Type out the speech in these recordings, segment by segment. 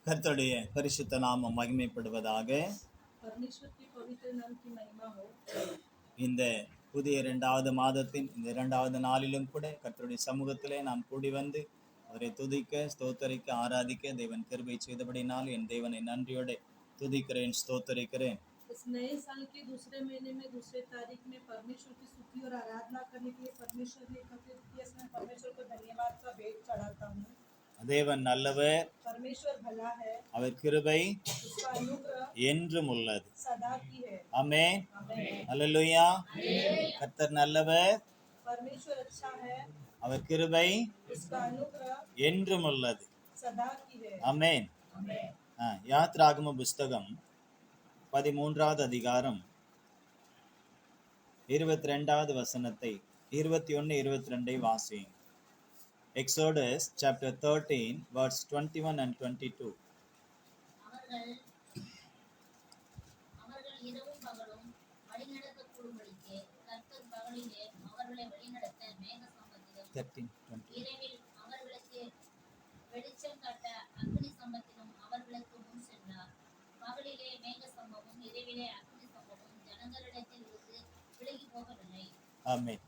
கர்த்தருடைய பரிசுத்த நாமம் மகிமைப்படுவதாக. இந்த புதிய 2வது மாதத்தின் இந்த 2வது நாளிலும் கூட கர்த்தருடைய சமூகத்திலே நாம் கூடி வந்து அவரை துதிக்க, ஸ்தோத்தரிக்க, ஆராதிக்க தேவன் கிருபை செய்தபடினால் என் தேவனை நன்றியோடு துதிக்கிறேன், ஸ்தோத்தரிக்கிறேன். इस नए साल के दूसरे महीने में दूसरे तारीख में परमेश्वर की स्तुति और आराधना करने के लिए परमेश्वर ने एकत्रित किया। इसमें परमेश्वर को धन्यवाद का भेंट चढ़ाता हूँ। தேவன் நல்லவர், परमेश्वर भला है, அவர் கிருபை उसका अनुग्रह என்றும் உள்ளது. सदा की है। ஆமென், आमीन। அல்லேலூயா. கர்த்தர் நல்லவர், परमेश्वर अच्छा है, அவர் கிருபை उसका अनुग्रह என்றும் உள்ளது. सदा की है। ஆமென். आमीन। யாத்ராகம புஸ்தகம் 13வது அதிகாரம் 22வது வசனத்தை 21, 22 வாசியுங்கள். Exodus chapter 13 verse 21 and 22. அவர்கள் இரவும் பகலும் வழிநடத்தப்படும்படிக்கு கர்த்தர் பகலிலே அவர்களை வழிநடத்த மேக ஸ்தம்பத்திலும் இரவில் அவர்களுக்கு வெளிச்சம் காட்ட அக்னி ஸ்தம்பத்திலும் அவர்களுக்கு முன் சென்றார். பகலிலே மேக ஸ்தம்பமும் இரவிலே அக்னி ஸ்தம்பமும் ஜனங்களிடத்தில் இருந்து விலகி போகவில்லை. ஆமென்.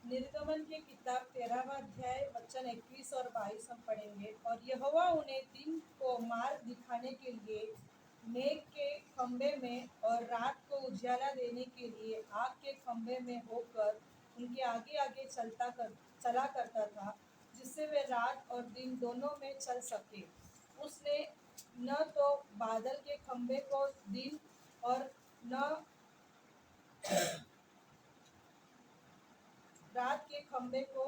निर्गमन की किताब 13वां अध्याय वचन 21 और 22 हम पढ़ेंगे। और यहोवा उन्हें दिन को मार्ग दिखाने के लिए मेघ के खंबे में और रात को उजाला देने के लिए आग के खंबे में होकर उनके आगे आगे चला करता था, जिससे वे रात और दिन दोनों में चल सके। उसने न तो बादल के खंबे को दिन और न रात के खंबे को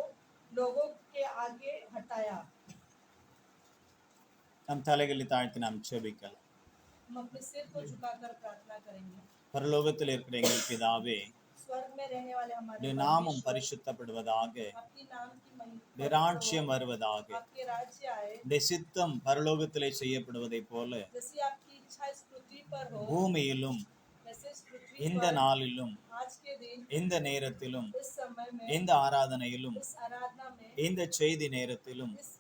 लोगों के आगे हटाया। நம் தலைகளை தாழ்த்தி நாம் ஜெபிக்கலாம். हम अपने सिर को झुकाकर प्रार्थना करेंगे। பரலோகத்தில் இருக்கிற எங்கள் பிதாவே, स्वर्ग में रहने वाले हमारे உம்முடைய நாமம் பரிசுத்தப்படுவதாக, आपकी नाम की महिमा, உம்முடைய ராஜ்யம் வருவதாக, आपके राज्य आए, உம்முடைய சித்தம் பரலோகத்திலே செய்யப்படுவதைப் போல जैसी आपकी इच्छा इस पृथ्वी पर हो பூமியிலும் वैसे इस पृथ्वी இந்த पर நாளிலும் आज के दिन இந்த நேரத்திலும் इस समय में இந்த ஆராதனையிலும் इस आराधना में இந்த செய்தி நேரத்திலும் इस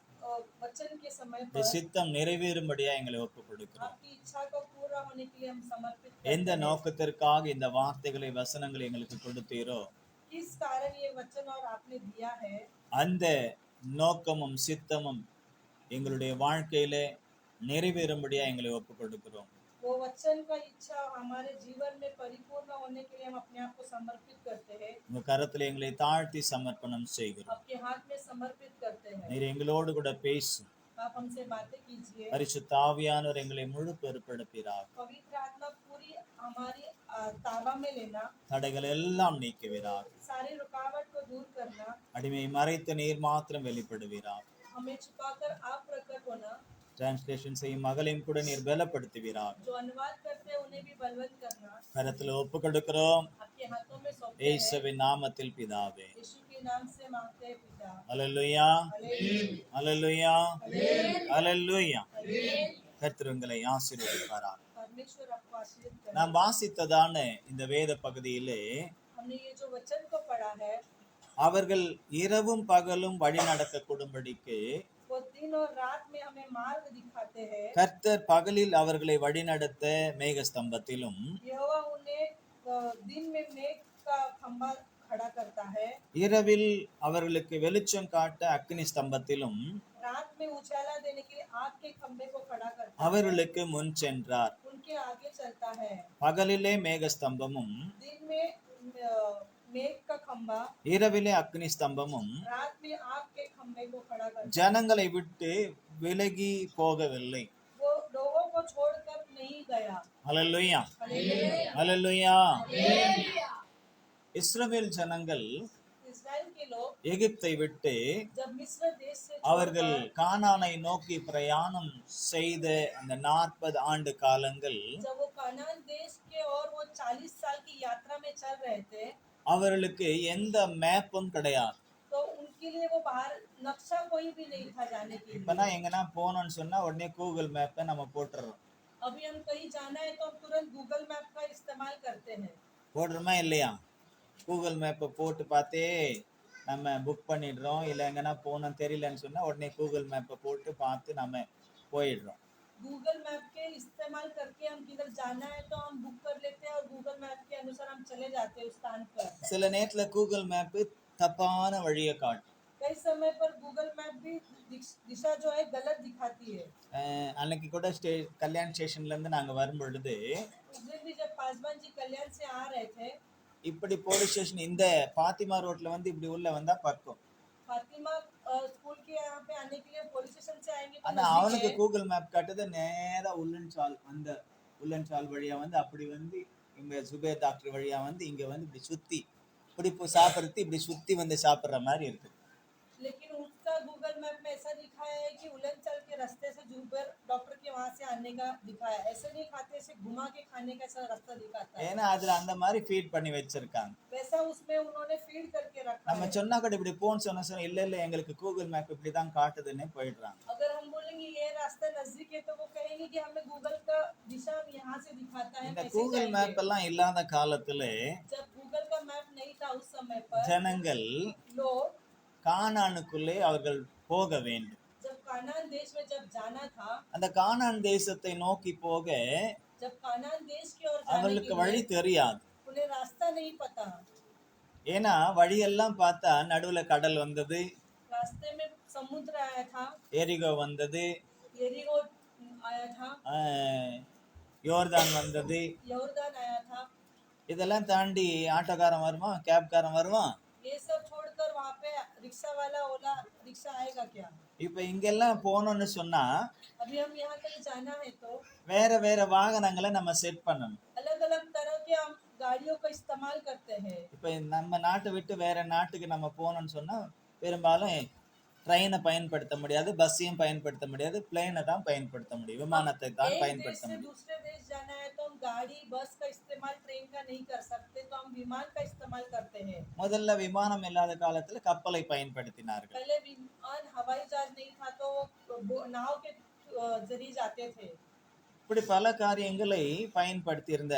वचन के समय இந்த पर சித்தம் நிறைவேறும்படியா எங்களை ஒப்புக் கொடுக்கிறோம். आपकी इच्छा को पूरा होने के लिए हम समर्पित எந்த करते हैं। நோக்கத்திற்காக இந்த வார்த்தைகளை வசனங்களை எங்களுக்கு கொடுத்தீரோ किस कारण ये वचन और आपने दिया है, அந்த நோக்கமும் சித்தமும் எங்களுடைய வாழ்க்கையிலே நிறைவேறும்படியா எங்களை ஒப்புக் கொடுக்கிறோம். वो वचन का इच्छा हमारे जीवन में परिपूर्ण होने के लिए हम अपने आप को समर्पित करते हैं, உங்க கரத்துல எங்களை தாழ்த்தி சமர்ப்பணம் செய்கிறோம். आपके हाथ में समर्पित करते हैं। நீர் எங்களோடு கூட பேசும். आप हमसे बातें कीजिए। பரிசுத்த ஆவியானவர் எங்களை முழு பொறுப்பெடுப்பீராக. पवित्र आत्मा पूरी हमारी ताबा में लेना, தடைகள் எல்லாம் நீக்குவீராக. सारी रुकावट को दूर करना, அடிமை மறைத்து நீர் மாத்திரம் வெளிப்படுவீராக. हमें छुपाकर आप प्रकट होना, டிரான்ஸ்லேஷன் செய்யும் மகளையும் கூட நீர் பலப்படுத்துவீராக. जो अनुवाद करते हैं उन्हें भी बलवंत करना, கரத்துல ஒப்பு கொடுக்கிறோம் आपके हाथों में सौंपते हैं। இயேசுவின் நாமத்தில் பிதாவே. यीशु के नाम से मांगते हैं पिता। அல்லேலூயா, हालेलुया, அல்லேலூயா, அல்லேலூயா. கர்த்தர் உங்களை ஆசீர்வதிப்பாராக. परमेश्वर आपको आशीर्वाद करे। நாம் வாசித்ததான இந்த வேத பகுதியிலே हमने ये जो वचन को पढ़ा है, அவர்கள் இரவும் பகலும் வழி நடக்கக்கூடும்படிக்கு वो दिन और रात में हमें मार्ग दिखाते हैं। கர்த்தர் பகலில் அவர்களை வழிநடத்த மேகஸ்தம்பத்திலும் यहोवा उन्हें दिन में मेघ का खंभा खड़ा करता है, இரவில் அவர்களுக்கு வெளிச்சம் காட்ட அக்னி ஸ்தம்பத்திலும் रात में उजाला देने के लिए आग के खंभे को खड़ा करता है, அவர்களுக்கு முன் சென்றார். उनके आगे चलता है। பகலிலே மேகஸ்தம்பமும் दिन में मेघ का खंभा, இரவிலே அக்னி ஸ்தம்பமும் रात में आग के खंभे को खड़ा करता है। ஜனங்களை விட்டு விலகி போகவில்லை. वो लोगों को छोड़कर नहीं गया। அல்லேலூயா, हालेलुया, அல்லேலூயா. இஸ்ரவேல் ஜனங்கள் इस्राएल के लोग எகிப்தை விட்டு जब मिस्र देश से அவர்கள் छोड़कर கானானை நோக்கி பிரயாணம் செய்த அந்த 40 ஆண்டு காலங்கள் जब वो कनान देश के और वो 40 साल की यात्रा में चल रहे थे, அவர்களுக்கு எந்த மேப்பும் கிடையாது. तो उनके लिए वो बाहर नक्शा कोई भी नहीं था जाने के लिए। இப்பனா எங்கன்னா போனோம்னு சொன்னா உடனே கூகுள் மேப்பை நம்ம போட்டுறோம். अभी हम कहीं जाना है तो हम तुरंत गूगल मैप का इस्तेमाल करते हैं। போடுறோமா இல்லையா? கூகுள் மேப்பை போட்டு பார்த்தே நம்ம புக் பண்ணிடுறோம். இல்லை எங்கன்னா போகணும் தெரியலன்னு சொன்னா உடனே கூகுள் மேப்பை போட்டு பார்த்து நம்ம போயிடுறோம். गूगल मैप के इस्तेमाल करके हम किधर जाना है तो हम बुक कर लेते हैं और गूगल मैप के अनुसार हम चले जाते हैं उस स्थान पर। சில நேரத்துல கூகுள் மேப் தப்பான வழியை காட்டும். कई समय पर गूगल मैप भी दिशा जो है गलत दिखाती है। அன்னைக்கு கூட கல்யாண் ஸ்டேஷன்ல இருந்து நாங்க வரும் பொழுது उस दिन भी जब पासवान जी कल्याण से आ रहे थे, இப்படி போலீஸ் ஸ்டேஷன் இந்த பாத்திமா ரோட்ல வந்து இப்படி உள்ள வந்தா பக்கம். फातिमा स्कूल के यहाँ पे आने के लिए पुलिस स्टेशन से आएंगे तो ஆனா नजदीक அவனுக்கு है। கூகுள் மேப் காட்டுது நேரா உள்ளன்சால், அந்த உள்ளன்சால் வழியா வந்து அப்படி வந்து இங்க சுபேர் டாக்டர் வழியா வந்து இங்க வந்து இப்படி சுத்தி இப்படி சாப்பிடுறது இப்படி சுத்தி வந்து சாப்பிடுற மாதிரி இருக்கு. लेकिन उसका गूगल मैप में ऐसा दिखाया है कि उलनचल के रास्ते से जुबेर डॉक्टर के वहां से आने का दिखाया है। ऐसे नहीं खाते, ऐसे घुमा के खाने का ऐसा रास्ता दिखाता है। ஏன்னா அதுல அந்த மாதிரி ஃபீட் பண்ணி வச்சிருக்காங்க. वैसा उसमें उन्होंने फीड करके रखा நம்ம है। சொன்னா கூட இப்படி போன்னு சொன்னா இல்ல இல்ல எங்களுக்கு கூகுள் மேப் இப்படிதான் காட்டுதுன்னு போயிடுறாங்க. अगर हम बोलेंगे ये रास्ता नजदीक है तो वो कहेंगे कि हमें गूगल का दिशा यहाँ से दिखाता है, இந்த कैसे கூகுள் जाएंगे? மேப் எல்லாம் இல்லாத காலத்துல जब गूगल का मैप नहीं था उस समय पर ஜனங்கள் लोग கானானுக்குள்ளே அவர்கள் போக வேண்டும். जब कानान देश में जब जाना था, அந்த கானான் தேசத்தை நோக்கி போக जब कानान देश की ओर जाने அவர்களுக்கு के வழி लिए தெரியாது. उन्हें रास्ता नहीं पता। ஏன்னா வழியெல்லாம் பார்த்தா நடுவுல கடல் வந்தது, रास्ते में समुद्र आया था, எரிகோ வந்தது, यरीहो आया था, யோர்தான் வந்தது. यॉर्दन आया था। இதெல்லாம் தாண்டி ஆட்டோக்காரன் வருவான், கேப்காரன் வருவான். ये सब छोड़कर वहाँ पे रिक्शा वाला ओला रिक्शा आएगा क्या? இப்ப இங்கெல்லாம் போனோம்னு சொன்னா अभी हम यहाँ तक जाना है तो வேற வேற வாகனங்களை நம்ம செட் பண்ணணும். अलग अलग तरह के हम गाड़ियों का इस्तेमाल करते हैं। இப்ப நம்ம நாட்டை விட்டு வேற நாட்டுக்கு நம்ம போனோம்னு சொன்னா பெரும்பாலும் ட்ரெயினை பயன்படுத்த முடியாது, பஸ்ஸையும் பயன்படுத்த முடியாது, பிளேனை தான் பயன்படுத்த முடியும், விமானத்தை தான் एक देश பயன்படுத்த से முடியும். दूसरे देश जाना है तो हम गाड़ी बस का इस्तेमाल ट्रेन का नहीं कर सकते, तो हम विमान का इस्तेमाल करते हैं। முதல்ல விமானம் இல்லாத காலத்துல கப்பலை பயன்படுத்தினார்கள். पहले विमान हवाई जहाज नहीं था तो वो नाव के जरिए जाते थे। இப்படி பல காரியங்களை பயன்படுத்தி இருந்த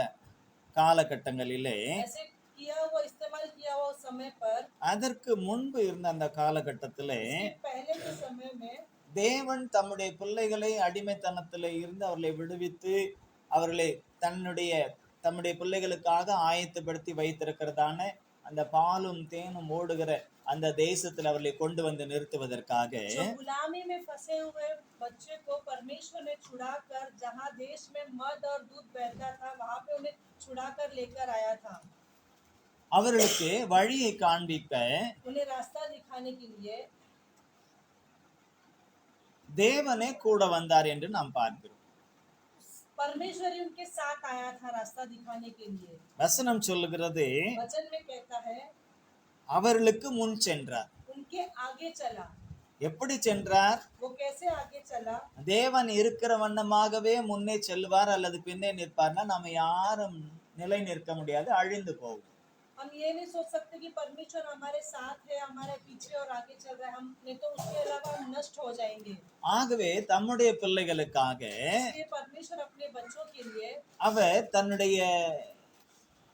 காலகட்டங்களிலே ऐसे किया हुआ इस्तेमाल किया हुआ उस समय पर, அதற்கு முன்பு இருந்த அந்த காலகட்டத்திலே इसके पहले के समय में தேவன் தம்முடைய பிள்ளைகளை அடிமைத்தனத்திலே இருந்து அவர்களை விடுவித்து அவர்களை தம்முடைய பிள்ளைகளுக்காக ஆயத்தப்படுத்தி வைத்திருக்கிறதான அந்த பாலும் தேனும் ஓடுகிற அந்த தேசத்தில் அவர்களை கொண்டு வந்து நிறுத்துவதற்காக जो गुलामी में फंसे हुए बच्चे को परमेश्वर ने छुड़ाकर, जहाँ देश में मद और दूध बहता था वहाँ पे उन्हें छुड़ाकर लेकर आया था। அவர்களுக்கு வழியை காண்பிக்க उन्हें रास्ता दिखाने के लिए தேவனே கூட வந்தார் என்று நாம் பார்க்கிறோம். परमेश्वर ही उनके साथ आया था रास्ता दिखाने के लिए। வசனம் சொல்லுகிறது वचन में कहता है அவர்களுக்கு முன் சென்றார். उनके आगे चला। எப்படி சென்றார்? वो कैसे आगे चला? தேவன் இருக்கிற வண்ணமாகவே முன்னே செல்வார் அல்லது பின்னே நிற்பார்னா நம்ம யாரும் நிலை நிற்க முடியாது, அழிந்து போகும். हम ये नहीं सोच सकते कि परमेश्वर हमारे साथ है, हमारे पीछे और आगे चल रहा है, हम नहीं तो उसके अलावा हम नष्ट हो जाएंगे। ஆகவே தம்முடைய பிள்ளைகளுக்காக इसलिए परमेश्वर अपने बच्चों के लिए அவர் தன்னுடைய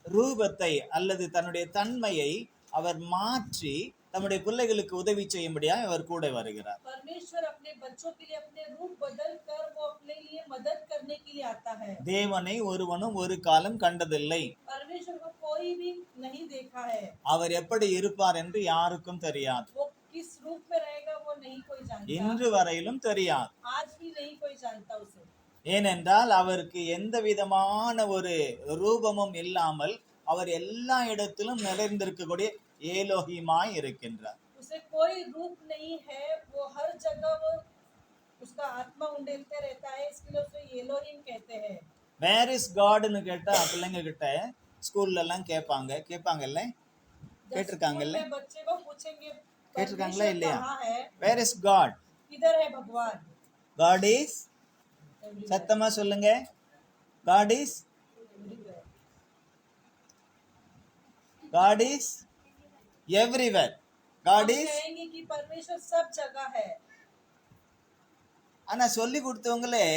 ரூபத்தை அல்லது தன்னுடைய தன்மையை அவர் மாற்றி தம்முடைய பிள்ளைகளுக்கு உதவி செய்யும்படியா அவர் கூட வருகிறார். परमेश्वर अपने बच्चों के लिए अपने रूप बदल कर वो अपने लिए मदद करने के लिए आता है। தேவனை ஒருவனும் ஒரு காலம் கண்டதில்லை. परमेश्वर को कोई भी नहीं देखा है। அவர் எப்படி இருப்பார் என்று யாருக்கும் தெரியாது. वो किस रूप में रहेगा वो नहीं कोई जानता। இன்று வரையிலும் தெரியாது. आज भी नहीं कोई जानता उसे। ஏனென்றால் அவருக்கு எந்த விதமான ஒரு ரூபமும் இல்லாமல் அவர் எல்லா இடத்திலும் நிறைந்திருக்கக்கூடிய ஏலோகிமாய் இருக்கின்றார். उसे कोई रूप नहीं है, वो हर जगह वो उसका आत्मा उंडेलते रहता है, इसलिए उसे एलोहिम कहते हैं। வேர் இஸ் காட்னு கேட்டா பிள்ளைங்க கிட்ட ஸ்கூல்ல எல்லாம் கேட்பாங்கல்ல, கேட்டிருக்காங்கல்ல, स्कूल में बच्चे को पूछेंगे கேட்டிருக்காங்களா परमेश्वर இல்லையா? कहाँ है, வேர் இஸ் காட்? किधर है भगवान? காட் இஸ், சத்தமா சொல்லுங்க, God is, God is everywhere. God हम இஸ், कहेंगे कि परमेश्वर सब जगह है। ஆனா சொல்லி கொடுத்தவங்களே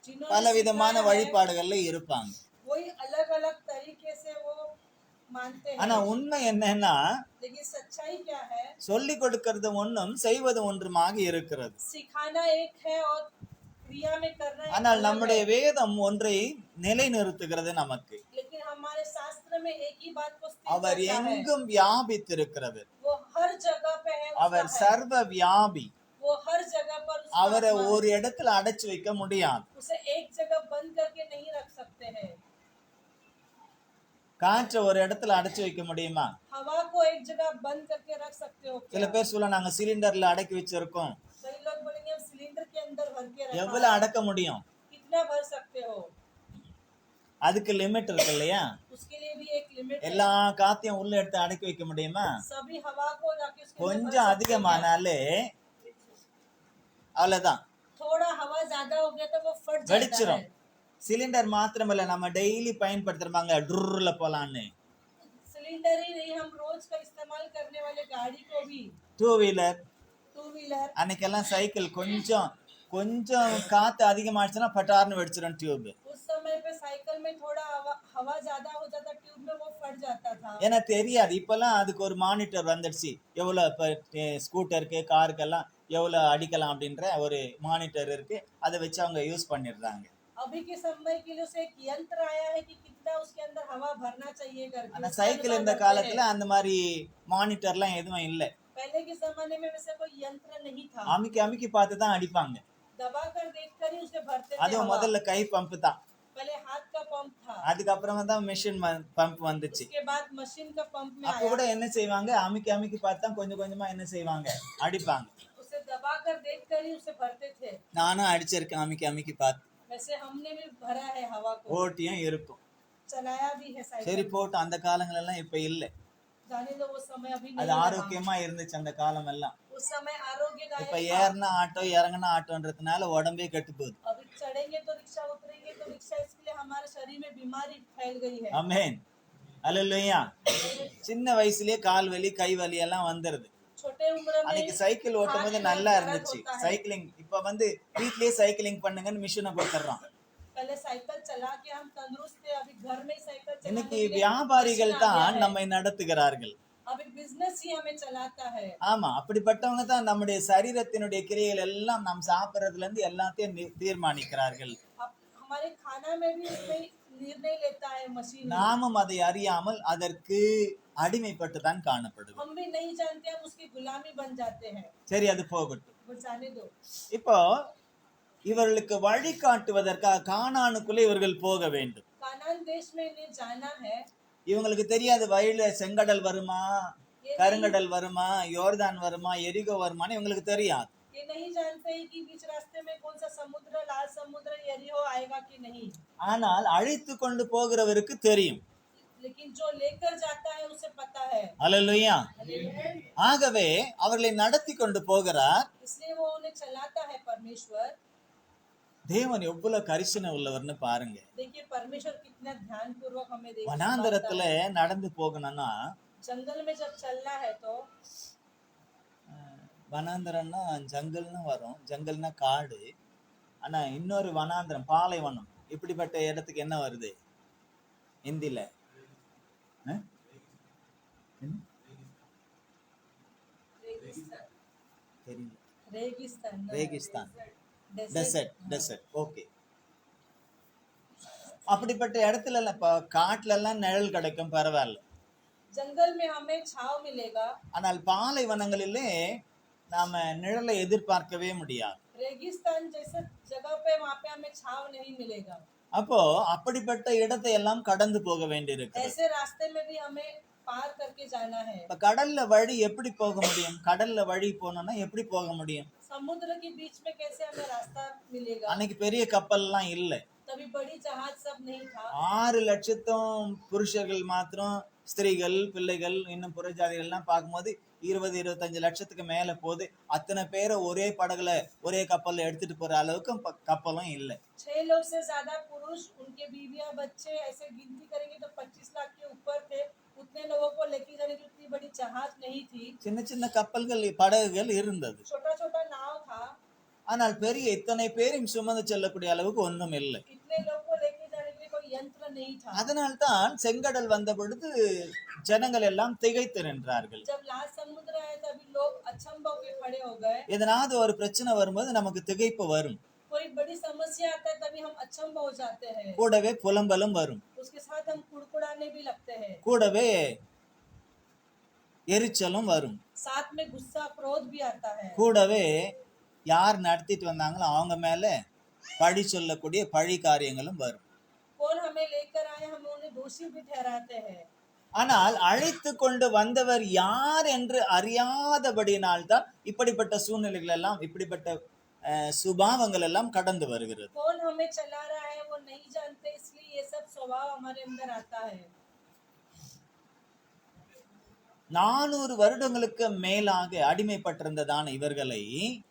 जिन्होंने பல விதமான सिखाया है, வழிபாடுகள்ல இருப்பாங்க. वही अलग अलग तरीके से वो मानते ஆனா हैं। உண்மை என்னன்னா लेकिन सच्चाई क्या है? சொல்லி கொடுக்கிறது ஒன்றும் செய்வது ஒன்றுமாக இருக்கிறது. सिखाना एक है और क्रिया में करना एक ஆனால் अलग நம்முடைய है। வேதம் ஒன்றை நிலைநிறுத்துகிறது நமக்கு. लेकिन हमारे शास्त्र में एक ही बात को स्थिर அவர் करता है, எங்கும் வியாபித்திருக்கிறவர். वो हर जगह पे है, அவர் उसका है, சர்வ வியாபி. वो हर जगह पर उसका அவரை आत्मा ஒரு है। இடத்துல அடைச்சு வைக்க முடியாது. उसे एक जगह बंद करके नहीं रख सकते हैं। காற்றை ஒரு இடத்துல அடைச்சு வைக்க முடியுமா? हवा को एक जगह बंद करके रख सकते हो சில क्या? பேர் சொல்ல நாங்க சிலிண்டர்ல அடக்கி வச்சிருக்கோம். कई लोग बोलेंगे हम सिलेंडर के अंदर भर के रखा எவ்வளவு है। அடக்க முடியும்? कितना भर सकते हो? அதுக்கு லிமிட் இருக்கு இல்லையா? उसके लिए भी एक लिमिट है। எல்லா காத்தையும் உள்ள எடுத்து அடக்கி வைக்க முடியுமா? सभी हवा को जाके उसके अंदर भर கொஞ்சம் सकते हैं। அதிகமானாலே அவ்வளவுதான், थोड़ा हवा ज्यादा हो गया तो वो फट जाता வெடிச்சிரும். है। சிலிண்டர் மாத்திரமல்ல, நம்ம டெய்லி பயன்படுத்துறாங்க டுர்ல போலான்னு. सिलेंडर ही नहीं, हम रोज का इस्तेमाल करने वाले गाड़ी को भी, டூ வீலர், टू व्हीलर, அன்னைக்கெல்லாம் சைக்கிள் கொஞ்சம் கொஞ்சம் காத்து அதிகமாச்சுன்னா பட்டார்னு வெடிச்சிடும் டியூப். उस समय पे साइकिल में थोड़ा हवा ज्यादा हो जाता, ट्यूब में वो फट जाता था। ஏன்னா தெரியாது. இப்பெல்லாம் அதுக்கு ஒரு மானிட்டர் வந்துடுச்சு. எவ்வளவு இப்ப ஸ்கூட்டருக்கு காருக்கெல்லாம் எவ்வளவு அடிக்கலாம் அப்படின்ற ஒரு மானிட்டர் இருக்கு. அதை வச்சு அவங்க யூஸ் பண்ணிடுறாங்க. अभी के समय के लिए उसे एक यंत्र आया है कि कितना उसके अंदर हवा भरना चाहिए करके, ஆனா उसके சைக்கிள் अनुसार இந்த भरते காலத்துல हैं। அந்த மாதிரி மானிட்டர்லாம் எதுவும் இல்லை. पहले के जमाने में वैसे कोई यंत्र नहीं था, அமுக்கி அமுக்கி பார்த்து தான் அடிப்பாங்க. दबा कर देख कर ही उसे भरते थे அதுவும் हवा। முதல்ல கை பம்பு தான். पहले हाथ का पंप था, அதுக்கப்புறமா தான் மிஷின் பம்ப் வந்துச்சு. उसके बाद मशीन का पंप में அப்ப आया। கூட என்ன செய்வாங்க, அமுக்கி அமுக்கி பார்த்து தான் கொஞ்சம் கொஞ்சமா என்ன செய்வாங்க, அடிப்பாங்க. उसे दबा कर देख कर ही उसे भरते थे। நானும் அடிச்சிருக்கேன் அமுக்கி அமுக்கி பார்த்து. वैसे हमने भी भरा है हवा को, ஓட்டியும் இருக்கும். चलाया भी है சரி साइकिल। போட்டு, அந்த காலங்கள் எல்லாம் இப்ப இல்ல. जाने दो वो समय अभी அது नहीं रहा। ஆரோக்கியமா இருந்துச்சு அந்த காலம் எல்லாம். उस समय இப்ப आरोग्यदायक था। ஏறினா ஆட்டோ இறங்கினா ஆட்டோன்றதுனால உடம்பே கெட்டு போகுது. अभी चढ़ेंगे तो रिक्शा, उतरेंगे तो रिक्शा, इसके लिए हमारे शरीर में बीमारी फैल गई है। ஆமென், அல்லேலூயா. சின்ன வயசுலயே கால் வலி கை வலி எல்லாம் வந்துருது. छोटे उम्र में அன்னைக்கு சைக்கிள் ஓட்டும் போது हाथ में நல்லா दर्द இருந்துச்சு. होता है। சைக்கிளிங் இப்ப வீட்லயே சைக்கிளிங் பண்ணுங்கன்னு மிஷினை கொடுத்துறான். पहले साइकिल चला के हम तंदुरुस्त थे, अभी घर में ही साइकिल चलाने இன்னைக்கு के लिए வியாபாரிகள் मशीन आ गया தான் है। நம்மை நடத்துகிறார்கள். अभी बिजनेस ही हमें चलाता है। ஆமா, அப்படிப்பட்டவங்க தான் நம்முடைய சரீரத்தினுடைய கிரியைகள் எல்லாம் நாம் சாப்பிடுறதுல இருந்து எல்லாத்தையும் தீர்மானிக்கிறார்கள். अब हमारे खाना में भी उसमें निर्णय लेता है मशीन। நாமும் அதை அறியாமல் அதற்கு அடிமைப்பட்டு தான் காணப்படுவோம். हम भी नहीं जानते, हम उसकी गुलामी बन जाते हैं। சரி, அது போகட்டும். वो जाने दो। இப்போ இவர்களுக்கு வழிகாட்டுவதற்காக கானானுக்குள்ளே இவர்கள் போக வேண்டும். कानान देश में इन्हें जाना है। இவங்களுக்கு தெரியாது வழியில செங்கடல் வருமா, கருங்கடல் வருமா, யோர்தான் வருமா, எரிகோ வருமான்னு இவங்களுக்கு தெரியாது. ये नहीं जानते हैं कि बीच रास्ते में कौन सा समुद्र, लाल समुद्र, यरीहो आएगा कि नहीं। ஆனால் அழைத்து கொண்டு போகிறவருக்கு தெரியும். लेकिन जो लेकर जाता है उसे पता है। அல்லேலூயா. ஆகவே அவர்களை நடத்தி கொண்டு போகிறார். इसलिए वो उन्हें चलाता है परमेश्वर। தேவன் எவ்வளவு கரிசனை உள்ளவர்னு பாருங்க. देखिए परमेश्वर कितना ध्यान पूर्वक हमें देखता வனாந்தரத்துல है। நடந்து போகணும்னா, जंगल में जब चलना है तो வனாந்தரம்னா ஜங்கல்னு வரும். ஜங்கல்னா காடு. ஆனா இன்னொரு வனாந்தரம் பாலைவனம். இப்படிப்பட்ட இடத்துக்கு என்ன வருது ஹிந்தில? रेगिस्तान, தெரியல. रेगिस्तान, ரேகிஸ்தான், डेजर्ट। டெசர்ட். ஓகே. அப்படிப்பட்ட இடத்துல எல்லாம் இப்ப காட்டுல எல்லாம் நிழல் கிடைக்கும், பரவாயில்ல. जंगल में हमें छाव मिलेगा। ஆனால் பாலைவனங்களிலே நாம நிழலை எதிர்பார்க்கவே முடியாது. रेगिस्तान जैसे जगह पे वहाँ पे हमें छाव नहीं मिलेगा। அப்போ அப்படிப்பட்ட இடத்தை எல்லாம் கடந்து போக வேண்டியிருக்கு. ऐसे रास्ते में भी हमें पार करके जाना है। இப்ப கடல்ல வழி எப்படி போக முடியும்? கடல்ல வழி போனோம்னா எப்படி போக முடியும்? समुद्र के बीच में कैसे हमें रास्ता मिलेगा? அன்னைக்கு பெரிய கப்பல்லாம் இல்லை. तभी बड़ी जहाज सब नहीं था। 6 லட்சத்தும் புருஷர்கள் மாத்திரம், ஸ்திரீகள் பிள்ளைகள் இன்னும் புறஜாதிகள் எல்லாம் பார்க்கும்போது 20-25 லட்சத்துக்கு மேல போகுது. அத்தனை பேரை ஒரே படகுல ஒரே கப்பல்ல எடுத்துட்டு போற அளவுக்கு கப்பலும் இல்லை. 6 लोग से ज्यादा पुरुष, उनके बीवियां बच्चे ऐसे गिनती करेंगे तो 25 लाख के ऊपर थे। उतने लोगों को लेके जाने की उतनी बड़ी जहाज नहीं थी। சின்ன சின்ன கப்பல்கள் படகுகள் இருந்தது. छोटा छोटा नाव था। ஆனால் பெரிய இத்தனை பேரையும் சுமந்து செல்லக்கூடிய அளவுக்கு ஒன்றும் இல்லை. इतने लोग को लेके जाने के लिए कोई यंत्र नहीं था। அதனால்தான் செங்கடல் வந்த பொழுது ஜனங்கள் எல்லாம் திகைத்து நின்றார்கள். जब लाल समुद्र आया तभी लोग अचंभव के खड़े हो गए। எதனாவது ஒரு பிரச்சனை வரும்போது நமக்கு திகைப்பு வரும். कोई बड़ी समस्या आता है तभी हम अचंभ हो जाते हैं, கூடவே புலம்பலும் வரும், उसके साथ हम कुड़कुड़ाने भी लगते हैं, கூடவே எரிச்சலும் வரும், साथ में गुस्सा क्रोध भी आता है, கூடவே யார் நடத்திட்டு வந்தாங்களோ அவங்க மேல பழி சொல்லக்கூடிய பழி காரியங்களும் வரும். कौन हमें लेकर आए हम उन्हें दोषी भी ठहराते हैं। ஆனால் அழைத்து கொண்டு வந்தவர் யார் என்று அறியாதபடியினால்தான் இப்படிப்பட்ட சூழ்நிலைகள் எல்லாம் இப்படிப்பட்ட சுபாவங்கள் எல்லாம் கடந்து வருகிறது. कौन हमें चला रहा है वो नहीं जानते, इसलिए ये सब स्वभाव हमारे अंदर आता है। 400 வருடங்களுக்கு மேலாக அடிமைப்பட்டிருந்ததான இவர்களை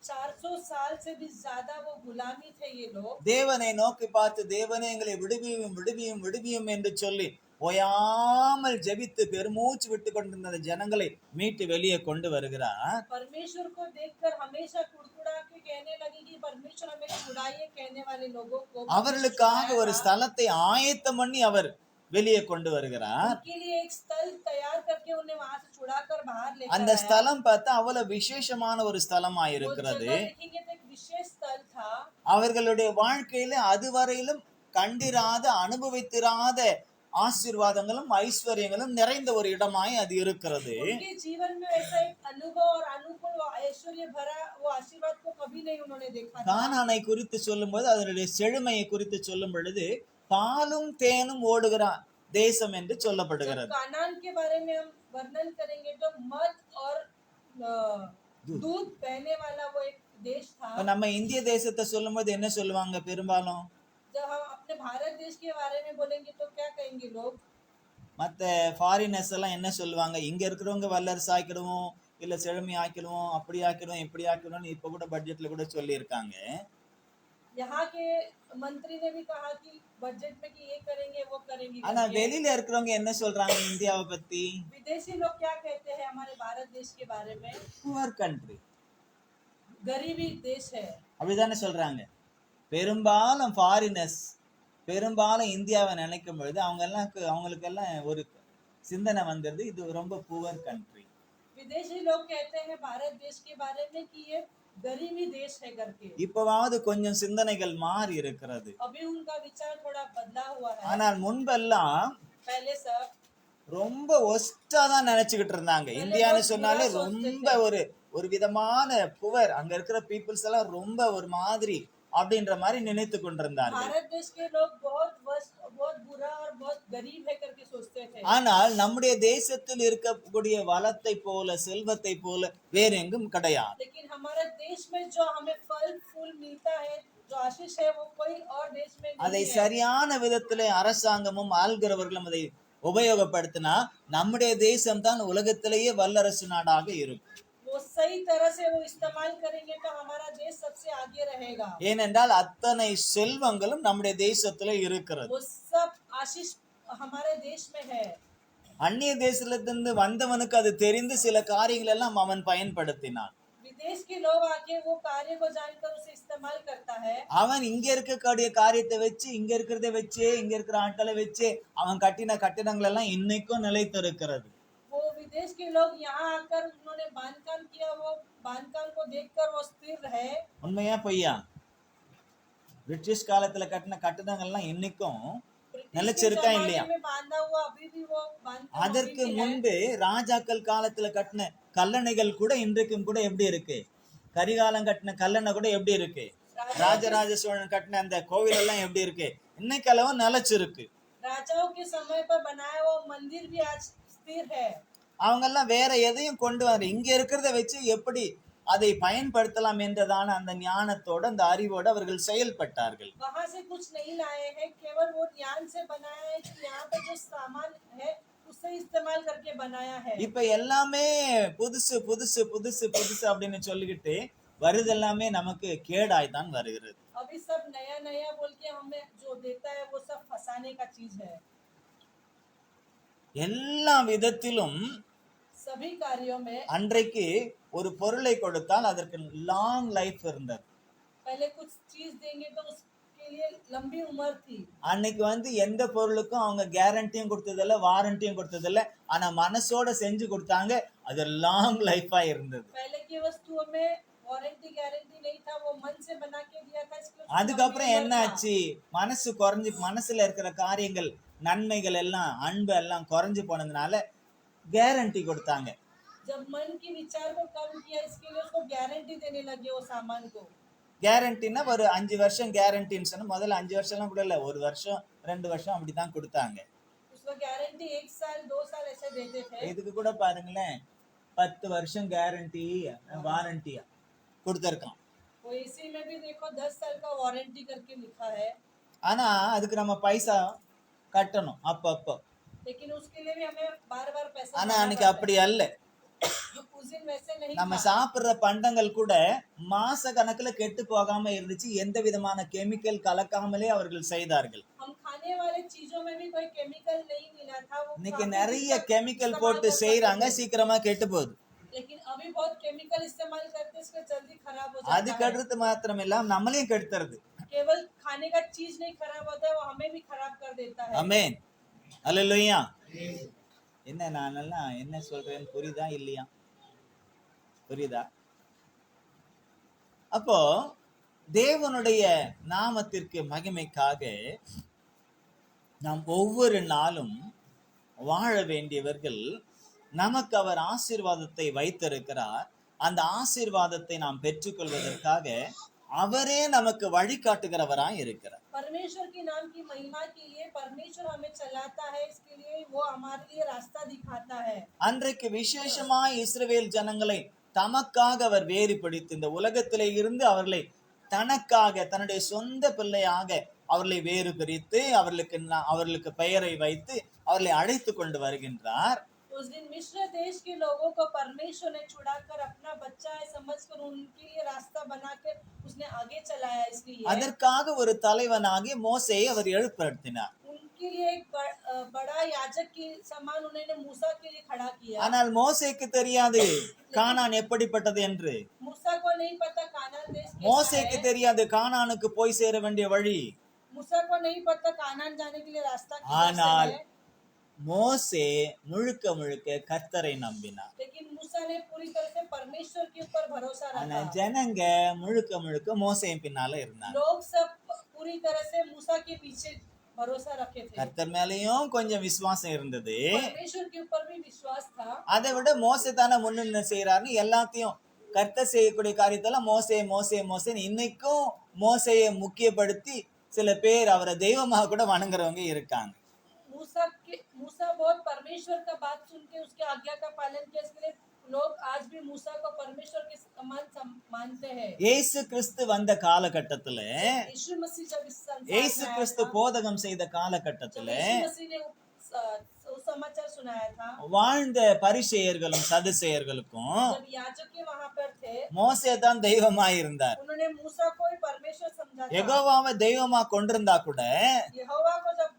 400 साल से भी ज्यादा वो गुलामी थे ये लोग। தேவனை நோக்கி பார்த்து தேவனே எங்களை விடுவியும் விடுவியும் விடுவியும் என்று சொல்லி ஓயாமல் ஜெபித்து பெருமூச்சு விட்டு கொண்டிருந்த ஜனங்களை மீட்டு வெளியே கொண்டு வருகிறார். परमेश्वर को देखकर हमेशा कुड़कुड़ा के कहने लगे कि परमेश्वर हमें छुड़ाइए कहने वाले लोगों को அவர்களுக்காக ஒரு ஸ்தலத்தை ஆயத்தம் பண்ணி அவர் வெளியே கொண்டு வருகிறார். उनके लिए एक स्थल तैयार करके उन्हें वहां से छुड़ाकर बाहर लेकर அந்த ஸ்தலம் பார்த்தா அவ்வளவு விசேஷமான ஒரு ஸ்தலமா இருக்கிறது. देखेंगे तो एक विशेष स्थल था। அவர்களுடைய வாழ்க்கையில அதுவரையிலும் கண்டிராத அனுபவித்திராத ஆசீர்வாதங்களும் ஐஸ்வர்யங்களும் நிறைந்த ஒரு இடமாய் அது இருக்கிறது. उनके जीवन में ऐसा एक अनुभव और अनुकूल ऐश्वर्य भरा वो आशीर्वाद को कभी नहीं उन्होंने देखा था। கானானை குறித்து சொல்லும்போது அதனுடைய செழுமையை குறித்து சொல்லும் பொழுது பாலும் தேனும் ஓடுகிற தேசம் என்று சொல்லப்படுகிறது. कानान के बारे में हम वर्णन करेंगे तो मध और दूध बहने वाला वो एक देश था। நம்ம இந்திய தேசத்தை சொல்லும்போது என்ன சொல்லுவாங்க பெரும்பாலும்? जब हम अपने भारत देश के बारे में बोलेंगे तो क्या कहेंगे लोग? மற்ற ஃபாரினர்ஸ் எல்லாம் என்ன சொல்லுவாங்க? இங்க இருக்கிறவங்க வல்லரசு ஆக்கிடுவோம், இல்ல செழுமை ஆக்கிடுவோம், அப்படி ஆக்கிடுவோம், இப்படி ஆக்கிடுவோம், இப்ப கூட பட்ஜெட்ல கூட சொல்லி இருக்காங்க. यहाँ के मंत्री ने भी कहा कि बजट में कि ये करेंगे वो करेंगे। ஆனா வெளியில இருக்கிறவங்க என்ன சொல்றாங்க இந்தியாவை பத்தி? विदेशी लोग क्या कहते हैं हमारे भारत देश के बारे में? புவர் கண்ட்ரி, गरीबी देश है, அப்படிதானே சொல்றாங்க. பெரும்பாலும் ஃபாரினர்ஸ் பெரும்பாலும் இந்தியாவை நினைக்கும் பொழுது அவங்களுக்கு எல்லாம் ஒரு சிந்தனை வந்துருது, இது ரொம்ப புவர் கண்ட்ரி. विदेशी लोग कहते हैं भारत देश के बारे में कि ये गरीबी देश है करके। இப்பவாவது கொஞ்சம் சிந்தனைகள் மாறி இருக்கிறது. अभी उनका विचार थोड़ा बदला हुआ है। ஆனால் முன்பெல்லாம் पहले सब ரொம்ப ஒஸ்டா தான் நினைச்சுக்கிட்டு இருந்தாங்க. இந்தியான்னு சொன்னாலே ரொம்ப ஒரு விதமான புவர், அங்க இருக்கிற பீப்புள்ஸ் எல்லாம் ரொம்ப ஒரு மாதிரி அப்படின்ற மாதிரி நினைத்து கொண்டிருந்தார்கள். भारत देश के लोग बहुत बुरा और बहुत गरीब है करके सोचते थे। ஆனால் நம்முடைய தேசத்தில் இருக்கக்கூடிய வளத்தை போல செல்வத்தை போல வேற எங்கும் கிடையாது. लेकिन हमारे देश में जो हमें फल फूल मिलता है, जो आशीष है, वो कोई और देश में नहीं அதை है। சரியான விதத்திலே அரசாங்கமும் ஆள்கிறவர்களும் அதை உபயோகப்படுத்தினா நம்முடைய தேசம் தான் உலகத்திலேயே வல்லரசு நாடாக இருக்கும். वो सही तरह से वो इस्तेमाल करेंगे तो हमारा देश सबसे आगे रहेगा। ஏனென்றால் அத்தனை செல்வங்களும் நம்முடைய தேசத்திலே இருக்கிறது. वो सब आशीष हमारे देश में है। அந்நிய தேசத்திலிருந்து வந்தவனுக்கு அது தெரிந்து சில காரியங்கள் எல்லாம் அவன் பயன்படுத்தினான். विदेश के लोग आके वो कार्य को जानकर उसे इस्तेमाल करता है। அவன் இங்க இருக்கக்கூடிய காரியத்தை வச்சு இங்க இருக்கிறத வச்சு இங்க இருக்கிற ஆட்களை வச்சு அவன் கட்டின கட்டிடங்கள் எல்லாம் இன்னைக்கும் நிலைத்திருக்கிறது. वो विदेश के लोग यहाँ आकर उन्होंने बांधकाम किया, वो बांधकाम को देखकर वो स्थिर रहे। உண்மையா பொய்யா? பிரிட்டிஷ் காலத்துல கட்டின கட்டிடங்கள்லாம் இன்னைக்கும் நிலைச்சிருக்கா இல்லையா? बांधा हुआ अभी भी वो बांधकाम அதற்கு முன்பு ராஜாக்கள் காலத்துல கட்டின கல்லணைகள் கூட இன்றைக்கும் கூட எப்படி இருக்கு? கரிகாலம் கட்டின கல்லணை கூட எப்படி இருக்கு? ராஜராஜ சோழன் கட்டின அந்த கோவில் எல்லாம் எப்படி இருக்கு? இன்னைக்கு அளவு நிலைச்சிருக்கு. राजाओं के समय पर बनाया वो मंदिर भी आज स्थिर है। அவங்க எல்லாம் வேற எதையும் கொண்டு வர இங்க இருக்கிறத வச்சு எப்படி அதை பயன்படுத்தலாம் என்றதான அந்த ஞானத்தோட அந்த அறிவோடு அவர்கள் செயல்பட்டார்கள். वहां से कुछ नहीं लाए हैं, केवल वो ज्ञान से बनाया है कि यहाँ पे जो सामान है उसे इस्तेमाल करके बनाया है। இப்ப எல்லாமே புதுசு புதுசு புதுசு புதுசு அப்படின்னு சொல்லிக்கிட்டு வருது எல்லாமே நமக்கு கேடாய் தான் வருகிறது. अभी सब नया नया बोल के हमें जो देता है वो सब फंसाने का चीज है। எல்லா விதத்திலும் सभी कार्यों में அன்றைக்கு ஒரு பொருளை கொடுத்தால் அதற்கு லாங் லைஃப் இருந்தது. पहले कुछ चीज देंगे तो उसके लिए लंबी उम्र थी। அன்னைக்கு எந்த பொருளுக்கும் அவங்க கேரண்டியும் கொடுத்ததில்ல, வாரண்டியும் கொடுத்ததில்ல. ஆனா மனசோட செஞ்சு கொடுத்தாங்க, அது லாங் லைஃபா இருந்தது. पहले की वस्तुओं में वारंटी गारंटी नहीं था, वो मन से बना के दिया था, इसलिए उसको அதுக்கப்புறம் कमी என்ன था। ஆச்சு? மனசு குறைஞ்சு, மனசுல இருக்கிற காரியங்கள், நன்மைகள் எல்லாம், அன்பு எல்லாம் குறைஞ்சு போனதுனால கேரண்டி கொடுத்தாங்க. जब मन की विचार को कम किया, इसके लिए उसको गारंटी देने लगे वो सामान को। கேரண்டினா ஒரு 5 வருஷம் கேரண்டின்னு சொன்னா, முதல்ல 5 வருஷம்லாம் கூட இல்ல, 1 வருஷம் 2 வருஷம் அப்படிதான் கொடுத்தாங்க. उसको गारंटी 1 साल 2 साल ऐसे देते थे। இதுக்கு கூட பாருங்களேன், 10 வருஷம் கேரண்டி வாரண்டியா கொடுத்திருக்கான். वो इसी में भी देखो 10 साल का वारंटी करके लिखा है, ஆனா அதுக்கு நம்ம பைசா கட்டணும் அப்பப்போ. लेकिन उसके लिए भी हमें बार बार पैसा ஆனா देना அன்னைக்கு पड़ता அப்படி அல்ல. है। उस दिन वैसे नहीं நம்ம था। சாப்பிடுற பண்டங்கள் கூட மாச கணக்குல கெட்டு போகாம இருந்துச்சு. எந்த விதமான கெமிக்கல் கலக்காமலே அவர்கள் செய்தார்கள். हम खाने वाले चीजों में भी कोई केमिकल नहीं मिला था, वो இன்னைக்கு काफी நிறைய दिन तक கெமிக்கல் इस्तेमाल போட்டு कर सकते செய்யறாங்க, थे। சீக்கிரமா கெட்டு போகுது. लेकिन अभी बहुत केमिकल इस्तेमाल करते हैं, इसलिए जल्दी खराब हो அது जाता है। கெடுறது மாத்திரம் இல்லாம நம்மளையும் கெடுத்துறது. केवल खाने का चीज नहीं खराब होता है, वो हमें भी खराब कर देता है। ஆமென், அல்லேலூயா. என்ன நானெல்லாம் என்ன சொல்றேன்னு புரியுதா இல்லையா? புரியுதா? அப்போ தேவனுடைய நாமத்திற்கு மகிமைக்காக நாம் ஒவ்வொரு நாளும் வாழ வேண்டியவர்கள். நமக்கு அவர் ஆசீர்வாதத்தை வைத்திருக்கிறார். அந்த ஆசீர்வாதத்தை நாம் பெற்றுக்கொள்வதற்காக அவரே நமக்கு வழிகாட்டுகிறவராய் இருக்கிறார். परमेश्वर के नाम की महिमा के लिए परमेश्वर हमें चलाता है, इसके लिए वो हमारे लिए रास्ता दिखाता है। அன்றைக்கு விசேஷமாய் இஸ்ரவேல் ஜனங்களை தமக்காக அவர் வேறு பிடித்து இந்த உலகத்திலே இருந்து அவர்களை தனக்காக தன்னுடைய சொந்த பிள்ளையாக அவர்களை வேறு பிரித்து அவர்களுக்கு பெயரை வைத்து அவர்களை அழைத்து கொண்டு வருகின்றார். उस दिन मिस्र देश के लोगों को परमेश्वर ने छुड़ाकर अपना बच्चा है समझकर उनके लिए रास्ता बनाकर उसने आगे चलाया। इसलिए அதற்காக ஒரு தலைவனாகிய மோசேயை அவர் எழுப்படுத்தினார். उनके लिए एक बड़ा याजक के समान उन्होंने मूसा के लिए खड़ा किया। ஆனால் மோசேக்கு தெரியாது கானான் எப்படிப்பட்டது என்று. मूसा को नहीं पता कानान देश कैसा மோசேக்கு है। தெரியாது கானானுக்கு போய் சேர வேண்டிய வழி. मूसा को नहीं पता कानान जाने के लिए रास्ता किधर से ஆனால் है। மோசே முழுக்க முழுக்க கர்த்தரை நம்பினார். लेकिन मूसा ने पूरी तरह से परमेश्वर के ऊपर भरोसा ஆனா रखा। ஜனங்க முழுக்க முழுக்க மோசேயின் பின்னால இருந்தாங்க. लोग सब पूरी तरह से मूसा के पीछे भरोसा रखे थे। கர்த்தர் மேலயும் கொஞ்சம் விசுவாசம் இருந்தது. परमेश्वर के ऊपर भी विश्वास था। அதை விட மோசே தானே முன்னின்று செய்யறாருன்னு எல்லாத்தையும் கர்த்தர் செய்யக்கூடிய காரியத்தெல்லாம் மோசே மோசே மோசேன்னு இன்னைக்கும் மோசையை முக்கியப்படுத்தி சில பேர் அவரை தெய்வமாக கூட வணங்குறவங்க இருக்காங்க. मूसा बहुत परमेश्वर का बात सुन के उसके आज्ञा का पालन किया, इसके लिए लोग आज भी मूसा को परमेश्वर के समान मानते हैं। இயேசு கிறிஸ்து வந்த காலகட்டத்துல, यीशु मसीह जब इस संसार में இயேசு आया கிறிஸ்து था, போதகம் செய்த जब காலகட்டத்துல यीशु मसीह ने सुसमाचार सुनाया था, வாழ்ந்த பரிசேயர்களும் சதுசேயர்களுக்கும் जब याजक के वहां पर थे, மோசே தான் தெய்வமாய் இருந்தார். उन्होंने मूसा को ही परमेश्वर समझा था। யெகோவாவை தெய்வமா கொண்டிருந்தா கூட यहोवा को जब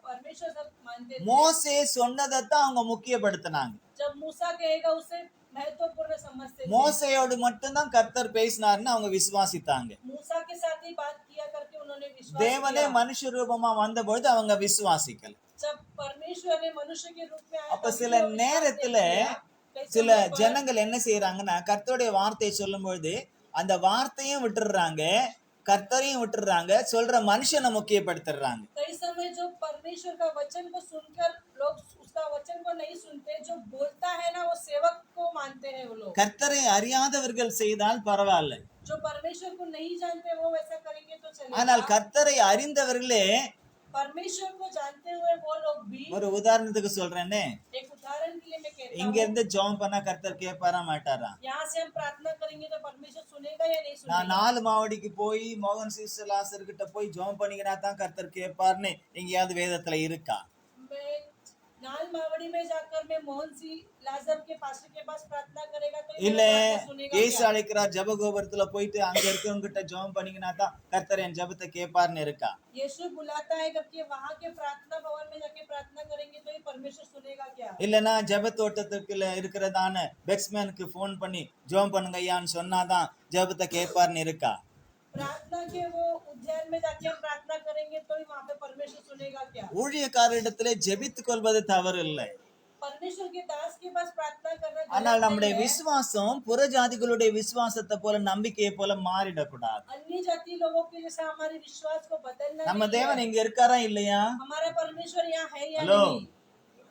परमेश्वर सब मानते थे, மோசே சொன்னதைத்தான் அவங்க முக்கியப்படுத்தினாங்க. जब मूसा कहेगा उसे महत्वपूर्ण समझते थे। மோசையோடு மட்டும்தான் கர்த்தர் பேசினார்னு அவங்க விசுவாசித்தாங்க. मूसा के साथ ही बात किया करके उन्होंने विश्वास தேவனே किया। மனுஷ ரூபமா வந்த பொழுது அவங்க விசுவாசிக்கல. जब परमेश्वर ने मनुष्य के रूप में आया, அப்ப तभी சில वो विश्वास நேரத்துல नहीं किया। कई சில समय पर ஜனங்கள் என்ன செய்யறாங்கன்னா, கர்த்தருடைய வார்த்தையை சொல்லும் பொழுது அந்த வார்த்தையும் விட்டுடுறாங்க, கர்த்தரையும் விட்டுடுறாங்க, சொல்ற மனுஷனை முக்கியப்படுத்துறாங்க. कई समय जो परमेश्वर का वचन को सुनकर लोग उसका वचन को नहीं सुनते, जो बोलता है ना वो सेवक को मानते हैं वो लोग। கர்த்தரை அறியாதவர்கள் செய்தால் பரவாயில்ல, जो परमेश्वर को नहीं जानते वो वैसा करेंगे तो ஆனால் चलेगा। கர்த்தரை அறிந்தவர்களே, परमेश्वर को जानते हुए वो लोग भी, ஒரு உதாரணத்துக்கு சொல்றேன்னு, एक उदाहरण के लिए मैं कहता இங்க हूँ, இருந்து ஜெபம் பண்ணா கர்த்தர் கேட்பாரா மாட்டாரா? यहाँ से हम प्रार्थना करेंगे तो परमेश्वर सुनेगा या नहीं நான் सुनेगा। 4 மாவடிக்கு போய் மோகன் சிஸ்டர் கிட்ட போய் ஜெபம் பண்ணிக்கினா தான் கர்த்தர் கேட்பார்னு எங்கேயாவது வேதத்துல இருக்கா? मैं नाल मावड़ी में जाकर मैं मोहन सी लाजर के पास्टर के पास प्रार्थना करेगा तो ये இல்ல मेरा प्रार्थना सुनेगा இயேசு क्या? அழைக்கிறார் ஜெபகோபுரத்துல போயிட்டு அங்க இருக்கவங்க கிட்ட ஜெபம் பண்ணிக்கினா தான் கர்த்தர் என் ஜெபத்தை கேட்பார்னு இருக்கா? यीशु बुलाता है करके वहाँ के प्रार्थना भवन में जाके प्रार्थना करेंगे तो ये परमेश्वर सुनेगा क्या? இல்லனா ஜெபத்தோட்டத்துக்குள்ள இருக்கிறதான பெக்ஸ்மேனுக்கு ஃபோன் பண்ணி ஜெபம் பண்ணுங்க ஐயான்னு சொன்னாதான் ஜெபத்தை கேட்பார்னு இருக்கா? प्रार्थना के वो उद्यान में जाके हम प्रार्थना करेंगे तो ही वहाँ पे परमेश्वर सुनेगा क्या? ஊழியக்காரரிடத்திலே ஜெபித்துக் கொள்வது தவறு இல்லை. परमेश्वर के दास के पास प्रार्थना करना ஆனால் गलत நம்முடைய नहीं है। விசுவாசம் புற ஜாதிகளுடைய விசுவாசத்தை போல நம்பிக்கையை போல மாறிடக்கூடாது. अन्य जाति लोगों के जैसा हमारे विश्वास को बदलना நம்ம नहीं தேவன் है। இங்க இருக்காரா இல்லையா? हमारा परमेश्वर यहाँ है या ஹலோ, नहीं?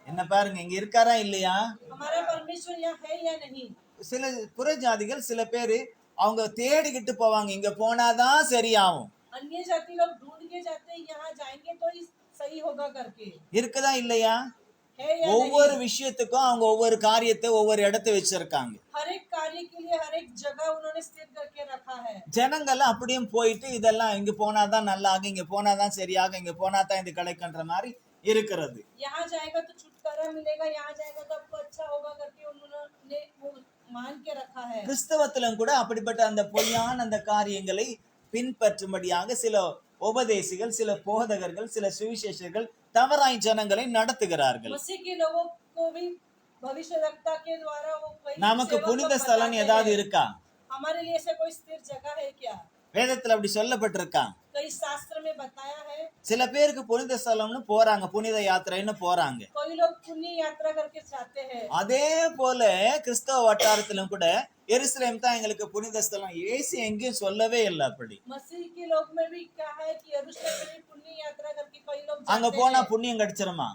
என்ன பாருங்க, இங்க இருக்காரா இல்லையா? हमारा परमेश्वर यहाँ है या नहीं? சில புற ஜாதிகள் சில பேரு அவங்க தேடிக்கிட்டு போவாங்க, இங்க போனாதான் சரியாகும். अन्य जाति लोग ढूंढ के जाते हैं, यहाँ जाएंगे तो ही सही होगा करके। இருக்குதா இல்லையா? है या ஒவ்வொரு नहीं? விஷயத்துக்கும் அவங்க ஒவ்வொரு காரியத்தை ஒவ்வொரு இடத்தை வச்சிருக்காங்க. हर एक कार्य के लिए हर एक जगह उन्होंने स्थिर करके रखा है। ஜனங்கள் அப்படியே போயிட்டு இதெல்லாம் இங்க போனாதான் நல்லா ஆகும், இங்க போனாதான் சரியாகும், இங்க போனாதான் இது கிடைக்குன்ற மாதிரி இருக்கிறது. यहाँ जाएगा तो छुटकारा मिलेगा, यहाँ जाएगा तो आपको अच्छा होगा करके उन्होंने वो मान के रखा है। கிறிஸ்தவத்திலும் கூட அப்படிப்பட்ட அந்த பொய்யான அந்த காரியங்களை பின்பற்றும்படியாக சில உபதேசிகள், சில போதகர்கள், சில சுவிசேஷர்கள் தவறாய் ஜனங்களை நடத்துகிறார்கள். मसीह के लोगों को भी भविष्यवक्ता के द्वारा वो कई நமக்கு सेवक புனித लोग ஸ்தலம் बताते ஏதாவது हैं। இருக்கா? हमारे लिए ऐसा कोई स्थिर जगह है क्या? வேதத்துல அப்படி சொல்லப்பட்டிருக்கா? कई शास्त्र में बताया है। சில பேருக்கு புனித ஸ்தலம்னு போறாங்க, புனித யாத்திரைன்னு போறாங்க. कोई लोग पुण्य यात्रा करके जाते हैं। அதே போல கிறிஸ்தவ வட்டாரத்திலும் கூட எருசலேம் தான் எங்களுக்கு புனித ஸ்தலம். இயேசு எங்கேயும் சொல்லவே இல்லை அப்படி. मसीह के लोग में भी क्या है कि यरूशलेम में पुण्य यात्रा करके कई लोग அங்க जाते போனா हैं। புண்ணியம் கிடைச்சிருமா?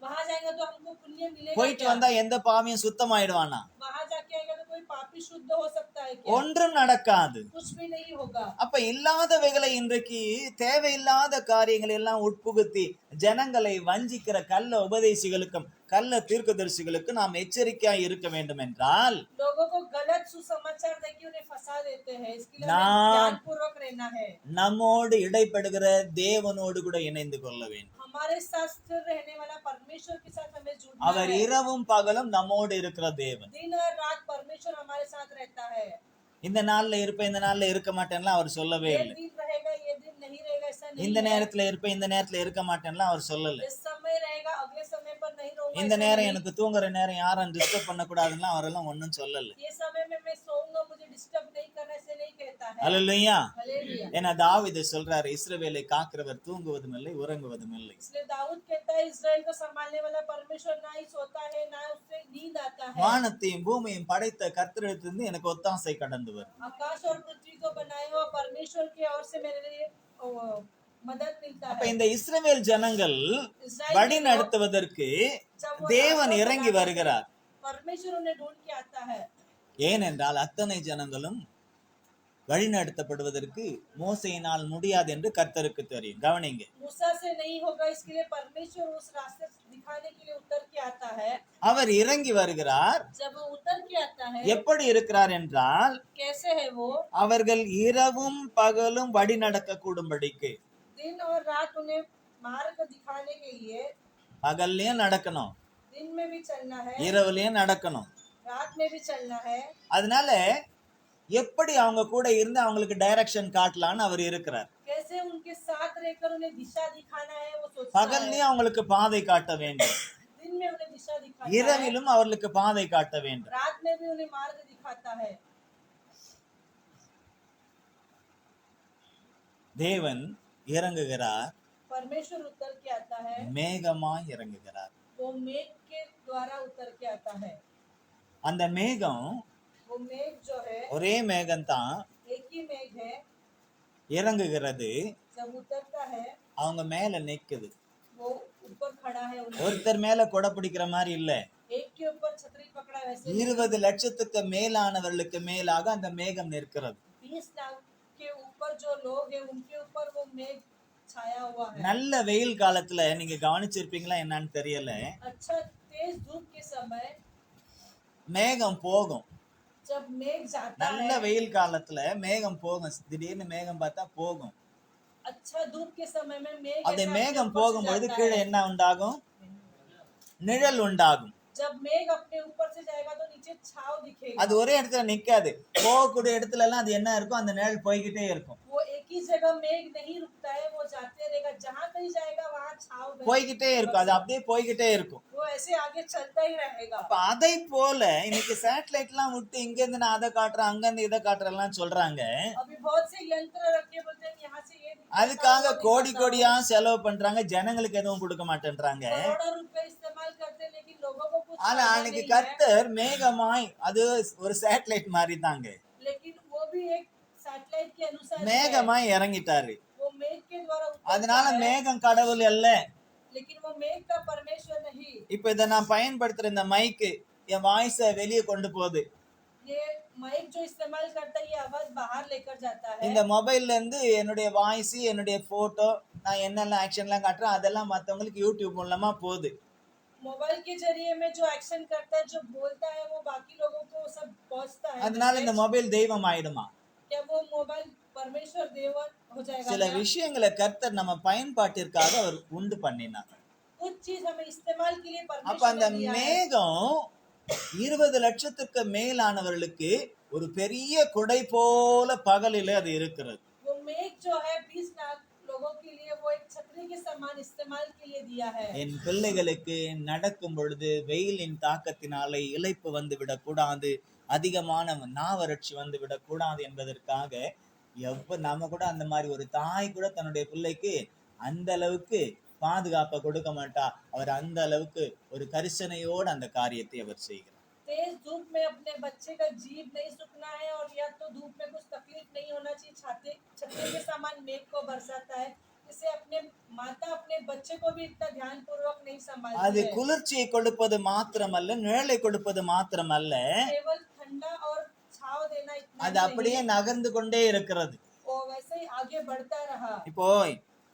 वहां जाएंगे तो हमको पुण्य मिलेगा போயிட்டு क्या? வந்தா எந்த பாவியும் சுத்தமாயிடுவானா? वहां जाके आएगा तो कोई पापी शुद्ध हो सकता है क्या? ஒன்றும் நடக்காது. कुछ भी नहीं होगा। அப்ப இல்லாதவைகளை இன்றைக்கு தேவையில்லாத காரியங்களை எல்லாம் உட்புகுத்தி ஜனங்களை வஞ்சிக்கிற கள்ள உபதேசிகளுக்கும் கள்ள தீர்க்கதரிசிகளுக்கும் நாம் எச்சரிக்கையா இருக்க வேண்டும் என்றால் लोगों को गलत सुसमाचार देके उन्हें फंसा देते हैं। इसके लिए ना- हमें ध्यानपूर्वक रहना है। நம்மோடு இடைப்படுகிற தேவனோடு கூட இணைந்து கொள்ள வேண்டும். हमारे साथ स्थिर रहने वाला परमेश्वर के साथ हमें जुड़ना அவர் है। இரவும் பகலும் நம்மோடு இருக்கிற தேவன். दिन और रात परमेश्वर हमारे साथ रहता है। இந்த நாள்ல இருப்பேன், இந்த நாள்ல இருக்க மாட்டேன்லாம் அவர் சொல்லவே ये இல்லை. दिन रहेगा, ये दिन नहीं रहेगा, ऐसा नहीं இந்த है। நேரத்துல இருப்பேன், இந்த நேரத்துல இருக்க மாட்டேன்லாம் அவர் சொல்லல. इस समय रहेगा, अगले समय पर नहीं रहूंगा, இந்த ऐसा நேரம் नहीं। எனக்கு தூங்குற நேரம், யாரும் டிஸ்டர்ப் பண்ணக்கூடாதுன்னா அவரெல்லாம் ஒன்னும் சொல்லல. ये समय में मैं सोऊंगा, मुझे डिस्टर्ब नहीं करना, ऐसे नहीं कहता है। அல்லேலூயா. हालेलुया। ஏன்னா தாவீது சொல்றாரு, இஸ்ரவேலை காக்கிறவர் தூங்குவதும் இல்லை உறங்குவதும் இல்லை. इसलिए दाऊद कहता है, इस्राएल को संभालने वाला परमेश्वर ना ही सोता है ना उससे नींद आता है। வானத்தையும் பூமியையும் படைத்த கர்த்தரிடத்திலிருந்து எனக்கு ஒத்தாசை கடந்து வரும். आकाश और पृथ्वी को बनाए हुआ परमेश्वर की ओर से मेरे लिए मदद मिलता அப்ப है। இந்த இஸ்ரவேல் ஜனங்கள் इस्राएल வழி के लोग, நடத்துவதற்கு जब वो தேவன் रास्ता இறங்கி बनाते हैं, வருகிறார். परमेश्वर उन्हें ढूंढ के आता है। ஏனென்றால் அத்தனை ஜனங்களும் வழி நடத்தப்படுவதற்கு மோசையினால் முடியாது என்று கர்த்தருக்கு தெரியும். கவனிங்க, मूसा से नहीं होगा, इसके लिए परमेश्वर उस रास्ते दिखाने के लिए उतर के आता है। அவர் இறங்கி வருகிறார். जब वो उतर के आता है, எப்படி இருக்கிறார் என்றால் कैसे है वो? அவர்கள் இரவும் பகலும் வழி நடக்க கூடும்படிக்கு. दिन और रात उन्हें मार्ग दिखाने के लिए, பகல்லையும் நடக்கணும், दिन में भी चलना है, இரவுலயும் நடக்கணும். रात में भी चलना है। அதனால எப்படி அவங்க கூட இருந்து அவங்களுக்கு டைரக்ஷன் காட்டலான்னு அவர் இருக்கிறார். कैसे उनके साथ रहकर उन्हें दिशा दिखाना है वो सोचता है। பகல்லையும் அவங்களுக்கு பாதை காட்ட வேண்டும், दिन में उन्हें दिशा दिखाता है, இரவிலும் அவர்களுக்கு பாதை காட்ட வேண்டும். रात में भी उन्हें मार्ग दिखाता है। தேவன் இறங்குகிறார், परमेश्वर उतर के आता है, மேகமாய் இறங்குகிறார். वो मेघ के द्वारा उतर के आता है। அந்த மேகம் वो मेघ जो है, ஒரே மேகம்தான் एक ही मेघ है। இறங்குகிறது, जब उतरता है அவங்க மேல நிக்குது. वो ऊपर खड़ा है, उन्हें ஒருத்தர் மேல கொடை பிடிக்கிற மாதிரி இல்ல, एक के ऊपर छतरी पकड़ा, वैसे 20 லட்சத்துக்கு மேலானவர்களுக்கு மேலாக அந்த மேகம் நிற்கிறது. 20 लाख के ऊपर जो लोग हैं उनके ऊपर वो मेघ छाया हुआ है। நல்ல வெயில் காலத்துல நீங்க கவனிச்சிருப்பீங்களா என்னன்னு தெரியல, अच्छा, तेज धूप के समय மேகம் போகும். जब मेघ जाता நல்ல है, வெயில் காலத்துல மேகம் போகும், திடீர்னு மேகம் பார்த்தா போகும். अच्छा धूप के समय में मेघ அந்த ऐसा மேகம் अपने ऊपर से போகும்போது जाता கீழே है। என்ன உண்டாகும்? நிழல் உண்டாகும். जब मेघ अपने ऊपर से जाएगा तो नीचे छाव दिखेगा। அது ஒரே இடத்துல நிக்காது, போகக்கூடிய இடத்துல எல்லாம் அது என்ன இருக்கும்? அந்த நிழல் போய்கிட்டே இருக்கும். वो एक की जगह मेघ नहीं रुकता है, वो जाते रहेगा, जहां कहीं जाएगा वहां छाव போய்கிட்டே இருக்கும், அது அப்படியே போய்கிட்டே இருக்கும். वो ऐसे आगे चलता ही रहेगा। அப்ப அதை போல இன்னைக்கு சேட்டலைட் எல்லாம் விட்டு இங்க இருந்து நான் அதை காட்டுறேன், அங்க இருந்து இதை காட்டுறேன் சொல்றாங்க. अभी बहुत से यंत्र रखे बोलते हैं यहाँ से ये அதுக்காக கோடி கோடியா செலவு பண்றாங்க, ஜனங்களுக்கு எதுவும் கொடுக்க மாட்டேன்றாங்க. करोड़ों रुपए इस्तेमाल करते हैं लेकिन लोगों को कुछ ஆனா फायदा அன்னைக்கு नहीं है। கர்த்தர் மேகமாய், அது ஒரு சேட்டலைட் மாதிரி தாங்க, लेकिन वो भी एक सैटेलाइट के अनुसार है। மேகமாய் இறங்கிட்டாரு. वो मेघ के द्वारा उतरता அதனால है, மேகம் கடவுள் அல்ல. लेकिन वो मेघ का परमेश्वर नहीं। இப்ப இதை நான் பயன்படுத்துற இந்த மைக்கு என் வாய்ஸ வெளியே கொண்டு போகுது. ये माइक जो इस्तेमाल करता है ये आवाज बाहर लेकर जाता है। இந்த மொபைல்ல இருந்து என்னுடைய வாய்ஸ், என்னுடைய போட்டோ, நான் என்னெல்லாம் ஆக்ஷன்லாம் காட்டுறேன் அதெல்லாம் மத்தவங்களுக்கு யூடியூப் மூலமா போகுது. मोबाइल के जरिए में जो एक्शन करता है, जो बोलता है, वो बाकी लोगों को सब पहुंचता है। அதனால இந்த மொபைல் தெய்வம் ஆயிடுமா? क्या वो मोबाइल परमेश्वर देवर हो जाएगा? சில விஷயங்களை கர்த்தர் நம்ம பயன்பாட்டிற்காக அவர் உண்டு பண்ணினார். कुछ चीज हमें इस्तेमाल के लिए அப்ப அந்த परमेश्वर ने दिया है। மேகம் 20 லட்சத்துக்கு மேலானவர்களுக்கு ஒரு பெரிய குடை போல பகலிலே அது இருக்கிறது. वो मेघ जो है 20 लाख लोगों के लिए वो एक छतरी के समान इस्तेमाल के लिए दिया है। என் பிள்ளைகளுக்கு நடக்கும் பொழுது வெயிலின் தாக்கத்தினாலே இளைப்பு வந்து விடக்கூடாது, அதிகமான நாவறட்சி வந்து விடக்கூடாது என்பதற்காக நம்ம கூட அந்த மாதிரி ஒரு தாய் கூட தன்னுடைய பிள்ளைக்கு அந்த அளவுக்கு பாதுகாப்பை கொடுக்க மாட்டா. அவர் அந்த அளவுக்கு ஒரு கரிசனையோடு அந்த காரியத்தை அவர் செய்கிறார். तेज धूप में अपने बच्चे का जीभ नहीं सूखना है, और या तो धूप में कुछ तकलीफ नहीं होना चाहिए। छतरी के समान मेघ को बरसाता है, इसे अपने माता अपने बच्चे को भी इतना ध्यान पूर्वक नहीं அது संभालती है। குளிர்ச்சியை கொடுப்பது மாத்திரமல்ல, நிழலை கொடுப்பது மாத்திரமல்ல, केवल ठंडा और छाव देना इतना அது ही அப்படியே नहीं, நகர்ந்து கொண்டே இருக்கிறது. वो वैसे ही आगे बढ़ता रहा। இப்போ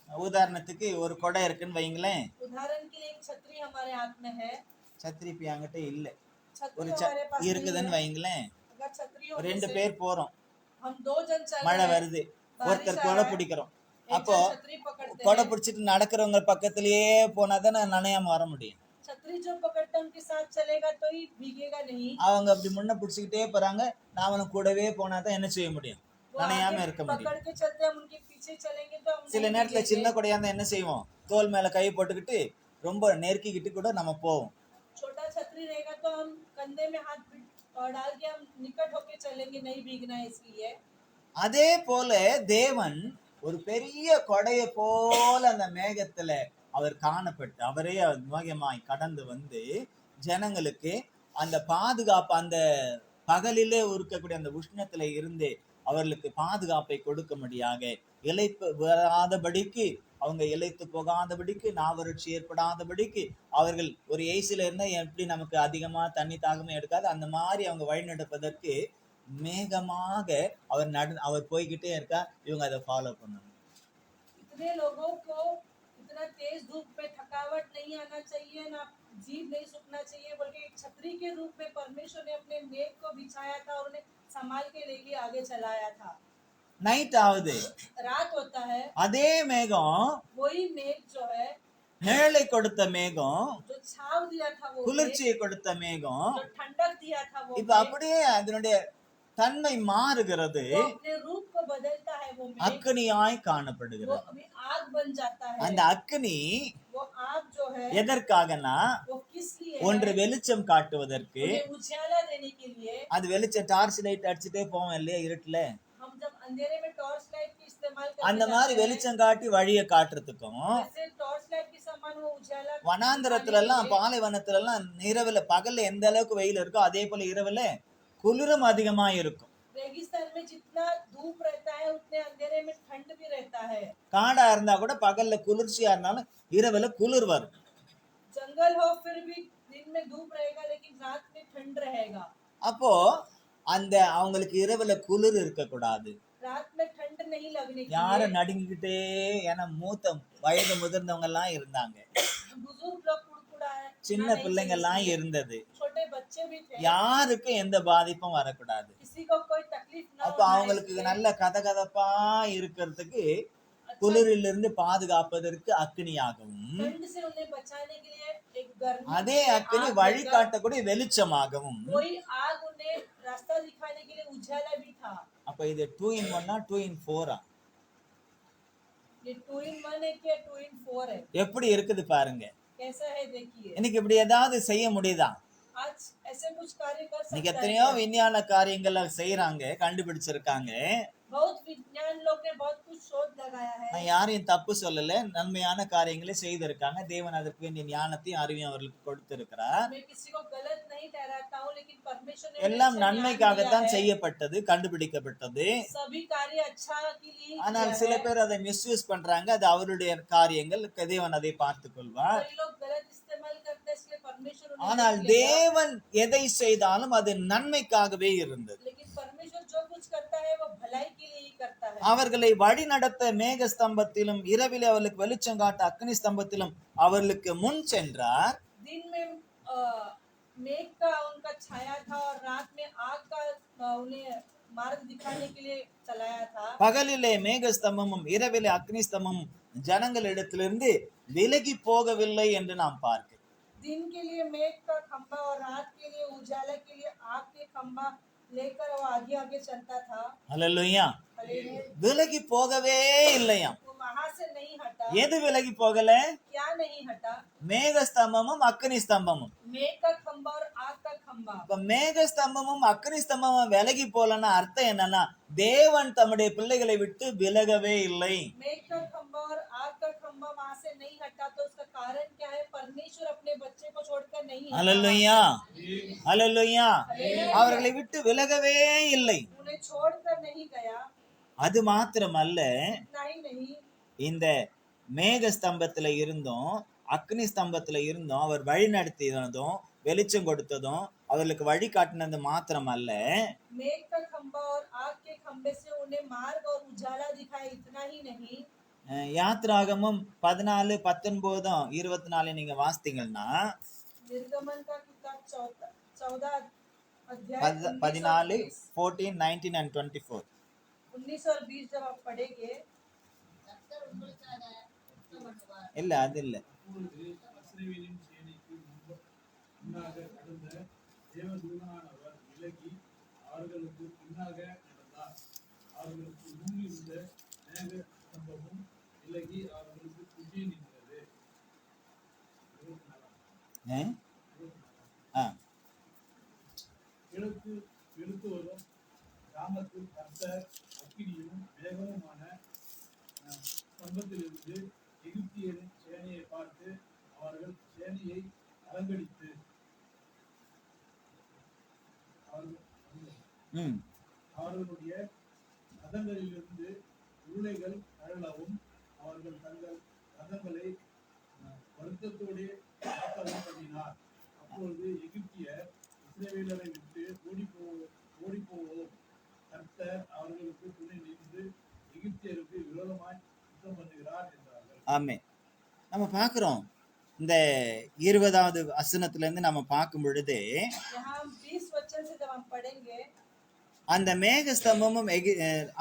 உதாரணத்துக்கு ஒரு கொடை இருக்குன்னு வைங்களேன். उदाहरण के लिए एक छतरी हमारे हाथ में है, சத்திரி இப்ப என்கிட்ட இல்ல, छतरी ஒரு हमारे पास नहीं இருக்குதுன்னு है। வைங்களேன். अगर छतरी ஒரு होने 2 से பேர் போறோம், हम 2 जन चल மழை रहे हैं, வருது, ஒருத்தர் கொடை பிடிக்கிறோம். एक அப்போ जन छतरी पकड़ते கொடை हैं। பிடிச்சிட்டு நடக்கிறவங்க பக்கத்திலேயே போனாதான் நனையாம வர முடியும். छतरी जो पकड़ता है उनके साथ चलेगा तो ही भीगेगा नहीं। அவங்க அப்படி முன்ன பிடிச்சிக்கிட்டே போறாங்க, நாமளும் கூடவே போனாதான் என்ன செய்ய முடியும்? वो நனையாம आगे இருக்க முடியும். पकड़ के चलते हम उनके पीछे चलेंगे तो हम சில नहीं நேரத்துல भीगेंगे। சின்ன கொடையா இருந்தா என்ன செய்வோம்? தோல் மேல கை போட்டுக்கிட்டு ரொம்ப நெருக்கிக்கிட்டு கூட நம்ம போவோம். छोटा छतरी रहेगा तो हम कंधे में हाथ डाल के हम निकट होके चलेंगे, नहीं भीगना है इसलिए। அதே போல தேவன் ஒரு பெரிய கொடையை போல அந்த மேகத்துல அவர் காணப்பட்டு அவரே மேகமாய் கடந்து வந்து ஜனங்களுக்கு அந்த பாதுகாப்பு, அந்த பகலிலே இருக்கக்கூடிய அந்த உஷ்ணத்துல இருந்து அவர்களுக்கு பாதுகாப்பை கொடுக்கும்படியாக, இளைப்பு வராதபடிக்கு, அவங்க இளைத்து போகாதபடிக்கு, நாவறட்சி ஏற்படாதபடிக்கு, அவர்கள் ஒரு ஏசில இருந்தா எப்படி நமக்கு அதிகமா தண்ணி தாகமே எடுக்காது, அந்த மாதிரி அவங்க வழிநடப்பதற்கு மேகமாக அவர் போய்கிட்டே இருக்கா. இவங்க அதை ஃபாலோ பண்ணணும். इतने लोगों को इतना तेज धूप में थकावट नहीं आना चाहिए, ना जीभ नहीं सूखना चाहिए, बल्कि एक छतरी के रूप में परमेश्वर ने अपने मेघ को बिछाया था और उन्हें संभाल के लेके आगे चलाया था। நைட் ஆகுது, रात होता है, அதே மேகம், वही मेघ जो है, நிழலை கொடுத்த மேகம், जो छाव दिया था वो मेघ, குளிர்ச்சியை கொடுத்த மேகம், जो ठंडक दिया था वो இப்ப मेघ, அப்படியே அதனுடைய தன்மை மாறுகிறது, वो अपने रूप को बदलता है। वो मेघ அக்கினியாய் वो காணப்படுகிறது. अभी आग बन जाता है। அந்த அக்கினி वो आग जो है எதற்காகனா, वो किस लिए ஒன்று है? வெளிச்சம் காட்டுவதற்கு. उन्हें उजाला देने के लिए। அது வெளிச்சம் டார்ச் லைட் அடிச்சுட்டே போவோம் இல்லையா இருட்டுல, हम जब अंधेरे में टॉर्च लाइट की इस्तेमाल அந்த करते மாதிரி जाते हैं, வெளிச்சம் காட்டி வழியை காட்டுறதுக்கும், वैसे टॉर्च लाइट के समान वो उजाला வனாந்தரத்துல எல்லாம் பாலைவனத்துல எல்லாம் இரவுல பகல்ல எந்த அளவுக்கு வெயில் இருக்கோ அதே போல இரவுல குளிரும் அதிகமா இருக்கும். रेगिस्तान में जितना धूप रहता है उतने अंधेरे में ठंड भी रहता है। காடா இருந்தா கூட பகல்ல குளிர்ச்சியா இருந்தாலும் இரவுல குளிர் வரும். जंगल हो फिर भी दिन में धूप रहेगा लेकिन रात में ठंड रहेगा। அப்போ அந்த அவங்களுக்கு இரவுல குளிர் இருக்க கூடாது. रात में ठंड नहीं लगने के யார लिए நடுங்கிக்கிட்டே, ஏன்னா மூத்த வயது முதிர்ந்தவங்க எல்லாம் இருந்தாங்க, बुजुर्ग लोग कुड़कुड़ाए, சின்ன பிள்ளைங்க எல்லாம் இருந்தது, छोटे बच्चे भी थे, யாருக்கும் எந்த பாதிப்பும் வரக்கூடாது. किसी को कोई तकलीफ ना அப்ப हो। அவங்களுக்கு நல்ல கதகதப்பா இருக்கிறதுக்கு, குளிரிலிருந்து பாதுகாப்பதற்கு அக்னியாகவும், ठंड से उन्हें बचाने के लिए एक गर्मी அதே அக்னி வழிகாட்டக்கூடிய வெளிச்சமாகவும். वही आग उन्हें रास्ता दिखाने के लिए उजाला भी था। அப்ப இது 2 in 1 2 in 4 ये 2 in 1 है कि 2 in 4 है? எப்படி இருக்குது பாருங்க. कैसा है देखिए। இன்னைக்கு இப்படி ஏதாவது செய்ய முடியுதா? आज ऐसे कुछ कार्य कर இன்னைக்கு सकता है எத்தனையோ क्या? விஞ்ஞான காரியங்களை செய்யறாங்க, கண்டுபிடிச்சிருக்காங்க. बहुत विज्ञान लोग ने बहुत कुछ शोध लगाया है। நான் யாரையும் தப்பு சொல்லல, நன்மையான காரியங்களை செய்திருக்காங்க. தேவன் அதற்கு வேண்டிய ஞானத்தையும் அறிவையும் அவர்களுக்கு கொடுத்திருக்கிறார். मैं किसी को गलत नहीं ठहराता हूँ, लेकिन परमेश्वर ने எல்லாம் अच्छा ज्ञान நன்மைக்காகத்தான் दिया है। செய்யப்பட்டது, கண்டுபிடிக்கப்பட்டது. सभी कार्य अच्छा के लिए ही ஆனால் किया சில है। பேர் அதை மிஸ்யூஸ் பண்றாங்க. அது அவருடைய காரியங்கள், தேவன் அதை பார்த்துக் கொள்வார். कई लोग गलत इस्तेमाल करते हैं, इसलिए परमेश्वर उन्हें ஆனால் देख लेगा। தேவன் எதை செய்தாலும் அது நன்மைக்காகவே இருந்தது. लेकिन परमेश्वर जो कुछ करता है वो भलाई के लिए ही करता है। அவர்களை வழி நடத்த மேக ஸ்தம்பத்திலும் இரவிலே அவர்களுக்கு வெளிச்சம் காட்ட அக்னி ஸ்தம்பத்திலும் அவர்களுக்கு முன் சென்றார். दिन में मेघ का उनका छाया था और रात में आग का उन्हें मार्ग दिखाने के लिए चलाया था। பகலிலே மேக ஸ்தம்பமும் இரவிலே அக்னி ஸ்தம்பமும் ஜனங்களிடத்திலிருந்து விலகி போகவில்லை என்று நாம் பார்க்கிறோம். दिन के लिए मेघ का खंभा और रात के लिए उजाला के लिए आग के खंभा लेकर वो आगे आगे चलता था। அல்லேலூயா. हालेलुया। விலகி போகவே இல்லையாம். वो वहां से नहीं हटा। எது விலகி போகல? क्या नहीं हटा? மேக ஸ்தம்பமும் அக்னி ஸ்தம்பமும். मेघ का खंभा और आग का खंभा। இப்ப மேக ஸ்தம்பமும் அக்னி ஸ்தம்பமும் விலகி போலன்னா அர்த்தம் என்னன்னா, தேவன் தம்முடைய பிள்ளைகளை விட்டு விலகவே இல்லை. मेघ का खंभा और आग का खंभा वहां से नहीं हटा, तो उसका कारण क्या है? परमेश्वर अपने बच्चे को छोड़कर नहीं हटा। அல்லேலூயா, அல்லேலூயா. அவர்களை விட்டு விலகவே இல்லை. उन्हें छोड़कर नहीं गया। அது மாத்திரமல்ல, इतना ही नहीं, இந்த மேக ஸ்தம்பத்துல இருந்தும் அக்னி ஸ்தம்பத்துல இருந்தும் அவர் வழி நடத்தினதும் வெளிச்சம் கொடுத்ததும் அவர்களுக்கு வழி காட்டினது மாத்திரமல்ல, मेघ का खंभा और आग के खंभे से उन्हें मार्ग और उजाला दिखाया। इतना ही नहीं, யாத்ராகமும் 14, 19, 24 நீங்க வாசித்தீங்கன்னா, निर्गमन का किताब 14 अध्याय 14, 14, 19 and 24. 19 और 20 जब आप पढ़ेंगे, கர்த்தர் உங்களுக்காக யுத்தம் பண்ணுவார். இல்ல அது இல்ல. அப்பொழுது இஸ்ரவேலின் சேனைக்கு முன்னாக நடந்த தேவதூதனானவர் விலகி அவர்களுக்கு பின்னாக நடந்தார். அவர்களுக்கு முன் இருந்த மேக ஸ்தம்பமும் விலகி அவர்களுக்கு பின்னே நின்றது. 24. ஆ, கிழக்கு வரும் கிராமத்தில் கர்த்தர் அக்கினியும் மேகமுமான ஸ்தம்பத்திலிருந்து எகிப்தியரின் சேனையை பார்த்து அவர்கள் சேனையை அலங்கடித்து ம், அவர்களுடைய ரதங்களிலிருந்து உருளைகள் அழலவும் அவர்கள் தங்கள் ரதங்களை வருத்தத்தோடு காக்கவும் பண்ணினார். அப்பொழுது எகிப்தியர் இஸ்ரவேலரை விட்டு ஓடிப்போவோம், கர்த்தர் அவர்களுக்கு துணை நின்று எகிப்தியருக்கு விரோதமாய் யுத்தம் பண்ணுகிறார் என்றார்கள். ஆமென். நம்ம பார்க்கிறோம், இந்த 20வது வசனத்துல இருந்து நம்ம பார்க்கும் பொழுது, यहाँ हम 20 वचन से जब हम पढ़ेंगे, அந்த மேக ஸ்தம்பமும்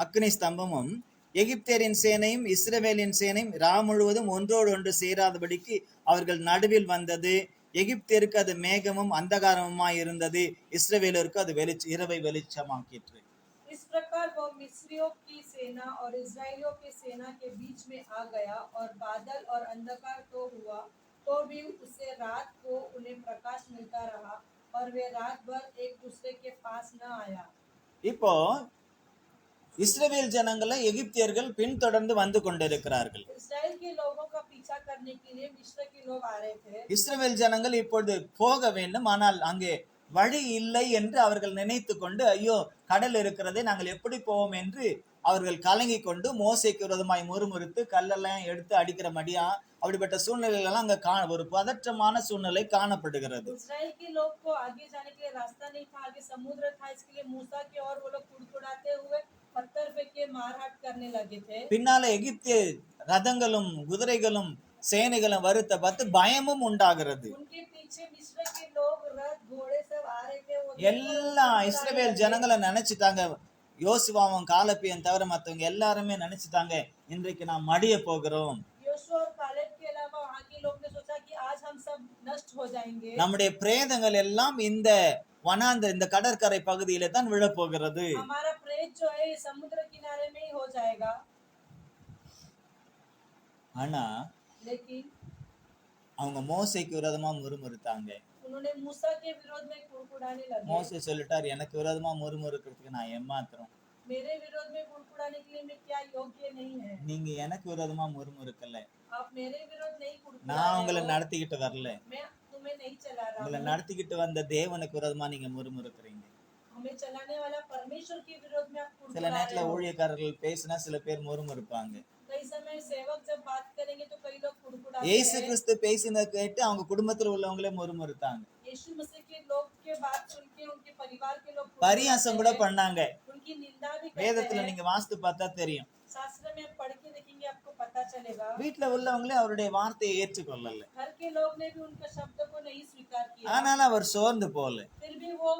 அக்னி ஸ்தம்பமும் எகிப்தியரின் சேனையும் இஸ்ரவேலின் சேனையும் ரா முழுவதும் ஒன்றோடு ஒன்று சேராதபடிக்கு அவர்கள் நடுவில் வந்தது. எகிப்தியருக்கு அது மேகமும் அந்தகாரமுமாய் இருந்தது, இஸ்ரவேலருக்கு அது இரவை வெளிச்சமாக்கிற்று. इस प्रकार वो मिस्रियों की सेना और इजराइलियों की सेना के बीच में आ गया, और बादल और अंधकार तो हुआ, तो भी उससे रात को उन्हें प्रकाश मिलता रहा, और वे रात भर एक दूसरे के पास न आया। இப்போ இஸ்ரவேல் ஜனங்களை எகிப்தியர்கள் பின்தொடர்ந்து வந்து கொண்டிருக்கிறார்கள். इस्राएल के लोगों का पीछा करने के लिए मिस्र के लोग आ रहे थे। இஸ்ரவேல் ஜனங்கள் இப்பொழுது போக வேண்டும், ஆனால் அங்கே வழி இல்லை என்று அவர்கள் நினைத்து கொண்டு, ஐயோ கடல் இருக்கிறதே, நாங்கள் எப்படி போவோம் என்று அவர்கள் கலங்கி கொண்டு மோசேக்கு விரோதமாய் முறுமுறுத்து கல்லெல்லாம் எடுத்து அடிக்கிற மடியா அப்படிப்பட்ட சூழ்நிலைகள் அங்க ஒரு பதற்றமான சூழ்நிலை காணப்படுகிறது. इस्राएल के लोग को आगे जाने के लिए रास्ता नहीं था, आगे समुद्र था, इसके लिए मूसा के और वो लोग कुड़कुड़ाते हुए पत्थर फेंक के मारहाट करने लगे थे। பின்னால எகிப்திய ரதங்களும் குதிரைகளும் சேனைகளும் வருத்த பார்த்து பயமும் உண்டாகிறது. उनके पीछे मिस्र के लोग रथ घोड़े सब आ रहे थे। वो எல்லா இஸ்ரவேல் ஜனங்களை நினைச்சிட்டாங்க, யோசுவாவும் காலேபையும் தவிர மற்றவங்க எல்லாருமே நினைச்சிட்டாங்க, இன்றைக்கு நாம் மடிய போகிறோம், योशुआ और कालेब के अलावा वहाँ के लोग ने सोचा कि आज हम सब नष्ट हो जाएंगे। நம்முடைய பிரேதங்கள் எல்லாம் இந்த இந்த கடற்கரை பகுதியில தான் விழப்போகிறது. हमारा प्रेत जो है समुद्र किनारे में ही हो जाएगा। ஆனா लेकिन அவங்க மோசேக்கு விரோதமா முறுமுறுத்தாங்க. उन्होंने मूसा के विरोध में कुड़कुड़ाने लगे। மோசே சொல்லிட்டார், எனக்கு விரோதமா முறுமுறுக்கிறதுக்கு நான் ஏமாத்திரம், मेरे विरोध में कुड़कुड़ाने के लिए मैं क्या योग्य नहीं है? நீங்க எனக்கு விரோதமா முறுமுறுக்கல, आप मेरे विरोध नहीं कुड़कुड़ा நான் रहे உங்களை हो, நடத்திக்கிட்டு வரல, मैं तुम्हें नहीं चला रहा உங்களை हूँ। நடத்திக்கிட்டு வந்த தேவனுக்கு விரோதமா நீங்க முறுமுறுக்கிறீங்க. हमें चलाने वाला परमेश्वर के विरोध में आप சில कुड़कुड़ा நேரத்துல रहे हो। ஊழியக்காரர்கள் பேசினா சில பேர் முறுமுறுப்பாங்க. कई समय सेवक जब बात करेंगे तो कई लोग कुड़कुड़ाते இயேசு हैं। கிறிஸ்து பேசினதை கேட்டு அவங்க குடும்பத்துல உள்ளவங்களே முறுமுறுத்தாங்க. यीशु मसीह के लोग के बात सुन के उनके परिवार के लोग பரியாசம் கூட कुड़कुड़ाते हैं, பண்ணாங்க. उनकी निंदा भी करते வேதத்துல हैं। நீங்க வாசித்து பார்த்தா தெரியும். शास्त्र में आप पढ़ के देखेंगे आपको पता चलेगा। வீட்டுல உள்ளவங்களே அவருடைய வார்த்தையை ஏற்றுக்கொள்ளல. घर के लोग ने भी उनका शब्द को नहीं स्वीकार किया, ஆனாலும் அவர் சோர்ந்து போல, फिर भी वो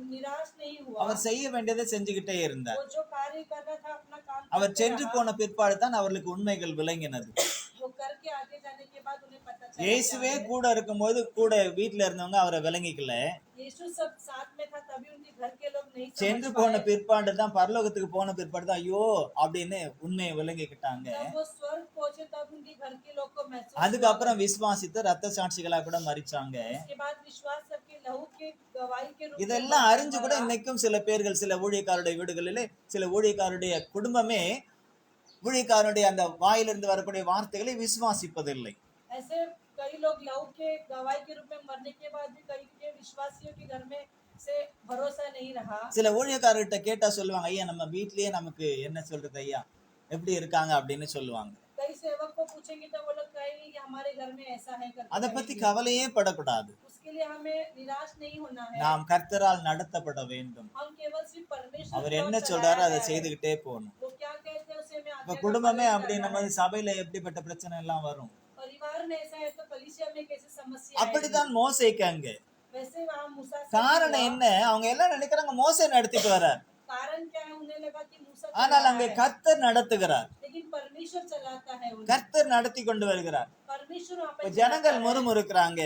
निराश नहीं हुआ। அவர் செய்ய வேண்டியதை செஞ்சுக்கிட்டே இருந்தார். वो जो कार्य करना था अपना काम அவர் करते சென்று रहा। போன பிற்பாடு தான் அவர்களுக்கு உண்மைகள் விளங்கினது. वो करके आगे जाने के बाद उन्हें पता चला இயேசுவே क्या है। கூட இருக்கும்போது கூட வீட்டுல இருந்தவங்க அவரை விளங்கிக்கல. यीशु सब साथ में था तभी उनके घर के लोग नहीं சென்று समझ போன पाए। பிற்பாடு தான், பரலோகத்துக்கு போன பிற்பாடு தான் ஐயோ அப்படின்னு உண்மையை விளங்கிக்கிட்டாங்க. जब वो स्वर्ग पहुंचे तब उनके घर के लोग को महसूस அதுக்கப்புறம் हुआ। விசுவாசித்து ரத்த சாட்சிகளா கூட மரிச்சாங்க. इसके बाद विश्वास करके लहू के गवाही के रूप में இதெல்லாம் அறிஞ்சு கூட मरा। இன்னைக்கும் சில பேர்கள், சில ஊழியக்காரருடைய வீடுகளிலே, சில ஊழியக்காரருடைய குடும்பமே ஊழியக்காரருடைய அந்த வாயிலிருந்து வரக்கூடிய வார்த்தைகளை விசுவாசிப்பதில்லை. ऐसे कई लोग लहू के गवाही के रूप में मरने के बाद भी कई के विश्वासियों के घर में से भरोसा नहीं रहा। சில ஊழியக்காரர்கிட்ட கேட்டா சொல்லுவாங்க, ஐயா நம்ம வீட்லயே நமக்கு என்ன சொல்றது ஐயா, எப்படி இருக்காங்க அப்படின்னு சொல்லுவாங்க. कई सेवक को पूछेंगे तो वो लोग कहेंगे कि हमारे घर में ऐसा है करके அதை பத்தி कहेंगे। கவலையே படக்கூடாது. उसके लिए हमें निराश नहीं होना है। நாம் கர்த்தரால் நடத்தப்பட வேண்டும். हम केवल सिर्फ परमेश्वर அவர் की என்ன ओर சொல்றாரோ चलाया அதை गया है। செய்துகிட்டே போகணும். वो क्या कहते हैं उसे मैं இப்ப आज्ञा का குடும்பமே पालन அப்படி, करना நம்ம है। சபையில எப்படிப்பட்ட பிரச்சனை எல்லாம் வரும். परिवार में ऐसा है तो कलीसिया में कैसे समस्या है। அப்படித்தான் மோசேக்கு அங்க. वैसे वहाँ मूसा से காரணம் हुआ। என்ன, அவங்க எல்லாம் நினைக்கிறாங்க மோசே நடத்திட்டு வர்றார், कारण क्या है, उन्हें लगा कि मूसा ஆனால் चला அங்க है, கர்த்தர் நடத்துகிறார், लेकिन परमेश्वर चलाता है उन्हें। கர்த்தர் நடத்தி கொண்டு வருகிறார். परमेश्वर वहाँ இப்ப पे ஜனங்கள் चलाता है। முறுமுறுக்கிறாங்க,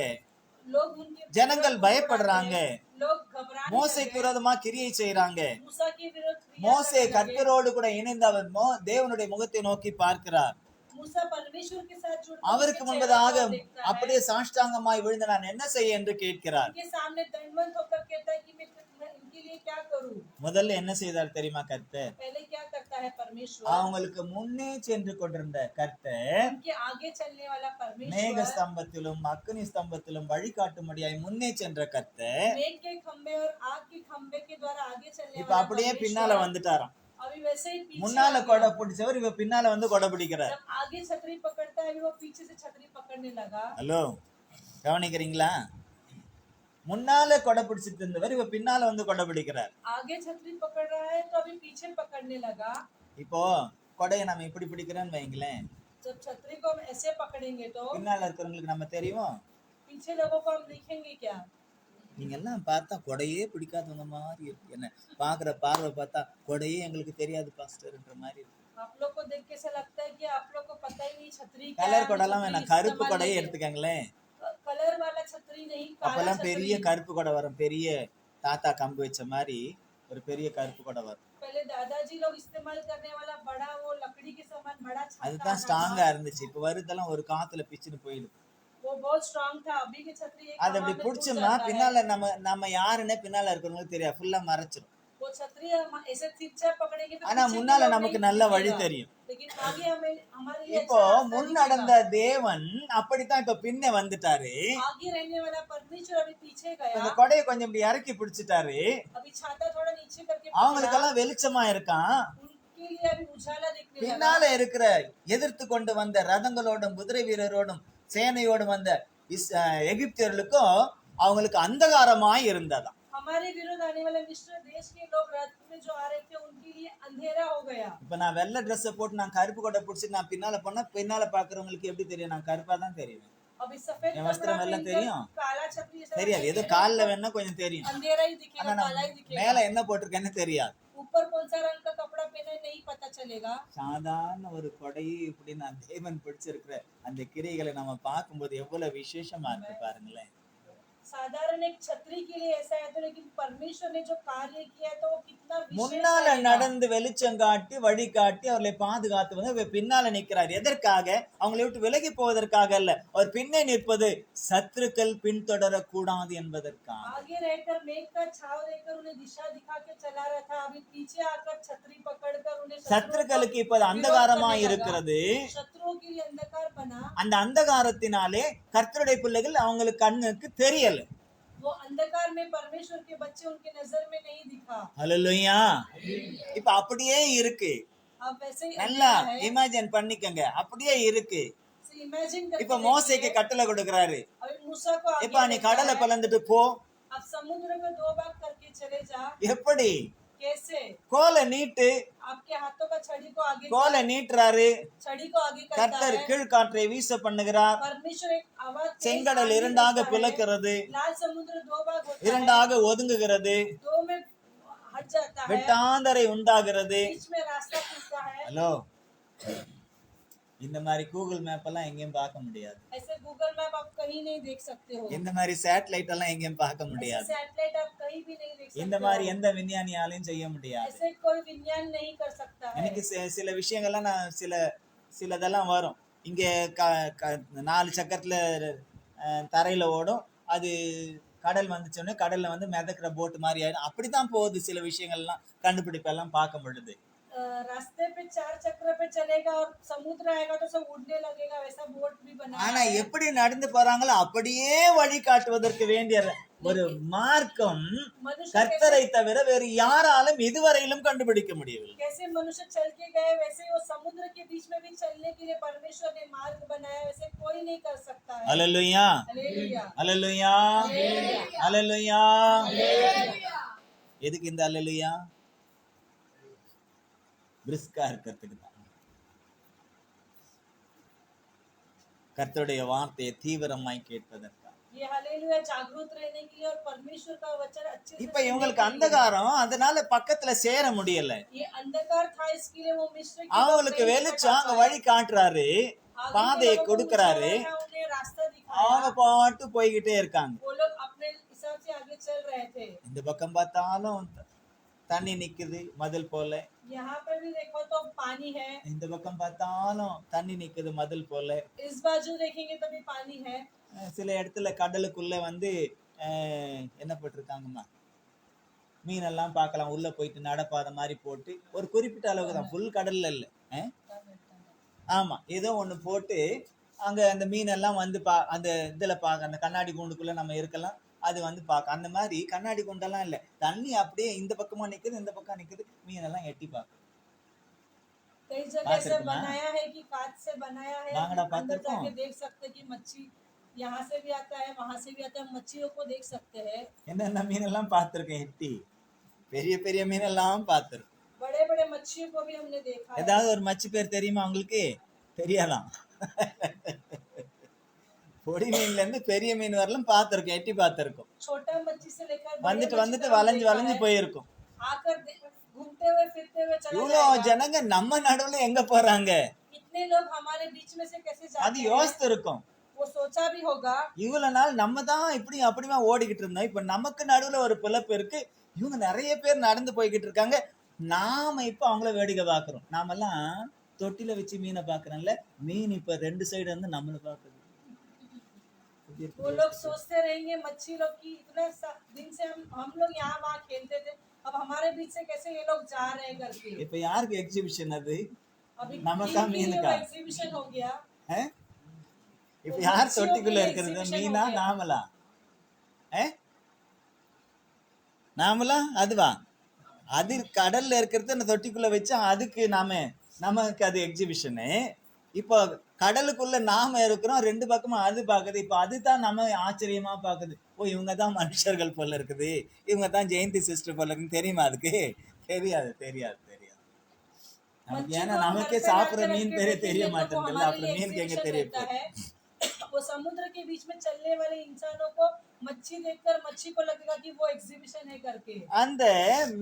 लोग उनके ஜனங்கள் विरोध பயப்படுறாங்க, में लोग घबराने மோசேக்கு लगे। விரோதமா கிரியை செய்றாங்க. मूसा के विरुद्ध क्रिया மோசே करने लगे। கர்த்தரோடு கூட இணைந்து அவர் தேவனுடைய முகத்தை நோக்கி பார்க்கிறார். मूसा परमेश्वर के साथ जुड़ कर அவருக்கு उसके முன்பதாக चेहरे को देखता है। அப்படியே சாஷ்டாங்கமாய் விழுந்து நான் என்ன செய்ய என்று கேட்கிறார். उनके सामने दंडवत होकर कहता है कि मैं इनके लिए क्या करूं। முதல்ல என்ன செய்தார் தெரியுமா கர்த்தர்? पहले क्या करता है परमेश्वर, அவங்களுக்கு முன்னே சென்று கொண்டிருந்த கர்த்தர் उनके आगे चलने वाला மேக परमेश्वर, ஸ்தம்பத்திலும் அக்னி ஸ்தம்பத்திலும் வழிகாட்டும்படியாய் முன்னே சென்ற கர்த்தர் मेघ के खंबे और आग के खंबे के द्वारा आगे चलने இப்ப वाला அப்படியே பின்னால परमेश्वर வந்துட்டாராம். अभी वैसे ही पीछे முன்னால आ गया। கொடை பிடிச்சவர் இவ பின்னால வந்து கொடை பிடிக்கிறார். जब आगे छतरी पकड़ता है अभी वो पीछे से छतरी पकड़ने लगा। ஹலோ, கவனிக்கிறீங்களா? முன்னால கொடை பிடிச்சிட்டு இருந்தவர் இவ பின்னால வந்து கொடை பிடிக்கிறார். आगे छतरी पकड़ रहा है तो अभी पीछे पकड़ने लगा। இப்போ கொடையை நம்ம இப்படி பிடிக்கிறோன்னு வைங்களேன், जब छतरी को हम ऐसे पकड़ेंगे तो பின்னால இருக்கிறவங்களுக்கு நம்ம தெரியும். पीछे लोगों को हम दिखेंगे क्या। நீங்க எல்லாம் பார்த்தா கொடையே பிடிக்காதவங்க மாதிரி இருக்கு, என்ன பாக்குற பார்வை பார்த்தா கொடையே எங்களுக்கு தெரியாது பாஸ்டர்ன்ற மாதிரி இருக்கு. आप लोग को देख के ऐसा लगता है कि आप लोग को पता ही नहीं छतरी क्या है। கலர் கொடைலாம் छतरी வேணாம், கருப்பு इस्तेमाल கொடையே नहीं है। எடுத்துக்கங்களேன். कलर वाला छतरी नहीं, काला அப்பெல்லாம் छतरी। பெரிய கருப்பு கொடை வரும், பெரிய தாத்தா கம்பு வச்ச மாதிரி ஒரு பெரிய கருப்பு கொடை வரும். पहले दादाजी लोग इस्तेमाल करने वाला बड़ा वो लकड़ी के समान बड़ा छाता அதுதான் आता ஸ்ட்ராங்கா था। இருந்துச்சு. இப்ப வருதெல்லாம் ஒரு காத்துல பிச்சுன்னு போயிடும். वो बहुत स्ट्रांग था। अभी की छतरी एक அது हवा அப்படி में टूट புடிச்சோம்னா जाता है। பின்னால நம்ம யாருன்னே பின்னால இருக்கிறவங்களுக்கு தெரியாது, ஃபுல்லா மறைச்சிரும். वो छतरी हम ऐसे तिरछा पकड़ेंगे तो ஆனா पीछे के முன்னால लोग நமக்கு नहीं நல்ல வழி दिखेगा। தெரியும். लेकिन आगे हमें हमारे लिए இப்போ अच्छा रास्ता முன் दिखेगा। நடந்த தேவன் அப்படித்தான் இப்ப பின்ன வந்துட்டாரு. आगे रहने वाला परमेश्वर अभी पीछे இந்த गया। கொடையை கொஞ்சம் இப்படி இறக்கி பிடிச்சிட்டாரு. अभी छाता थोड़ा नीचे करके पकड़ा। அவங்களுக்கெல்லாம் வெளிச்சமா இருக்கான். उनके लिए अभी उजाला दिखने लगा। பின்னால இருக்கிற எதிர்த்து கொண்டு வந்த ரதங்களோடும் குதிரை வீரரோடும் சேனையோடும் வந்த எகிப்தியர்களுக்கும் அவங்களுக்கு அந்தகாரமாய் இருந்ததாம். हमारे विरुद्ध आने वाले मिस्र देश के लोग रथ में जो आ रहे थे उनके लिए अंधेरा हो गया। இப்ப நான் வெள்ளை ட்ரெஸ் போட்டு நான் கருப்பு கொடை பிடிச்சிட்டு நான் பின்னால போனா பின்னால பாக்குறவங்களுக்கு எப்படி தெரியும்? நான் கருப்பா தான் தெரியும். अभी सफेद என் कपड़ा வஸ்திரம் எல்லாம் पहनकर தெரியும் काला छतरी ऐसा தெரியாது, ஏதோ पहनेंगे கால்ல तो வேணா கொஞ்சம் தெரியும், अंधेरा ही दिखेगा, ஆனா काला ही நான் दिखेगा। மேல என்ன போட்டிருக்கேன்னு தெரியாது. ऊपर कौन सा रंग का कपड़ा पहने नहीं पता चलेगा। சாதாரண ஒரு கொடையை இப்படி நான் தேவன் பிடிச்சிருக்கிற அந்த கிரைகளை நம்ம பார்க்கும்போது எவ்வளவு விசேஷமா இருக்கு பாருங்களேன். साधारण एक छतरी के लिए ऐसा है तो, लेकिन परमेश्वर ने जो कार्य किया है तो वो कितना முன்னால நடந்து வெளிச்சம் காட்டி வழி காட்டி அவர்களை பாதுகாத்து வந்து இவர் பின்னால நிற்கிறார். எதற்காக? அவங்களை விட்டு விலகி போவதற்காக அல்ல. அவர் பின்னே நிற்பது சத்துருக்கள் பின்தொடரக்கூடாது என்பதற்காக. आगे रहकर मेघ का छाव देकर उन्हें दिशा दिखा के चला रहा था, अभी पीछे आकर छतरी पकड़कर उन्हें சத்துருக்களுக்கு இப்ப அந்தகாரமா இருக்கிறது. शत्रुओं के लिए अंधकार बना. அந்த அந்தகாரத்தினாலே கர்த்தருடைய பிள்ளைகள் அவங்களுக்கு கண்ணுக்கு தெரியல. वो अंधकार में परमेश्वर के बच्चे उनके नजर में नहीं दिखा. ஹல்லேலூயா. இப்ப அப்படியே இருக்கு. अब वैसे ही நல்லா है. இமேஜின் பண்ணிக்கங்க, அப்படியே இருக்கு. So imagine करके இப்ப மோசேக்கு கட்டளை கொடுக்கறாரு, अभी मूसा को आगे இப்ப நீ கடலை பிளந்துட்டு போ. अब समुद्र को 2 भाग करके चले जा. எப்படி? कैसे? கோலை நீட்டு. आपके हाथों का छड़ी को आगे கோலை நீட்டுறாரு. छड़ी को आगे करता கர்த்தர் है. கீழ்காற்றை வீச பண்ணுகிறார். परमेश्वर एक आवाज से செங்கடல் இரண்டாக பிளக்கிறது, लाल समुद्र 2 भाग होता है. இரண்டாக ஒதுங்குகிறது, 2 में हट जाता है. வெட்டாந்தரை உண்டாகிறது. बीच में रास्ता खुलता है. ஹலோ, இந்த மாதிரி கூகுள் மேப் எல்லாம் எங்கேயும் பார்க்க முடியாது. ऐसे गूगल मैप आप कहीं नहीं देख सकते हो. இந்த மாதிரி சேட்டலைட் எல்லாம் எங்கேயும் பார்க்க முடியாது. सैटेलाइट आप कहीं भी नहीं देख இந்த सकते மாதிரி हो. எந்த விஞ்ஞானியாலையும் செய்ய முடியாது. ऐसे कोई विज्ञान नहीं कर सकता है. எனக்கு சில விஷயங்கள்லாம் நான் சிலதெல்லாம் வரும். இங்கே 4 சக்கரத்துல தரையில ஓடும், அது கடல் வந்துச்சோடனே கடல்ல வந்து மிதக்கிற போட் மாதிரி ஆயிடும். அப்படித்தான் போகுது. சில விஷயங்கள்லாம் கண்டுபிடிப்பெல்லாம் பார்க்க முடியுது. रास्ते पे 4 चक्र पे चलेगा और समुद्र आएगा तो सब उड़ने लगेगा, वैसा बोट भी बना ஆனா है. எப்படி நடந்து போறாங்களோ அப்படியே வழி காட்டுவதற்கு வேண்டிய ஒரு மார்க்கம் मनुष्य கர்த்தரை தவிர வேறு யாராலும் இதுவரையிலும் கண்டுபிடிக்க முடியவில்லை. कैसे मनुष्य चल के गए, वैसे वो समुद्र के बीच में भी चलने के लिए परमेश्वर ने मार्ग बनाया, वैसे कोई नहीं कर सकता है. அல்லேலூயா, हालेलुया. அல்லேலூயா, அல்லேலூயா. எதுக்கு இந்த அல்லேலூயா? பிரிஸ்கா இருக்கிறதுக்கு தான். கர்த்தருடைய வார்த்தையை தீவிரமாய் கேட்பதற்காக. ये हालेलुया जागरूक रहने के लिए और परमेश्वर का वचन अच्छे से இப்ப सुनने இவங்களுக்கு के लिए. अंधகாரம், அதனால பக்கத்துல சேர முடியல. ये अंधकार था, इसके लिए वो मिस्र की அவங்களுக்கு வெளிச்சம் அங்க வழி காட்டுறாரு, பாதையை கொடுக்கறாரு. उन्हें रास्ता அவங்க दिखाया. பாட்டு போய்கிட்டே இருக்காங்க. वो लोग अपने हिसाब से आगे चल रहे थे. இந்த பக்கம் பார்த்தாலும் தண்ணி நிக்குது மதில் போல, यहाँ पे भी देखो तो पानी है, இந்த பக்கம் பார்த்தாலும் தண்ணி நிக்குது மதில் போல. इस बाजू देखेंगे तभी पानी है. சில இடத்துல கடலுக்குள்ள வந்து என்ன போட்டிருக்காங்கம்மா, மீனெல்லாம் பார்க்கலாம். உள்ள போயிட்டு நடப்பாத மாதிரி போட்டு ஒரு குறிப்பிட்ட அளவுக்கு தான், ஃபுல் கடல்ல இல்ல. ஆமா, ஏதோ ஒண்ணு போட்டு அங்க அந்த மீனெல்லாம் வந்து அந்த இதுல பார்க்க, அந்த கண்ணாடி கூண்டுக்குள்ள நம்ம இருக்கலாம், அது வந்து பார்க்க. அந்த மாதிரி கண்ணாடி கூண்டெல்லாம் இல்ல, தண்ணி அப்படியே இந்த பக்கமா நிக்குது, இந்த பக்கம் நிக்குது, மீனெல்லாம் எட்டி பார்க்க. कई जगह से बनाया है कि कांच से बनाया है, बांगड़ा अंदर पात्र जाके कौन? देख सकते हैं कि मच्छी यहाँ से भी आता है, वहां से भी आता है, मच्छियों को देख सकते हैं. என்னென்ன மீனெல்லாம் பார்த்திருக்கேன், எட்டி பெரிய பெரிய மீனெல்லாம் பார்த்திருக்கேன். बड़े बड़े मच्छियों को भी हमने देखा है. ஏதாவது ஒரு மச்சி பேர் தெரியுமா உங்களுக்கு? தெரியாதான். பொடி மீன்ல இருந்து பெரிய மீன் வரலாம் பார்த்திருக்கோம், எட்டி பார்த்திருக்கோம். छोटा मच्छी से लेकर बड़े வந்துட்டு मच्छी வந்துட்டு तक வளைஞ்சு देखा வளைஞ்சு है. போயிருக்கும். आकर घूमते हुए फिरते हुए चला இவ்வளோ जाएगा. ஜனங்க நம்ம நடுவுல எங்க போறாங்க? इतने लोग हमारे बीच में से कैसे அது जाते हैं? யோசித்து இருக்கும். वो सोचा भी होगा. இவ்வளவு நாள் நம்ம தான் இப்படி அப்படிமா ஓடிக்கிட்டு இருந்தோம், இப்ப நமக்கு நடுவுல ஒரு பிளப்பு இருக்கு, இவங்க நிறைய பேர் நடந்து போய்கிட்டு இருக்காங்க, நாம இப்ப அவங்கள வேடிக்கை பாக்குறோம். நாமெல்லாம் தொட்டில வச்சு மீனை பாக்குறோம்ல, மீன் இப்ப 2 சைடு வந்து நம்மள பாக்குது. वो लोग सोचते रहेंगे मच्छी लोग की इतना दिन से हम लोग यहाँ वहाँ खेलते थे, अब हमारे बीच से कैसे ये लोग जा रहे हैं करके. இப்ப யாருக்கு எக்ஸிபிஷன் அது? अभी நமக்கா மீனுக்கா? एग्जीबिशन हो गया. இப்ப யார் தொட்டிக்குள்ள இருக்கிறது, மீனா நாமலா? நாமலா அதுவா? அது கடல்ல இருக்கிறது அந்த தொட்டிக்குள்ள வச்சா அதுக்கு நமக்கு அது எக்ஸிபிஷனு. இப்போ கடலுக்குள்ள நாம இருக்கிறோம், 2 பக்கமும் அது பாக்குது. இப்ப அதுதான் நம்ம ஆச்சரியமா பாக்குது. ஓ, இவங்க தான் மனுஷர்கள் போல இருக்குது, இவங்க தான் ஜெயந்தி சிஸ்டர் போல இருக்குன்னு தெரியுமா? அதுக்கு தெரியாது தெரியாது தெரியாது. நமக்கு ஏன்னா நமக்கே சாப்பிடுற மீன் பேரே தெரிய மாட்டேங்குது, அப்புறம் மீனுக்கு எங்க தெரிய போகுது? वो समुद्र के बीच में चलने वाले इंसानों को मच्छी देखकर मच्छी को लगेगा कि वो एग्जीबिशन है करके. அந்த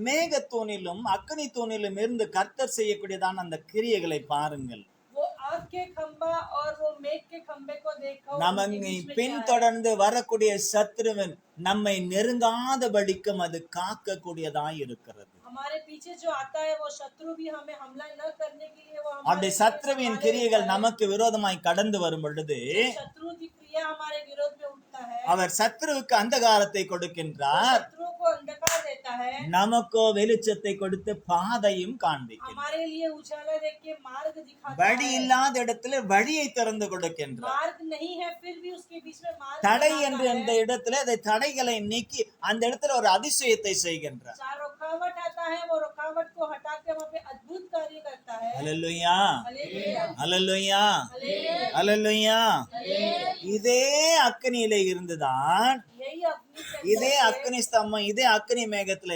மேக தூணிலும் அக்னி தூணிலும் இருந்து கர்த்தர் செய்யக்கூடியதான அந்த கிரியைகளை பாருங்கள். वो आग के खंबा और वो मेघ के खंबे को देखो. நம்மை பின்தொடர்ந்து வரக்கூடிய சத்ருவன் நம்மை நெருங்காதபடிக்கும் அது காக்க கூடியதாய் இருக்கிறது. हमारे पीछे जो आता है वो शत्रु भी हमें हमला न करने के लिए वो அப்படி हमारे சத்ருவின் लिए கிரியைகள் संभाले நமக்கு விரோதமாய் கடந்து வரும் பொழுது रहता है। जब शत्रु की क्रिया हमारे विरोध में उठता है அவர் சத்ருவுக்கு அந்தகாரத்தை वो கொடுக்கின்றார், शत्रु को अंधकार देता है, நமக்கோ வெளிச்சத்தை கொடுத்து பாதையும் காண்பிக்கின்றார். हमारे लिए उजाला देख के मार्ग दिखाता வழி है। இல்லாத இடத்துல வழியை திறந்து கொடுக்கின்றார். मार्ग नहीं है फिर भी उसके बीच में मार्ग தடை बनाता என்று है। அந்த இடத்துல அதை தடைகளை நீக்கி அந்த இடத்துல ஒரு அதிசயத்தை செய்கின்றார். जहाँ रुकावट आता है वो रुकावट को हटा के वहाँ पे अद्भुत कार्य करता है। அல்லேலூயா, हालेलुया, அல்லேலூயா, हालेलुया, அல்லேலூயா. हालेलुया। இதே அக்கினியில இருந்துதான், यही अपनी இதே அக்கினி ஸ்தம்பம், இதே அக்கினி மேகத்துல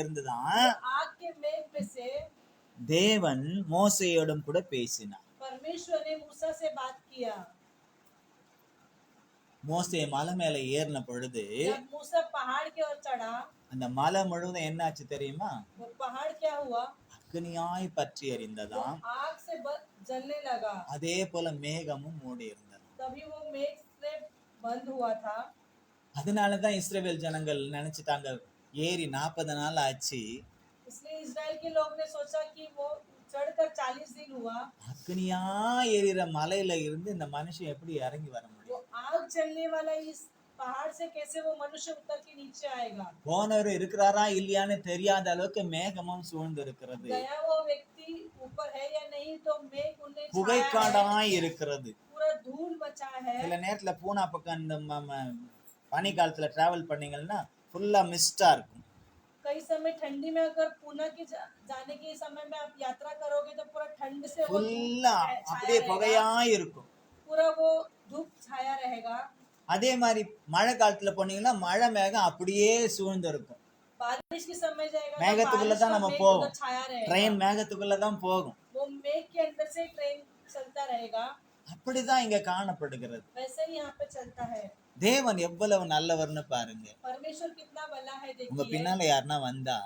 இருந்துதான் आग के मेघ में से தேவன் மோசேயோடும் கூட பேசினார். परमेश्वर ने मूसा से बात किया। மோசே மலை மேல ஏறின பொழுது जब मूसा पहाड़ की ओर चढ़ा அந்த மலை முழுவதும் என்னாச்சு தெரியுமா? वो पहाड़ क्या हुआ? அக்னியாய் பற்றி எறிந்ததாம். आग से जलने लगा। அதே போல மேகமும் மூடி இருந்தது. तभी वो मेघ से बंद हुआ था। அதனாலதான் இஸ்ரவேல் ஜனங்கள் நினைச்சிட்டாங்க, ஏறி 40 நாள் ஆச்சு, इसलिए इजराइल के लोग ने सोचा कि वो चढ़कर 40 दिन हुआ, அக்னியா எறிகிற மலையில இருந்து இந்த மனுஷன் எப்படி இறங்கி வர முடியும்? वो आग चलने वाला इस पहाड़ से कैसे वो मनुष्य उतर के नीचे आएगा? போனவர் இருக்கிறாரா இல்லையான்னு தெரியாத அளவுக்கு மேகமும் சூழ்ந்து இருக்கிறது, गया वो व्यक्ति ऊपर है या नहीं, तो मेघ उन्हें छाया है, புகைக்காடாய் இருக்கிறது. पूरा धूल मचा है। சில நேரத்துல பூனா பக்கம் இந்த பனி காலத்துல டிராவல் பண்ணீங்கன்னா ஃபுல்லா மிஸ்டா இருக்கும். कई समय ठंडी में अगर पूना के जाने के समय में आप यात्रा करोगे तो पूरा ठंड से वो ஃபுல்லா छाया அப்படியே रहेगा, புகையாய் இருக்கும். पूरा वो धूप छाया रहेगा। அதே மாதிரி மழை காலத்துல போனீங்கன்னா மழை மேகம் அப்படியே சூழ்ந்து இருக்கும். बारिश के समय जाएगा तो மேகத்துக்குள்ள बारिश தான் का நம்ம मेघ போவோம். उधर छाया रहेगा, ட்ரெயின் மேகத்துக்குள்ள தான் போகும். वो मेघ के अंदर से ट्रेन चलता रहेगा। அப்படிதான் இங்க காணப்படுகிறது. वैसे ही यहाँ पे चलता है। தேவன் எவ்வளவு நல்லவர்னு பாருங்க. परमेश्वर कितना भला है உங்க देखिए। பின்னால யாருன்னா வந்தா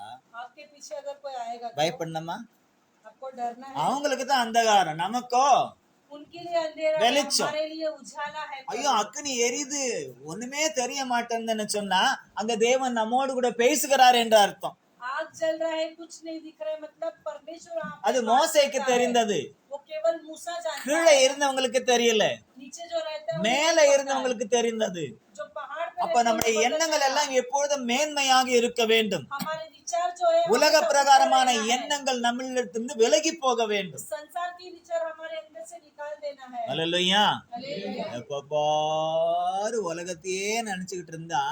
आपके पीछे अगर कोई आएगा तो பயப்படணுமா? आपको डरना है। அவங்களுக்கு தான் அந்தகாரம், நமக்கோ उनके लिए अंधेरा है, வெளிச்சம். हमारे लिए उजाला है। ஐயோ அக்னி எரியுது ஒண்ணுமே தெரிய மாட்டேன்னு சொன்னா அங்க தேவன் நம்மோடு கூட பேசுகிறார் என்ற அர்த்தம். आग जल रहा है कुछ नहीं दिख रहा है, मतलब परमेश्वर आप அது மோசேக்கு தெரிந்தது, वो केवल मूसा जानता கீழே है। இருந்தவங்களுக்கு தெரியல, नीचे जो रहता है वो மேல नहीं पता இருந்தவங்களுக்கு தெரிந்தது. है। जो पहाड़ पे அப்ப रहते हैं நம்முடைய उनको पता எண்ணங்கள் चला। எல்லாம் எப்பொழுதும் மேன்மையாக இருக்க வேண்டும். हमारे विचार जो है वो உலக सब பிரகாரமான ऊपर रहना है। எண்ணங்கள் நம்மளிடத்திலிருந்து விலகி போக வேண்டும். संसार की विचार हमारे अंदर से निकाल देना है। அல்லேலூயா. हालेलुया। எப்ப பாரு உலகத்தையே நினைச்சுக்கிட்டு இருந்தா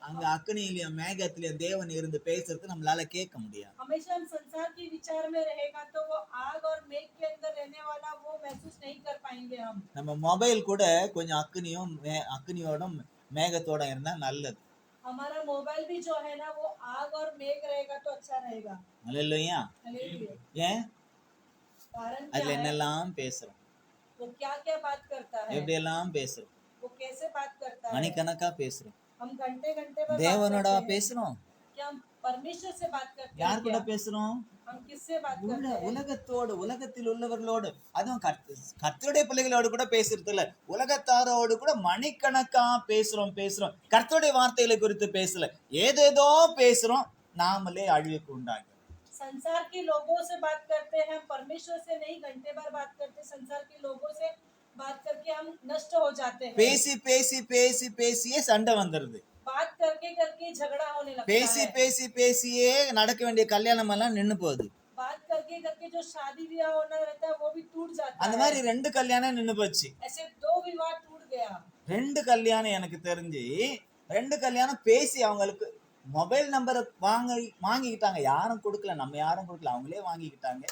அங்க அக்னியிலையும் மேகத்திலையும் தேவன் இருந்து பேசுறது நம்மளால கேட்க முடியாது. हमेशा हम संसार की विचार में रहेगा तो वो आग और मेघ के अंदर रहने वाला वो महसूस नहीं कर पाएंगे हम। நம்ம மொபைல் கூட கொஞ்சம் அக்னியோடும் மேகத்தோட இருந்தா நல்லது. हमारा मोबाइल भी जो है ना वो आग और मेघ रहेगा तो अच्छा रहेगा। அல்லேலூயா. हालेलुया। ஏன் कारण அதுல क्या है? என்னெல்லாம் பேசுறோம், वो क्या क्या बात करता है, எப்படி எல்லாம் பேசுறோம், वो कैसे बात करता है। மணிக்கணக்கா பேசுறோம். हम घंटे घंटे बात தேவனோட करते हैं। பேசுறோம், क्या हम परमेश्वर से बात करते हैं யார் கூட क्या? பேசுறோம்? हम किससे बात करते हैं? உலகத்தோடு, உலகத்தில் உள்ளவர்களோடு, அதுவும் கர்த்தருடைய பிள்ளைகளோடு கூட பேசுறது இல்ல, உலகத்தாரோடு கூட மணிக்கணக்கா பேசுறோம். கர்த்தருடைய வார்த்தைகளை குறித்து பேசல, ஏதேதோ பேசுறோம், நாமளே அழிவுக்கு உண்டாகிறோம். संसार के लोगों से बात करते हैं, परमेश्वर से नहीं। घंटे भर बात करते, संसार के लोगों से बात करके हम नष्ट हो जाते हैं। பேசி பேசி பேசி பேசியே சண்டை வந்துருது, बात करके करके झगड़ा होने लगता பேசி है। பேசி பேசியே நடக்க வேண்டிய கல்யாணம் எல்லாம் நின்னு போகுது. बात करके करके जो शादी विवाह होना रहता है वो भी टूट जाता அந்த है। மாதிரி 2 கல்யாணம் நின்னு போச்சு. ऐसे 2 विवाह टूट गया। 2 கல்யாணம் எனக்கு தெரிஞ்சு 2 கல்யாணம் பேசி அவங்களுக்கு மொபைல் நம்பரை வாங்கிக்கிட்டாங்க. யாரும் கொடுக்கல, நம்ம யாரும் கொடுக்கல, அவங்களே வாங்கிக்கிட்டாங்க.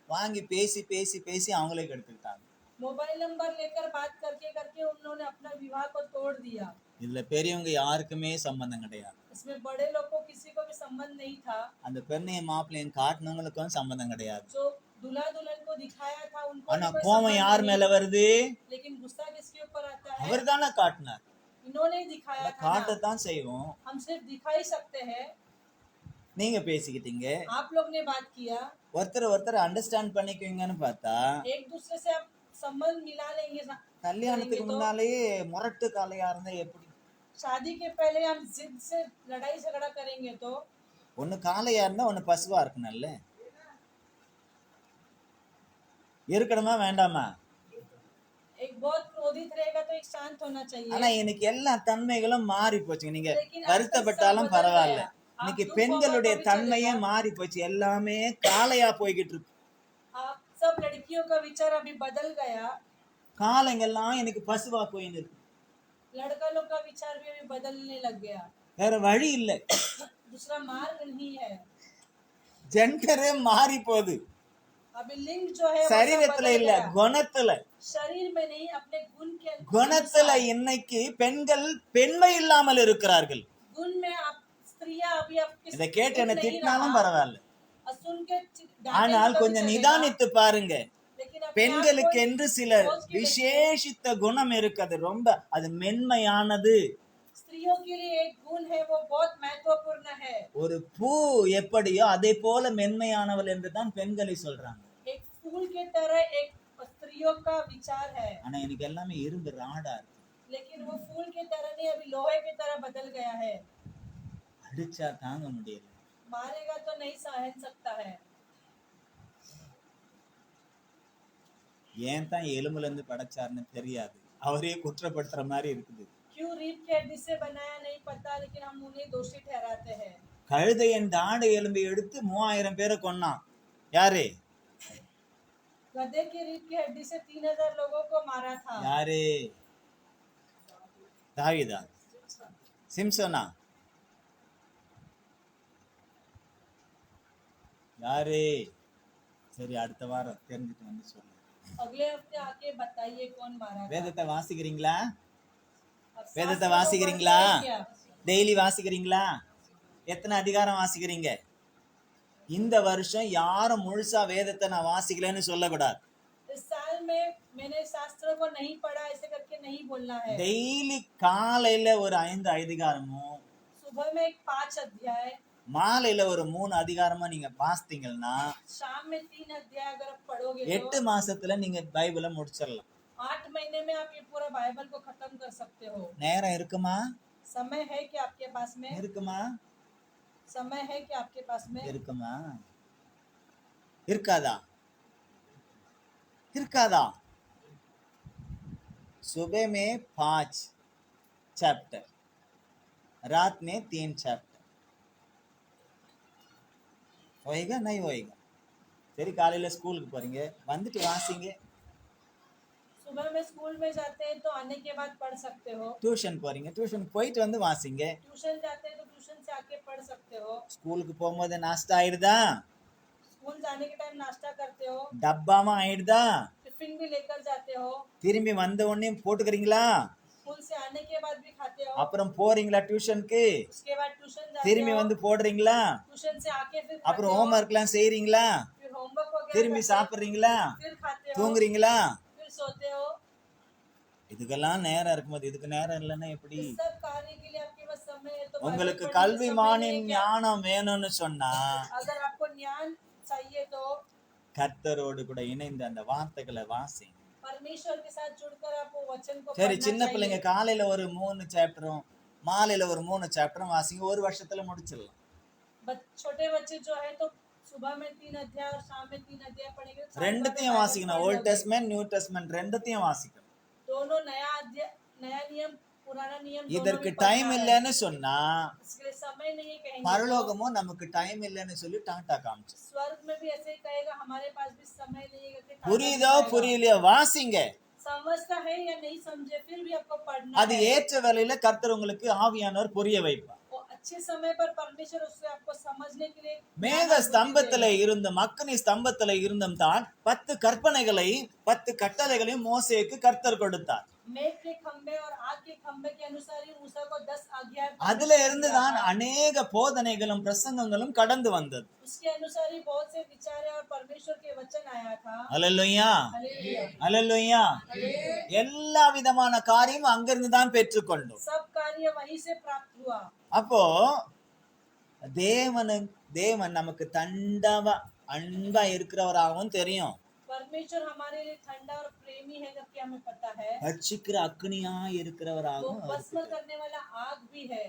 வாங்கி பேசி பேசி பேசி அவங்களே கெடுத்துக்கிட்டாங்க. मोबाइल नंबर लेकर बात करके करके उन्होंने अपना विवाह को तोड़ दिया। இதுல பெரியவங்க யாருக்குமே சம்பந்தம் கிடையாது. इसमें बड़े लोग को किसी को भी संबंध नहीं था। அந்த பெண்ணையும் மாப்பிள்ளையும் காட்டினவங்களுக்கும் சம்பந்தம் கிடையாது. जो दूल्हा दुल्हन को दिखाया था उनको ஆனா भी कोई கோபம் संबंध யார் नहीं। மேல வருது? लेकिन गुस्सा किसके ऊपर आता है? அவர் தானே காட்டினார். इन्होंने ही दिखाया था ना। காட்டத்தான் செய்வோம். हम सिर्फ दिखा ही सकते हैं। நீங்க பேசிக்கிட்டீங்க, आप लोग ने बात किया, ஒருத்தர் அண்டர்ஸ்டாண்ட் பண்ணிக்குவீங்கன்னு பார்த்தா एक दूसरे से आप संबंध मिला लेंगे। கல்யாணத்துக்கு முன்னாலேயே முரட்டு காலையா இருந்தா எப்படி? शादी के पहले हम जिद से लड़ाई झगड़ा करेंगे तो ஒண்ணு காளையா இருந்தா ஒண்ணு பசுவா இருக்கணும்ல. இருக்கணுமா வேண்டாமா? एक बहुत क्रोधित रहेगा तो एक शांत होना चाहिए। ஆனா இன்னைக்கு எல்லா தன்மைகளும் மாறி போச்சுங்க. நீங்க लेकिन आजकल सब வருத்தப்பட்டாலும் बदल பரவாயில்ல. गया। आप இன்னைக்கு दुख होगा பெண்களுடைய तो भी தன்மையே चलेगा। மாறி போச்சு. எல்லாமே காளையா போய்கிட்டு இருக்கு. आप सब लड़कियों का विचार अभी बदल गया। காளைங்கெல்லாம் எனக்கு பசுவா போயின்னு இருக்கு. लड़का लोग का विचार भी अभी बदलने लग गया। வேற வழி இல்லை. दूसरा मार्ग नहीं है। ஜெண்டரே மாறி போகுது. अभी लिंग जो है वो सब சரீரத்துல बदल இல்ல, गया। குணத்துல. शरीर में नहीं, अपने गुण के குணத்துல अनुसार। இன்னைக்கு பெண்கள் பெண்மை இல்லாமல் இருக்கிறார்கள். गुण में आप स्त्रियां अभी आपके இதை கேட்டு என்ன गुण नहीं திட்டினாலும் रहा। பரவாயில்ல. और सुन के डांटे ஆனால் तो भी கொஞ்சம் चलेगा। நிதானித்து பாருங்க. लेकिन अपने आप பெண்களுக்கு को என்று சில सोच के देखिए। விசேஷித்த குணம் இருக்குது. ரொம்ப அது மென்மையானது. स्त्रियों के लिए एक गुण है, वो बहुत महत्वपूर्ण है। ஒரு பூ எப்படியோ அதே போல மென்மையானவள் என்று தான் பெண்களை சொல்றாங்க. एक फूल के तरह एक स्त्रियों का विचार है। ஆனா எனக்கு எல்லாமே இரும்பு ராடா இருக்கு. लेकिन वो फूल के तरह नहीं, अभी लोहे की तरह बदल गया है। அடிச்சா தாங்க முடியல. मारेगा तो नहीं सहन सकता है। ஏன் தான் எலும்புல இருந்து படைச்சாருன்னு தெரியாது. அவரே குற்றப்படுத்துற மாதிரி இருக்குது. क्यों रीढ़ की हड्डी से बनाया नहीं पता, लेकिन हम उन्हें दोषी ठहराते हैं। கழுதையின் தாடை எலும்பை எடுத்து 3000 பேரை கொன்னான். யாரு? गधे की रीढ़ की हड्डी से 3000 लोगों को मारा था। யாரு? தாவீதா? சிம்சோனா? யாரு? சரி, அடுத்த வாரம் தெரிஞ்சுட்டு வந்து சொல்லுங்க. अगले हफ्ते आके बताइए कौन मारा था। வேதத்தை வாசிக்கிறீங்களா? अब வேதத்தை शास्त्र को வாசிக்கிறீங்களா? पढ़ते हैं क्या? டெய்லி வாசிக்கிறீங்களா? எத்தனை அதிகாரம் வாசிக்கிறீங்க? இந்த வருஷம் யாரும் முழுசா வேதத்தை நான் வாசிக்கலன்னு சொல்லக்கூடாது. इस साल में मैंने शास्त्र को नहीं पढ़ा ऐसे करके नहीं बोलना है। டெய்லி காலையில ஒரு 5 அதிகாரமும் सुबह में एक 5 अध्याय, மாலையில ஒரு 3 அதிகாரமா நீங்க வாசித்தீங்கன்னா शाम में 3 अध्याय अगर आप पढ़ोगे 8 तो மாசத்துல நீங்க பைபிளை முடிச்சிடலாம். 8 महीने में आप ये पूरा बाइबल को खत्म कर सकते हो। நேரம் இருக்குமா? समय है कि आपके पास में? இருக்குமா? समय है कि आपके पास में? இருக்குமா? இருக்காதா? இருக்காதா? सुबह में 5 चैप्टर, रात में 3 चैप्टर, होएगा नहीं होएगा? சரி, காலையில ஸ்கூலுக்கு போறீங்க, வந்துட்டு வாசிங்க. सुबह में स्कूल में जाते हैं तो आने के बाद पढ़ सकते हो। டியூஷன் போறீங்க, டியூஷன் போயிட்டு வந்து வாசிங்க. ट्यूशन जाते हैं तो ट्यूशन से आके पढ़ सकते हो। ஸ்கூலுக்கு போகும்போது நாஸ்டா ஆயிடுதா? स्कूल जाने के टाइम नाश्ता करते हो, டப்பாமா ஆயிடுதா? टिफिन भी लेकर जाते हो, திரும்பி வந்த உடனே போட்டுக்கிறீங்களா? स्कूल से आने के बाद भी खाते हो, அப்புறம் போறீங்களா டியூஷனுக்கு? उसके बाद ट्यूशन जाते திரும்பி हो, வந்து போடுறீங்களா? ट्यूशन से आके फिर அப்புறம் खाते हो, ஹோம்ஒர்க்லாம் செய்றீங்களா? फिर होमवर्क वगैरह திரும்பி करते हो, சாப்பிடுறீங்களா? फिर खाते हो, தூங்குறீங்களா? फिर सोते हो। இதுக்கெல்லாம் நேரம் இருக்கும்போது இதுக்கு நேரம் இல்லைன்னா எப்படி? इस सब कार्य के लिए आपके पास समय है तो बाइबल உங்களுக்கு पढ़ने का समय கல்விமானின் नहीं है क्या? ஞானம் வேணும்னு சொன்னா अगर आपको ज्ञान चाहिए तो கர்த்தரோடு கூட இணைந்து அந்த வார்த்தைகளை வாசிங்க. परमेश्वर के साथ जुड़कर आप वो वचन को சரி, पढ़ना சின்ன பிள்ளைங்க चाहिए। காலையில ஒரு 3 சாப்டரும் மாலையில ஒரு 3 சாப்டரும் வாசிங்க, ஒரு வருஷத்துல முடிச்சிடலாம். छोटे बच्चे जो है तो सुबह में 3 अध्याय और शाम में 3 अध्याय पढ़ेंगे तो साल भर में ரெண்டுத்தையும் बाइबल வாசிக்கணும். पढ़ ஓல்ட் लोगे। டெஸ்ட்மென்ட், நியூ டெஸ்ட்மென்ட் ரெண்டுத்தையும் வாசிக்கணும். दोनों नया अध्याय, नया नियम, पुराना नियम दोनों இதற்கு भी டைம் पढ़ना है। இல்லைன்னு சொன்னா इसके लिए समय नहीं है कहेंगे तो பரலோகமும் நமக்கு டைம் இல்லைன்னு சொல்லி டாட்டா காமிச்சு. स्वर्ग में भी ऐसे ही कहेगा हमारे पास भी समय नहीं है करके टाटा புரியுதோ दिखाएगा। புரியலையோ வாசிங்க. समझता है या नहीं समझे फिर भी आपको पढ़ना அது है। ஏற்ற வேளையில கர்த்தர் உங்களுக்கு ஆவியானவர் புரிய வைப்பார். वो अच्छे समय पर परमेश्वर उससे आपको समझने के लिए மேக ஸ்தம்பத்துல இருந்தும் அக்னி ஸ்தம்பத்துல இருந்தும் தான் 10 கற்பனைகளை 10 கட்டளைகளையும் மோசேக்கு கர்த்தர் கொடுத்தார். मेघ के खंबे और आग के खंबे के अनुसार ही मूसा को 10 आज्ञा அதுல இருந்து தான் अनेक போதனைகளும் பிரசங்கங்களும் கடந்து வந்தது. उसके अनुसार ही बहुत से विचार और परमेश्वर के वचन आया था। அல்லேலூயா, हालेलुया, அல்லேலூயா. எல்லா விதமான காரியமும் அங்கிருந்து தான் பெற்றுக்கொண்டோம். सब कार्य वहीं से प्राप्त हुआ। அப்போ தேவன் நமக்கு தண்டவா அன்பா இருக்கிறவராகவும் தெரியும். परमेश्वर हमारे लिए ठंडा और प्रेमी है करके हमें पता है। பட்சிக்கிற அக்னியா वो இருக்கிறவராகவும் भस्म करने वाला आग भी है।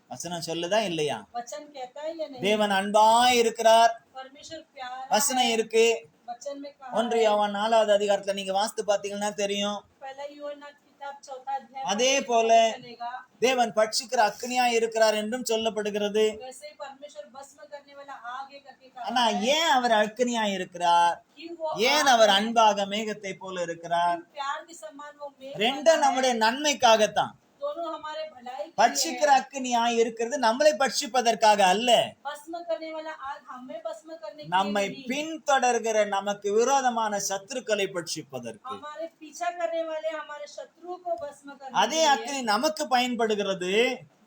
வசனம் சொல்லுதா இல்லையா? वचन कहता है या नहीं? தேவன் அன்பாய் இருக்கிறார், परमेश्वर प्यारा வசனம் है, இருக்கு. वचन में कहा 1 யோவான் 4வது அதிகாரத்துல நீங்க வாசித்து பாத்தீங்கன்னா தெரியும். पहला यूहन्ना किताब 4 अध्याय அதே पढ़ने से போல पता चलेगा। தேவன் பட்சிக்கிற அக்னியாய் இருக்கிறார் என்றும் சொல்லப்படுகிறது. वैसे ही परमेश्वर भस्म करने वाला आग है करके कहा ஆனா है ஏன் அவர் அக்னியாய் இருக்கிறார்? कि वो ஏன் आग அவர் है, அன்பாக மேகத்தை போல இருக்கிறார்? कि प्यार के समान वो मेघ ரெண்டும் बना है। நம்முடைய நன்மைக்காகத்தான். दोनों हमारे भलाई के लिए பட்சிக்கிற है। அக்னியாய் இருக்கிறது நம்மளை பட்சிப்பதற்காக அல்ல, भस्म करने वाला आग हमें भस्म करने के நம்மை लिए नहीं, பின்தொடர்கிற நமக்கு விரோதமான சத்துருக்களை பட்சிப்பதற்கு. हमारे पीछा करने वाले हमारे शत्रुओं को भस्म करने அதே के लिए அக்னி நமக்கு பயன்படுகிறது,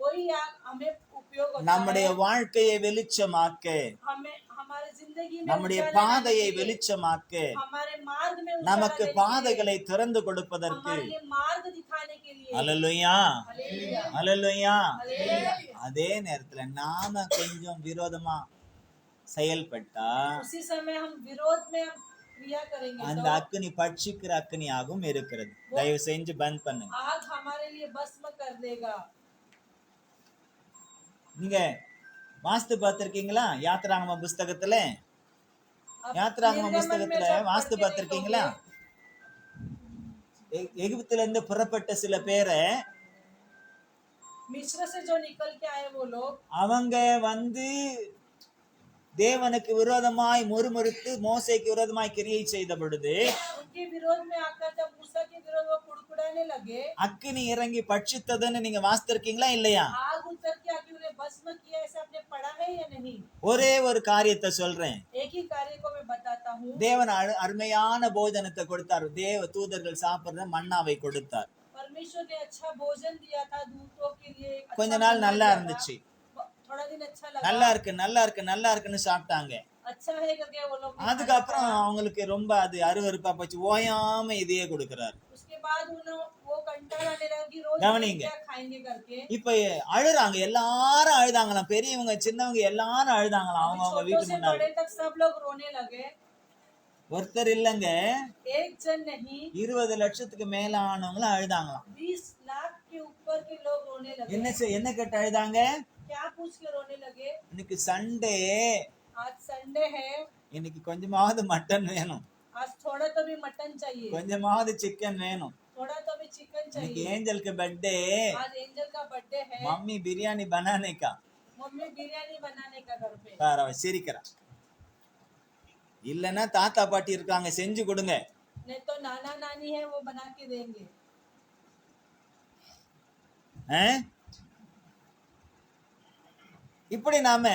वही आग हमें उपयोग होता நம்முடைய है। வாழ்க்கையை வெளிச்சமாக்க, हमें हमारे जिंदगी में நம்முடைய उजाला பாதையை लाने के लिए, வெளிச்சமாக்க, हमारे मार्ग में उजाला நமக்கு देने के लिए, பாதைகளை திறந்து கொடுப்பதற்கு. हमारे लिए मार्ग दिखाने के लिए। அல்லேலூயா, हालेलुया, அல்லேலூயா. हालेलुया। அதே நேரத்துல நாம கொஞ்சம் விரோதமா செயல்பட்டா उसी समय हम विरोध में हम क्रिया करेंगे அந்த तो அக்னி பட்சிக்கிற அக்னியாகவும் இருக்கிறது. தயவு செஞ்சு பந்த் பண்ணுங்க. आग हमारे लिए भस्म कर देगा। நீங்க வாஸ்து பார்த்திருக்கீங்களா? யாத்ராகம புஸ்தகத்துல अब யாத்ராகம निर्गमन में புஸ்தகத்துல जब வாஸ்து पढ़ के பார்த்திருக்கீங்களா? देखोगे, எகிப்துல இருந்து புறப்பட்ட சில பேரை मिस्र से जो निकल के आए वो लोग அவங்க வந்து தேவனுக்கு விரோதமாய் முறுமுறுத்து மோசேக்கு விரோதமாய் கிரியை செய்த பொழுது उनके विरोध में आकर जब मूसा के विरोध में कुड़कुड़ाने लगे, அக்கினி இறங்கி பட்சித்ததுன்னு நீங்க வாசித்திருக்கீங்களா இல்லையா? आग उतर के आके उन्हें भस्म किया, ऐसा आपने पढ़ा है या नहीं? ஒரே ஒரு காரியத்தை சொல்றேன். एक ही कार्य को मैं बताता हूँ। தேவன் அருமையான போஜனத்தை கொடுத்தார். தேவ தூதர்கள் சாப்பிடுற மன்னாவை கொடுத்தார். परमेश्वर ने अच्छा भोजन दिया था दूतों के लिए। अच्छा கொஞ்ச நாள் भोजन நல்லா दिया था। இருந்துச்சு. थोड़ा दिन अच्छा நல்லா लगा, இருக்கு நல்லா இருக்கு நல்லா இருக்குன்னு சாப்பிட்டாங்க. अच्छा है करके वो लोग ने அதுக்கப்புறம் खाया। அவங்களுக்கு ரொம்ப அது அருவருப்பா போச்சு. ஓயாம இதையே கொடுக்கிறார். उसके बाद उन्हें वो कंटाल आने लगा कि रोज கவனிங்க. क्या खाएंगे करके। இப்ப அழுறாங்க, எல்லாரும் அழுதாங்களாம், பெரியவங்க சின்னவங்க எல்லாரும் அழுதாங்களாம் அவங்க அவங்க छोटों வீட்டு से முன்னாடி. बड़े तक सब लोग रोने लगे। ஒருத்தர் இல்லங்க, एक जन नहीं, 20 லட்சத்துக்கு மேலானவங்களும் அழுதாங்களாம். 20 लाख के ऊपर के लोग रोने लगे। என்ன கேட்டு அழுதாங்க? क्या पूछ के रोने लगे? இன்னைக்கு சண்டே, आज संडे है, இன்னைக்கு கொஞ்சமாவது மட்டன் வேணும், आज थोड़ा तो भी मटन चाहिए, கொஞ்சமாவது சிக்கன் வேணும். थोड़ा तो भी चिकन இன்னைக்கு चाहिए। ஏஞ்சலுக்கு பர்த்டே, आज एंजल का बर्थडे है, மம்மி பிரியாணி பனானேக்கா. मम्मी बिरयानी बनाने का घर पे। பாரு அவ சிரிக்கிறா. இல்லன்னா தாத்தா பாட்டி இருக்காங்க, செஞ்சு கொடுங்க. नहीं तो नाना नानी है वो बना के देंगे। இப்படி நம்ம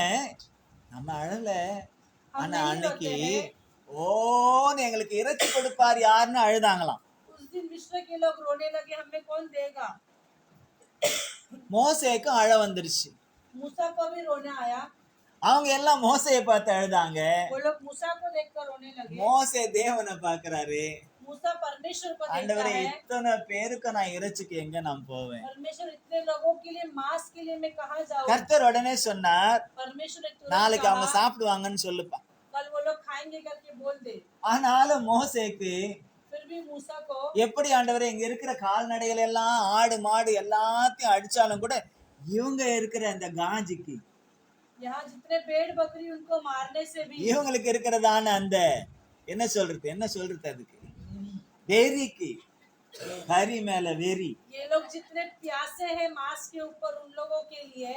அழல. ஆனா அன்னைக்கு ஓன்னு எங்களுக்கு இறைச்சி கொடுப்பார் யாருன்னு அழுதாங்களாம். उस दिन विश्व के लोग रोने लगे, हमें कौन देगा। மோசேக்கு அழ வந்துருச்சு. मूसा को भी रोने आया, அவங்க எல்லாம் மோசையை பார்த்து அழுதாங்க. वो लोग मूसा को देखकर रोने लगे। மோசே தேவனை பாக்குறாரு. मूसा परमेश्वर को देखता ஆண்டவரே, है, இத்தனை பேருக்கு நான் இறைச்சிக்கு எங்க நான் போவேன்? परमेश्वर इतने लोगों के लिए मांस के लिए मैं कहाँ जाऊँ। கர்த்தர் உடனே சொன்னார், परमेश्वर ने तुरंत நாளைக்கு அவங்க कहा, சாப்பிடுவாங்கன்னு சொல்லுப்பா. कल वो लोग खाएंगे करके बोल दे। ஆனாலும் மோசேக்கு फिर भी मूसा को எப்படி ஆண்டவரே இங்க இருக்கிற கால்நடைகள் எல்லாம் ஆடு மாடு எல்லாத்தையும் அடிச்சாலும் கூட இவங்க இருக்கிற அந்த காஞ்சிக்கு, यहाँ जितने भेड़ बकरी उनको मारने से भी, இவங்களுக்கு இருக்கிறதான அந்த என்ன சொல்றது அதுக்கு வெறிக்கு, கறி மேல வெறி, ये लोग जितने प्यासे हैं मांस के ऊपर, उन लोगों के लिए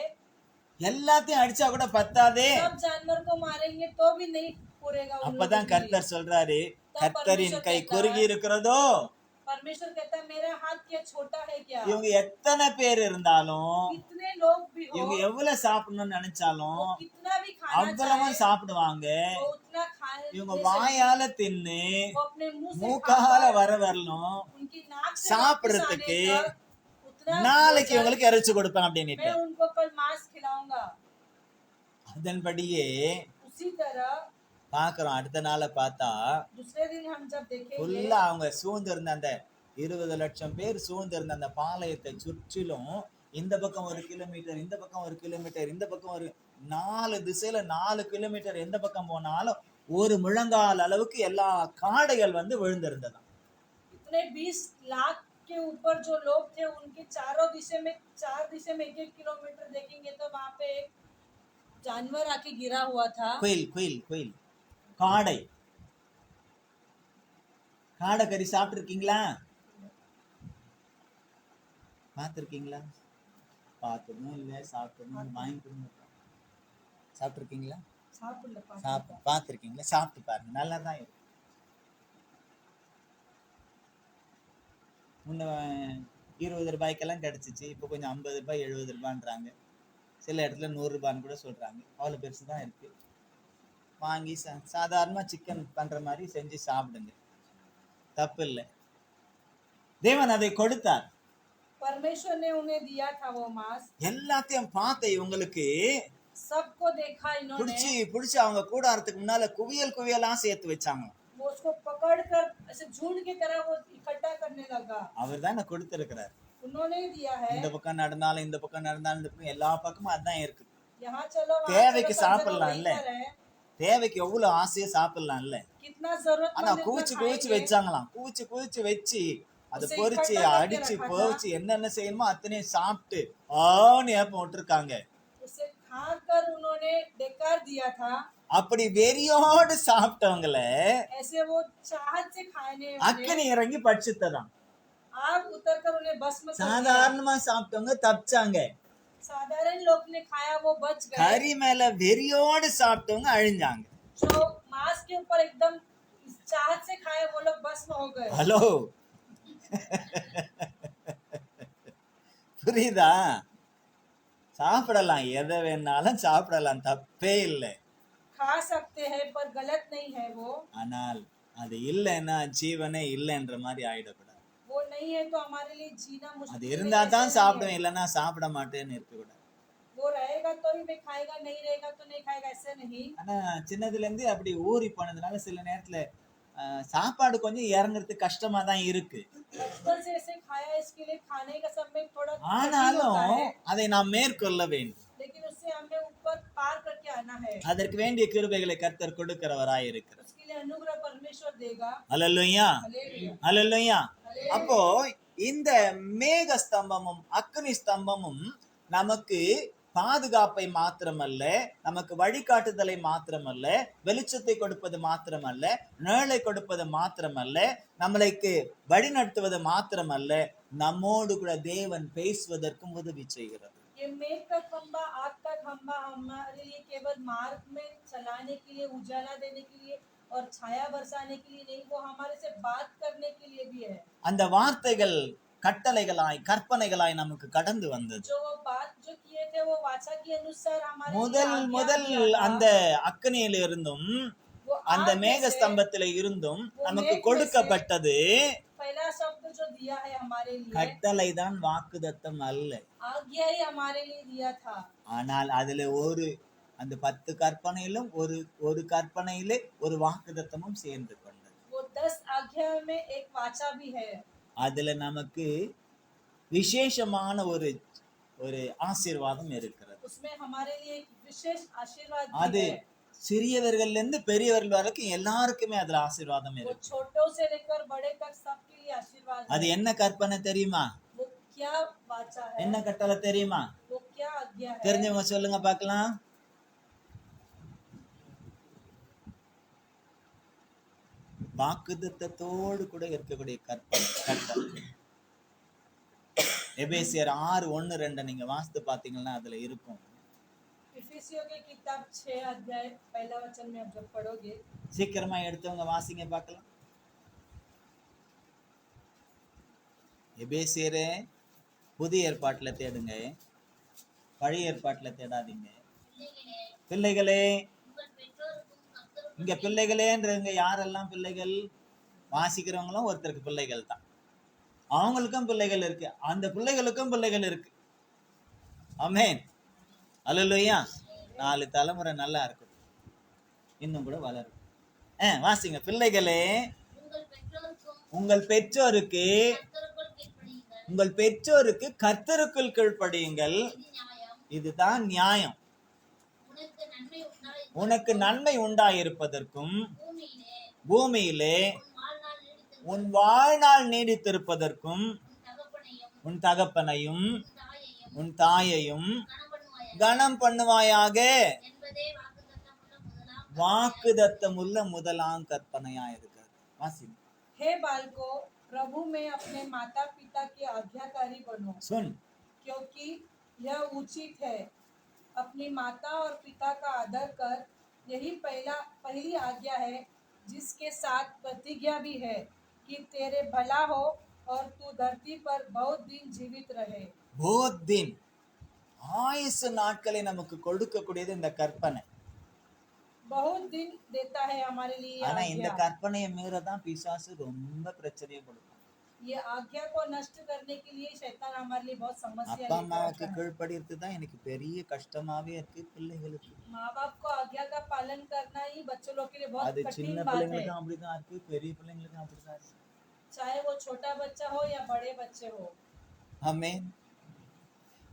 எல்லாத்தையும் அடிச்சா கூட பத்தாதே. सब जानवर को मारेंगे तो भी नहीं पूरेगा उन लोगों அப்பதான் के लिए। கர்த்தர் சொல்றாரு, கர்த்தரின் கை குறுகி இருக்கிறதோ. परमेश्वर कहता है मेरा हाथ क्या छोटा है क्या। இவங்க எத்தனை பேர் இருந்தாலும், कितने लोग भी हो, இவங்க எவ்வளவு சாப்பிடணும்னு நினைச்சாலும் वो कितना भी खाना அவ்வளவும் चाहे சாப்பிடுவாங்க. वो उतना खाए। இவங்க வாயால தின்னு वो अपने मुंह से மூக்கால खाकर, வரணும், उनकी नाक से சாப்பிடுறதுக்கு वापस आने तक उतना நாளைக்கு भोजन இவங்களுக்கு இறைச்சி கொடுப்பேன் அப்படின்னுட்டு. मैं उनको कल मांस खिलाऊंगा। அதன்படியே उसी तरह பாக்குறோம். அடுத்த நாளை பார்த்தா दूसरे दिन हम जब देखेंगे, ஃபுல்லா அவங்க சூழ்ந்திருந்த அந்த 20 லட்சம் பேர் சூழ்ந்திருந்த அந்த பாளையத்தை சுற்றிலும் இந்த பக்கம் 1 கிலோமீட்டர், இந்த பக்கம் 1 கிலோமீட்டர், இந்த பக்கம் ஒரு 4 திசையில 4 கிலோமீட்டர் எந்த பக்கம் போனாலும் ஒரு முழங்கால் அளவுக்கு எல்லா காடைகள் வந்து விழுந்திருந்ததாம். इतने 20 लाख के ऊपर जो लोग थे उनके चार दिशा में 1-1 किलोमीटर देखेंगे तो वहां पे एक जानवर आके गिरा हुआ था। குயில் குயில் குயில் காடை காடை கறி சாப்பிட்டுருக்கீங்களா? பார்த்துருக்கீங்களா? பார்த்ததும் இல்லை, சாப்பிட்டதும் வாங்கி கொடுங்க. சாப்பிட்ருக்கீங்களா? சாப்பிடல, பார்த்துருக்கீங்களா? சாப்பிட்டு பாருங்க, நல்லா தான் இருக்கு. முன்ன 20 ரூபாய்க்கெல்லாம் கிடச்சிச்சு, இப்போ கொஞ்சம் 50 ரூபாய் 70 ரூபான்றாங்க, சில இடத்துல 100 ரூபான்னு கூட சொல்கிறாங்க. அவ்வளோ பெருசு தான் இருக்குது. வாங்கி சாதாரணமாக சிக்கன் பண்ணுற மாதிரி செஞ்சு சாப்பிடுங்க, தப்பு இல்லை. தேவன் அதை கொடுத்தார். परमेश्वर ने उन्हें दिया था वो मांस। எல்லாத்தையும் பார்த்து இவங்களுக்கு सबको देखा इन्होंने, பிடிச்சி அவங்க கூடாரத்துக்கு முன்னால குவியல் குவியலா சேர்த்து வச்சாங்க. वो उसको पकड़कर ऐसे झुंड की तरह वो इकट्ठा करने लगा। அவர் தான் கொடுத்திருக்கிறார். उन्होंने दिया है। இந்த பக்கம் நடந்தாலும் இந்த பக்கம் நடந்தாலும் இந்த பக்கம் எல்லா பக்கமும் அதான் இருக்கு. यहाँ चलो वहाँ தேவைக்கு चलो, சாப்பிடலாம் இல்ல, है। தேவைக்கு எவ்வளவு ஆசையா சாப்பிடலாம் இல்ல. कितना जरूरत ஆனா குவிச்சு வச்சாங்களாம். குவிச்சு வச்சு அதை பொறிச்சு அடிச்சு போச்சு என்னென்ன செய்யணுமோ அத்தனையும் சாப்பிட்டு ஆன்னு ஏப்பம் விட்டுருக்காங்க. उसे खाकर उन्होंने बेकार दिया था। அப்படி வெறியோடு சாப்பிட்டவங்கள ऐसे वो चाहत से खाने அக்கினி இறங்கி பட்சித்ததான். आग उतरकर उन्हें भस्म कर दिया। சாதாரணமா சாப்பிட்டவங்க தப்பிச்சாங்க. साधारण लोग ने खाया वो बच गए। கறி மேல வெறியோடு சாப்பிட்டவங்க அழிஞ்சாங்க. जो मांस के ऊपर एकदम चाहत से खाए वो लोग भस्म हो गए। ஹலோ, புரியுதா? சாப்பிடலாம், எதை வேணாலும் சாப்பிடலாம், தப்பே இல்லை. खा सकते हैं पर गलत नहीं है वो। ஆனால் அது இல்லைன்னா ஜீவனே இல்லைன்ற மாதிரி ஆயிடக்கூடாது. वो नहीं है तो हमारे लिए जीना அது मुश्किल இருந்தா தான் சாப்பிடுவேன், இல்லைன்னா சாப்பிட மாட்டேன்னு இருக்கக்கூடாது. वो रहेगा तो ही मैं खाएगा, नहीं रहेगा तो नहीं खाएगा, ऐसे नहीं। ஆனா சின்னதுல இருந்து அப்படி ஊறி போனதுனால சில நேரத்துல சாப்பாடு கொஞ்சம் இறங்குறது கஷ்டமா தான் இருக்கு. बचपन से ऐसे खाया, इसके लिए खाने का समय थोड़ा कठिन ஆனாலும் होता है, அதை நாம் மேற்கொள்ள வேண்டும். लेकिन उससे हमें ऊपर पार करके आना है। அதற்கு வேண்டிய கிருபைகளை கர்த்தர் கொடுக்கிறவராய் இருக்கிறார். उसके लिए अनुग्रह परमेश्वर देगा। அல்லேலூயா, हालेलुया, அல்லேலூயா. हालेलुया। அப்போ இந்த மேக ஸ்தம்பமும் அக்னி ஸ்தம்பமும் நமக்கு பாதுகாப்பை மாத்திரமல்ல, நமக்கு வழிகாட்டுதலை மாத்திரமல்ல, வெளிச்சத்தை கொடுப்பது மாத்திரமல்ல, நிழலை கொடுப்பது மாத்திரமல்ல, நம்மளுக்கு வழி நடத்துவது மாத்திரமல்ல, நம்மோடு கூட தேவன் பேசுவதற்கும் உதவி செய்கிறது. ये मेघ का खंबा, आग का खंबा हमारे लिए केवल मार्ग में चलाने के लिए, उजाला देने के लिए और छाया बरसाने के लिए नहीं, वो हमारे से बात करने के लिए भी है। அந்த வார்த்தைகள் கட்டளைகளாய் கற்பனைகளாய் நமக்கு கடந்து வந்தது. जो वो बात जो किए थे वो वाचा के अनुसार हमारे लिए முதல் आज्ञा முதல் दिया था। அந்த அக்னியில இருந்தும் वो அந்த आग में மேக से ஸ்தம்பத்தில இருந்தும் वो நமக்கு मेघ में கொடுக்கப்பட்டது पहला शब्द जो दिया है हमारे लिए, கட்டளை தான், வாக்குதத்தம் அல்ல. आज्ञा ही हमारे लिए दिया था। ஆனால் அதுல அந்த 10 கற்பனையிலும் ஒரு கற்பனையிலே ஒரு வாக்குதத்தமும் சேர்ந்து கொண்டது. वो 10 आज्ञा में एक वाचा भी है। அதுல நமக்கு விசேஷமான ஒரு ஆசீர்வாதம் இருக்கிறது. उसमें हमारे लिए एक विशेष आशीर्वाद அது भी है। சிறியவர்கள்ல இருந்து பெரியவர்கள் வரைக்கும் எல்லாருக்குமே அதுல ஆசீர்வாதம் वो இருக்கு. छोटों से लेकर बड़े तक सबके लिए आशीर्वाद அது है। என்ன கற்பனை தெரியுமா? वो क्या वाचा है, என்ன கட்டளை தெரியுமா? वो क्या आज्ञा है? தெரிஞ்சவங்க சொல்லுங்க பார்க்கலாம். வாக்குத்தத்தோடு கூட இருக்கக்கூடிய கட்டளை. எபேசியர் 6:1-2 நீங்க வாசித்து பாத்தீங்கன்னா அதுல இருக்கும். इफिसियों की किताब 6 अध्याय पहला वचन में आप जब पढ़ोगे, சீக்கிரமா எடுத்தவங்க வாசிங்க பார்க்கலாம். எபேசியரே புதிய ஏற்பாட்டுல தேடுங்க, பழைய ஏற்பாட்டுல தேடாதீங்க. பிள்ளைகளே, இங்க பிள்ளைகளேன்றவங்க யாரெல்லாம் பிள்ளைகள்? வாசிக்கிறவங்களும் ஒருத்தருக்கு பிள்ளைகள் தான். அவங்களுக்கும் பிள்ளைகள் இருக்கு, அந்த பிள்ளைகளுக்கும் பிள்ளைகள் இருக்கு. ஆமென், அல்லேலூயா. 4 தலைமுறை நல்லா இருக்கும், இன்னும் கூட வளரும். வாசிங்க. பிள்ளைகளே, உங்கள் பெற்றோருக்கு கர்த்தருக்குள் கீழ்ப்படியுங்கள், இதுதான் நியாயம். உனக்கு நன்மை உண்டாயிருப்பதற்கும் பூமியிலே உன் வாழ்நாள் நீடித்திருப்பதற்கும் உன் தகப்பனையும் தாயையும் உன் தாயையும் கணம் பண்ணுவாயாக கனம் பண்ணுவாயாக என்பதே வாக்குத்தத்தமுள்ள முதலாம் வாக்குதத்தமுள்ள முதலாம் கற்பனையா இருக்கிறது. வாசி. हे बालकों, प्रभु में अपने माता पिता के आज्ञाकारी बनो, சொன். क्योंकि यह उचित है। अपनी माता और पिता का आदर कर, यही पहली आज्ञा है, जिसके साथ प्रतिज्ञा भी है कि तेरे भला हो और तू धरती पर बहुत दिन जीवित रहे। போத்தின் ஆயுசு நாட்களை நமக்கு கொடுக்கக்கூடியது இந்த கற்பனை. बहुत दिन देता है हमारे लिए ये ஆனா இந்த आज्ञा। கற்பனையை மீறதான் பிசாசு ரொம்ப பிரச்சனையை கொடுக்கும். ये आज्ञा को नष्ट करने के लिए शैतान हमारे लिए बहुत समस्या அப்பா लेकर அம்மாவுக்கு आता है। கீழ்ப்படிறது தான் எனக்கு பெரிய கஷ்டமாவே இருக்கு பிள்ளைகளுக்கு. माँ बाप को आज्ञा का पालन करना ही बच्चों लोग के लिए बहुत அது कठिन சின்ன बात है, பிள்ளைங்களுக்கும் அப்படிதான் இருக்கு, பெரிய பிள்ளைங்களுக்கும் அப்படிதான் இருக்கு. चाहे वो छोटा बच्चा हो या बड़े बच्चे हो। ஆமென்.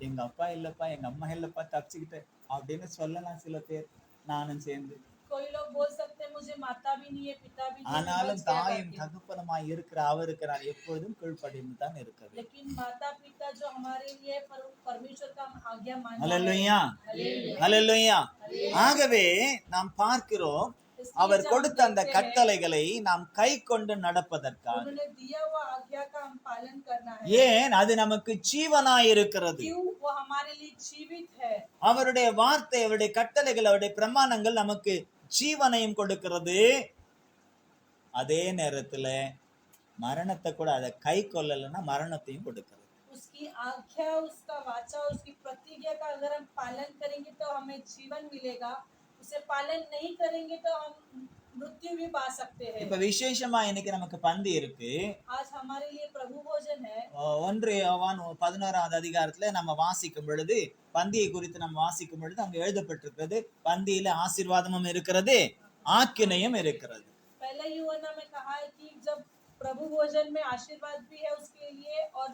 எங்க அப்பா இல்லப்பா எங்க அம்மா இல்லப்பா தப்பிச்சுக்கிட்டேன் அப்படின்னு சொல்லலாம் சில பேர், நானும் சேர்ந்து. कोई लोग बोल सकते हैं मुझे माता भी नहीं है पिता भी नहीं है, मैं ஆனாலும் बच गया தாயும் करके। தகப்பனுமாய் இருக்கிற அவருக்கு நான் எப்பொழுதும் கீழ்ப்படிந்து தான் இருக்க வேண்டும். लेकिन माता पिता जो हमारे लिए परमेश्वर का आज्ञा मानना है। ஹல்லேலூயா, हालेलुया। ஹல்லேலூயா. हालेलुया। ஆகவே நாம் பார்க்கிறோம் इसलिए அவர் जब हम கொடுத்த அந்த देखते हैं, கட்டளைகளை நாம் கை கொண்டு நடப்பதற்காக. उन्होंने दिया हुआ आज्ञा का हम पालन करना है। ஏன்? அது நமக்கு ஜீவனாய் இருக்கிறது. क्यों? वो हमारे लिए जीवित है। அவருடைய வார்த்தை, அவருடைய கட்டளைகள், அவருடைய பிரமாணங்கள் நமக்கு ஜீவனையும் கொடுக்கிறது. அதே நேரத்துல மரணத்தை கூட அதை கை கொள்ளலைன்னா மரணத்தையும் கொடுக்கிறது. उसकी आज्ञा, उसका वाचा, उसकी प्रतिज्ञा का अगर हम पालन करेंगे तो हमें जीवन मिलेगा, उसे पालन नहीं करेंगे तो हम मृत्यु भी पा सकते हैं। இப்ப விசேஷமா இன்னைக்கு நமக்கு பந்தி இருக்கு. आज हमारे लिए प्रभु भोजन है। 1 யோவான் 11வது அதிகாரத்துல நம்ம வாசிக்கும் பொழுது, பந்தியை குறித்து நம்ம வாசிக்கும் பொழுது அங்க எழுதப்பட்டிருக்கிறது, பந்தியில ஆசீர்வாதமும் இருக்கிறது, ஆக்கினையும் இருக்கிறது. पहले यूहन्ना में कहा है कि जब प्रभु भोजन में आशीर्वाद भी है उसके लिए और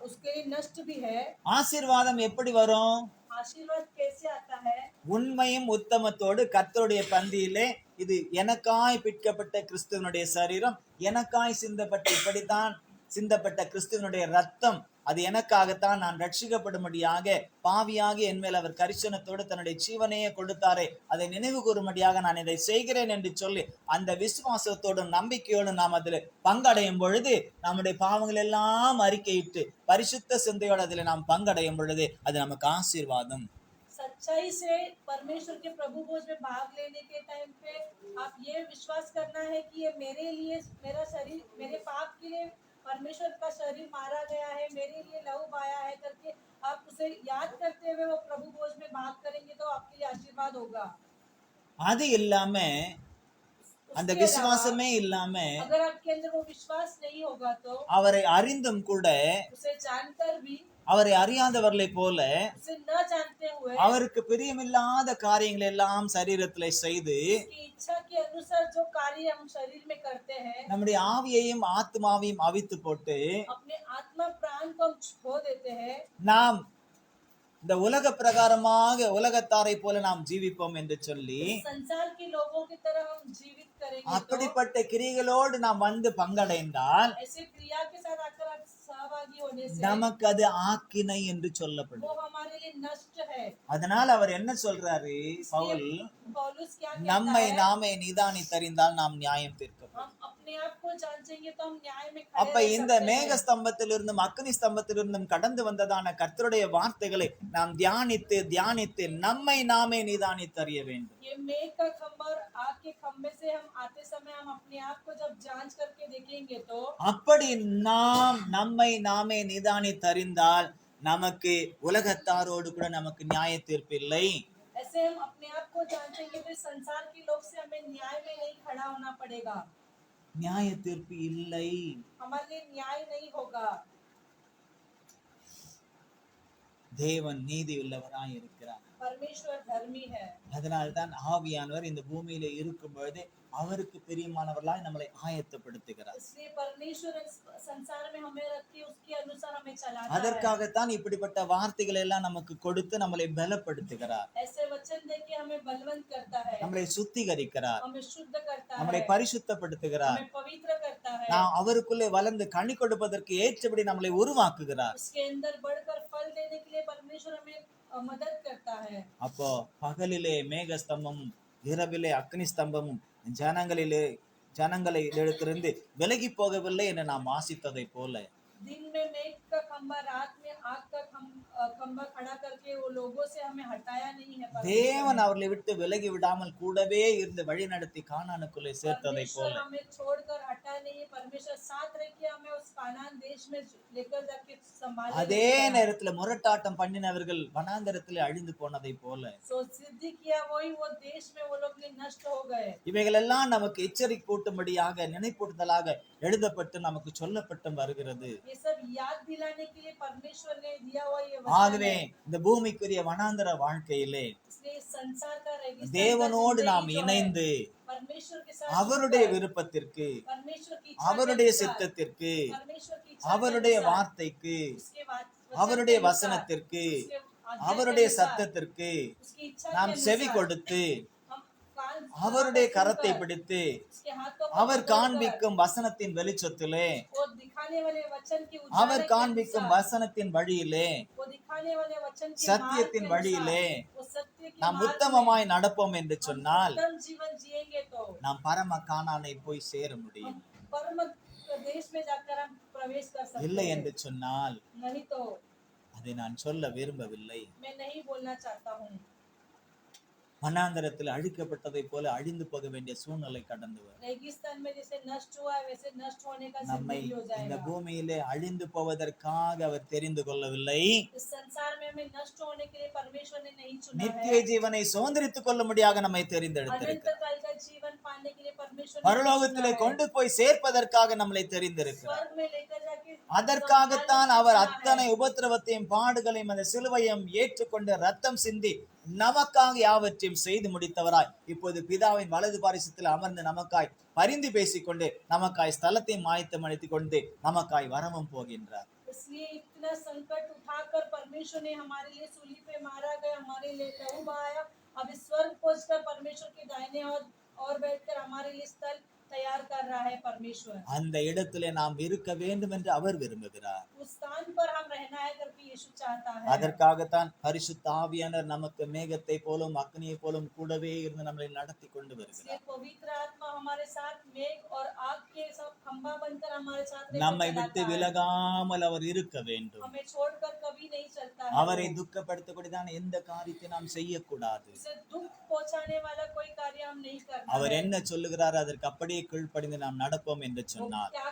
उसके लिए नष्ट भी है। ஆசீர்வாதம் எப்படி வரும்? आशीर्वाद कैसे आता है? உண்மையும் உத்தமத்தோடு கர்த்தருடைய பந்தியிலே, இது எனக்காய் பிற்கப்பட்ட கிறிஸ்துவனுடைய சரீரம், எனக்காய் சிந்தப்பட்ட, இப்படித்தான் சிந்தப்பட்ட கிறிஸ்துவனுடைய ரத்தம், அது எனக்காகத்தான், நான் ரட்சிக்கப்படும்படியாக பாவியாகி என் மேல் அவர் கரிசனத்தோடு தன்னுடைய ஜீவனையே கொடுத்தாரே, அதை நினைவு கூறும்படியாக நான் இதை செய்கிறேன் என்று சொல்லி அந்த விசுவாசத்தோடும் நம்பிக்கையோடும் நாம் அதில் பங்கடையும் பொழுது, நம்முடைய பாவங்கள் எல்லாம் அறிக்கையிட்டு பரிசுத்த சிந்தையோடு அதில் நாம் பங்கடையும் பொழுது அது நமக்கு ஆசீர்வாதம். सच्चाई से परमेश्वर के प्रभु भोज में भाग लेने के टाइम पे आप ये विश्वास करना है कि ये मेरे लिए, मेरा शरीर, मेरे पाप के लिए परमेश्वर का शरीर मारा गया है, मेरे लिए लहू बहाया है करके आप उसे याद करते हुए वो प्रभु भोज में भाग करेंगे तो आपके लिए आशीर्वाद होगा। அது இல்லாம, அந்த उसके अलावा, விசுவாசமே இல்லாம, अगर आपके अंदर वो विश्वास नहीं होगा तो அவரை அறிந்தும் கூட उसे जानकर भी, அவரை அறியாதவர்களை போல उसे न जानते हुए அவருக்கு பிரியமில்லாத காரியங்களை எல்லாம் சரீரத்திலே செய்து उसकी इच्छा के अनुसार जो कार्य हम शरीर में करते हैं, நம்முடைய ஆவியையும் ஆத்மாவையும் அவித்து போட்டு अपने आत्मा प्राण को हम खो देते हैं। நாம் இந்த உலக பிரகாரமாக உலகத்தாரை போல நாம் ஜீவிப்போம் என்று சொல்லி संसार के लोगों की तरह हम जीवित करेंगे तो அப்படிப்பட்ட கிரியைகளோடு நாம் வந்து பங்கடைந்தால் ऐसे क्रिया के साथ आकर आप सहभागी होने से நமக்கு அது ஆக்கினை என்று சொல்லப்படும். वो हमारे लिए नष्ट है। அதனால அவர் என்ன சொல்றாரு பவுல்? पौलुस क्या कहता நம்மை है? நாமே நிதானித்தறிந்தால் நாம் நியாயம் தீர்க்கப்படும். हम अपने आप को जांचेंगे तो हम न्याय में அப்ப खड़े रह இந்த सकते மேக हैं। ஸ்தம்பத்திலிருந்தும் அக்னி ஸ்தம்பத்திலிருந்தும் கடந்து வந்ததான கர்த்தருடைய வார்த்தைகளை நாம் தியானித்து தியானித்து நம்மை நாமே நிதானித்தறிய வேண்டும். ये मेघ का खंभा और आग के खंभे से हम आते समय हम अपने आप को जब जांच करके देखेंगे तो அப்படி நாம் நம்மை நாமே நிதானித்தறிந்தால் நமக்கு உலகத்தாரோடு கூட நமக்கு நியாய தீர்ப்பு இல்லை. ऐसे हम अपने आप को जांचेंगे तो इस संसार के लोग से हमें न्याय में नहीं खड़ा होना पड़ेगा, நியாய தீர்ப்பு இல்லை. हमारे लिए न्याय नहीं होगा। தேவன் நீதி உள்ளவராய் இருக்கிறார். परमेश्वर धर्मी है। அதனால்தான் ஆவியானவர் இந்த பூமியில இருக்கும் பொழுது அவருக்கு பிரியமானவர்களாய் நம்மளை ஆயத்தப்படுத்துகிறார். इसलिए परमेश्वर इस संसार में हमें रख के उसके अनुसार हमें चलाता है। அதற்காகத்தான் இப்படிப்பட்ட வார்த்தைகளை எல்லாம் நமக்கு கொடுத்து நம்மளை பலப்படுத்துகிறார், ऐसे वचन देके हमें बलवंत करता है, நம்மளை சுத்திகரிக்கிறார், हमें शुद्ध करता நம்மளை है, பரிசுத்தப்படுத்துகிறார். हमें पवित्र करता है, நாம் அவருக்குள்ளே வளர்ந்து கனி கொடுப்பதற்கு ஏற்றபடி நம்மளை உருவாக்குகிறார். उसके अंदर बढ़कर फल देने के लिए परमेश्वर हमें मदद करता है। அப்போ பகலிலே மேக ஸ்தம்பமும் இரவிலே அக்னி ஸ்தம்பமும் ஜனங்களை இடத்திலிருந்து விலகி போகவில்லை என்று நாம் வாசித்ததை போல दिन में मेघ का खंबा, रात में आग का खंबा खड़ा करके वो लोगों से हमें हटाया नहीं है। தேவன் அவர்களை விட்டு விலகி விடாமல் கூடவே இருந்து வழி நடத்தி கானானுக்குள்ளே சேர்த்ததை परमेश्वर போல हमें छोड़कर हटा नहीं है, परमेश्वर साथ रह के हमें उस कानान देश में लेकर जाके संभाले। அதே நேரத்துல முரட்டாட்டம் பண்ணினவர்கள் வனாந்தரத்திலே அழிந்து போனதை போல सो सिद्धि किया वही, वो देश में वो लोग भी नष्ट हो गए। இவைகள் எல்லாம் நமக்கு எச்சரிப்பூட்டும்படியாக நினைப்பூட்டுதலாக எழுதப்பட்டு நமக்கு சொல்லப்பட்டும் வருகிறது. ये सब याद दिलाने के लिए परमेश्वर ने दिया हुआ ये ஆகவே वचन है। இந்த பூமிக்குரிய வனாந்தர வாழ்க்கையிலே इसलिए संसार का रेगिस्तान का தேவனோடு जिंदगी நாம் जो है, இணைந்து परमेश्वर के साथ அவருடைய जुड़कर, விருப்பத்திற்கு परमेश्वर की इच्छा के அவருடைய अनुसार, சித்தத்திற்கு परमेश्वर की इच्छा के அவருடைய अनुसार, வார்த்தைக்கு उसके वचन அவருடைய के अनुसार, வசனத்திற்கு उसके आज्ञा அவருடைய के अनुसार, சத்தத்திற்கு उसकी इच्छा நாம் के செவி अनुसार, கொடுத்து हम कान அவருடைய सुनकर, கரத்தை பிடித்து उसके हाथों को அவர் पकड़कर, காண்பிக்கும் வசனத்தின் வெளிச்சத்திலே वो दिखाने वाले वचन की அவர் उजाले के காண்பிக்கும் अनुसार, வசனத்தின் வழியிலே वो दिखाने वाले वचन के சத்தியத்தின் मार्ग के वழியிலே अनुसार, वो सत्य के நாம் मार्ग में உத்தமமாய் நடப்போம் என்று हम சொன்னால் उत्तम जीवन जिएंगे तो நாம் பரம கானானை போய் சேர முடியும். हम परम देश में जाकर हम प्रवेश कर सकते இல்லை हैं। என்று சொன்னால் नहीं तो அதை நான் சொல்ல விரும்பவில்லை. मैं नहीं बोलना चाहता हूँ। வனாந்தரத்தில் அழிக்கப்பட்டதை போல அழிந்து போக வேண்டிய சூழ்நிலை கடந்து வரும். रेगिस्तान में जैसे नष्ट हुआ है वैसे नष्ट होने का நம்மை जिंदगी हो இந்த जाएगा। பூமியிலே அழிந்து போவதற்காக அவர் தெரிந்து கொள்ளவில்லை, इस संसार में हमें नष्ट होने के लिए परमेश्वर ने नहीं चुना நித்திய है। ஜீவனை சுதந்திரித்துக் கொள்ளும்படியாக நம்மை अनंत தெரிந்தெடுத்திருக்கிறார். काल का जीवन पाने के लिए परमेश्वर ने பரலோகத்திலே चुना है। கொண்டு போய் சேர்ப்பதற்காக நம்மளை தெரிந்திருக்கிறார். स्वर्ग में लेकर जाके அதற்காகத்தான் संभालने அவர் चुना है। அத்தனை உபத்திரவத்தையும் பாடுகளையும் அந்த சிலுவையும் ஏற்றுக்கொண்டு ரத்தம் சிந்தி நமக்காக யாவற்றையும் செய்து முடித்தவராய் இப்போது பிதாவின் வலது பாரிசத்தில் அமர்ந்து நமக்காய் பரிந்து பேசிக்கொண்டு நமக்காய் ஸ்தலத்தையும் ஆயத்தம் அளித்துக் கொண்டு நமக்காய் வரவும் போகின்றார். इसलिए इतना संकट उठाकर परमेश्वर ने हमारे लिए सूली पे मारा गया, हमारे लिए लहू बहाया। अब इस स्वर्ग पहुंचकर परमेश्वर के दाहिने और बैठकर हमारे लिए स्थल तैयार कर रहा है परमेश्वर। அந்த இடத்திலே நாம் இருக்க வேண்டும் என்று அவர் விரும்புகிறார். उस स्थान पर हम रहना है करके यीशु चाहता है। அதற்காகத்தான் பரிசுத்த ஆவியானவர் நமக்கு மேகத்தை போலும் அக்னியை போலும் கூடவே இருந்து நம்மளை நடத்தி கொண்டு इसलिए வருகிறார். पवित्र आत्मा हमारे साथ मेघ और आग के सब खंभा बनकर हमारे साथ நம்மை रहकर விட்டு चलाता है। விலகாமல் அவர் இருக்க வேண்டும். हमें छोड़कर कभी नहीं चलता है। அவரை துக்கப்படுத்தக்கூடியதான எந்த காரியத்தை நாம் செய்யக்கூடாது. उसे दुख पहुंचाने वाला कोई कार्य हम नहीं करना அவர் है। என்ன சொல்லுகிறார் அதற்கு அப்படியே கீழ்ப்படிந்து நாம் நடப்போம் என்று वो சொன்னார். क्या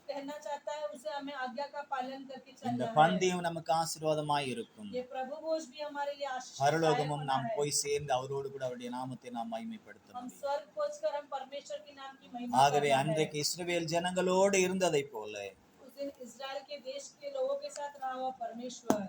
कहना चाहता है उसे हमें आज्ञा का पालन करके இந்த चलना है। பந்தியும் நமக்கு ஆசீர்வாதமாய் இருக்கும். ये प्रभु भोज भी हमारे लिए आशीष பரலோகமும் நாம் போய் சேர்ந்து அவரோடு கூட அவருடைய நாமத்தை நாம் மகிமைப்படுத்த हम முடியும். स्वर्ग पहुंचकर हम परमेश्वर के नाम की महिमा ஆகவே करना है। அன்றைக்கு இஸ்ரவேல் ஜனங்களோடு இருந்ததை போல उस दिन इजराइल के देश के लोगों के साथ रहा हुआ परमेश्वर,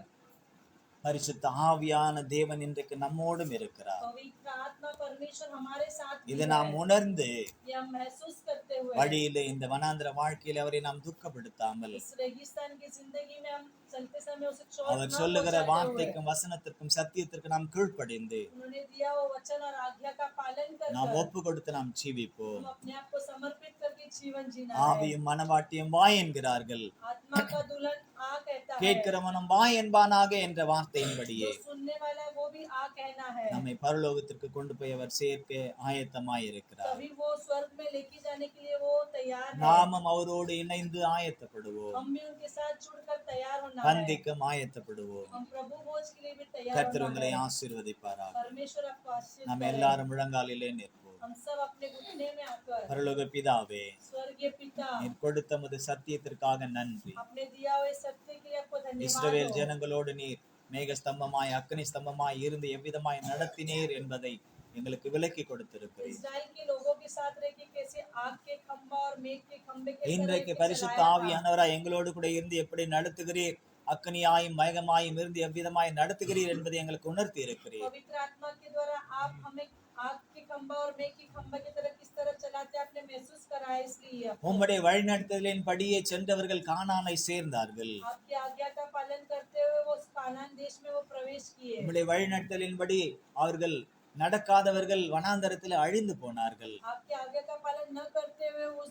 பரிசுத்த ஆவியான தேவன் இன்றைக்கு நம்மோடும் இருக்கிறார். पवित्र आत्मा परमेश्वर हमारे साथ भी இதை है। நாம் உணர்ந்து ये हम महसूस करते हुए வழியிலே இந்த வனாந்திர வாழ்க்கையில அவரை நாம் துக்கப்படுத்தாமல் इस रेगिस्तान की जिंदगी में हम चलते समय उसे चोट அவர் न சொல்லுகிற पहुंचाते हुए, வார்த்தைக்கும் வசனத்திற்கும் சத்தியத்திற்கும் நாம் கீழ்ப்படிந்து उन्होंने दिया वो वचन और आज्ञा का पालन நாம் कर ஒப்பு கொடுத்து நாம் ஜீவிப்போம். हम अपने आप को समर्पित करके जीवन जीना है। ஆவியும் மனவாட்டியும் வா என்கிறார்கள், आत्मा का दुल्हन आ कहता है, கேட்கிறவனும் வா என்பானாக என்ற வார்த்தையின்படியே जो सुनने वाला है वो भी आ कहना है। நம்மை பரலோகத்திற்கு கொண்டு போய் அவர் சேர்க்க ஆயத்தமாய் இருக்கிறார். तभी वो स्वर्ग में लेके जाने के लिए वो तैयार है। நாமும் அவரோடு இணைந்து ஆயத்தப்படுவோம். हम भी उनके साथ जुड़कर तैयार होना है। பந்திக்கும் ஆயத்தப்படுவோம். हम प्रभु भोज के लिए भी तैयार கர்த்தர் होना உங்களை है। ஆசீர்வதிப்பாராக. परमेश्वर आपको आशीष நாம் करे। எல்லாரும் முழங்காலிலே நிற்போம். हम सब अपने घुटने में आकर பரலோக பிதாவே, स्वर्गीय पिता, நீர் கொடுத்த உமது சத்தியத்திற்காக நன்றி. अपने दिया हुए सत्य के लिए आपको धन्यवाद இஸ்ரவேல் हो। ஜனங்களோடு நீர் மேக ஸ்தம்பமாய் அக்னி ஸ்தம்பமாய் இருந்து எவ்விதமாய் நடத்தினீர் என்பதை எங்களுக்கு விளக்கி கொடுத்திருக்கிறீர். इस्राएल के लोगों के साथ रह के कैसे आग के खंभा और मेघ के खंभे के இன்றைக்கு பரிசுத்த ஆவியானவராய் எங்களோடு கூட இருந்து எப்படி நடத்துகிறீர், அக்னியாயும் மேகமாயும் இருந்து எவ்விதமாய் நடத்துகிறீர் என்பதை எங்களுக்கு உணர்த்தி இருக்கிறீர். पवित्र आत्मा के द्वारा आप हमें आग के खंभा और मेघ के खंभा की तरह किस तरह चलाते आपने महसूस कराया। इसलिए உம்முடைய வழிநடத்துதலின் படியே சென்றவர்கள் கானானை சேர்ந்தார்கள். आपकी आज्ञा का पालन करते हुए वो कानान देश में वो प्रवेश किए। உம்முடைய வழிநடத்தலின்படி அவர்கள் நடக்காதவர்கள் வனாந்தரத்தில் அழிந்து போனார்கள். आपकी आज्ञा का पालन न करते हुए उस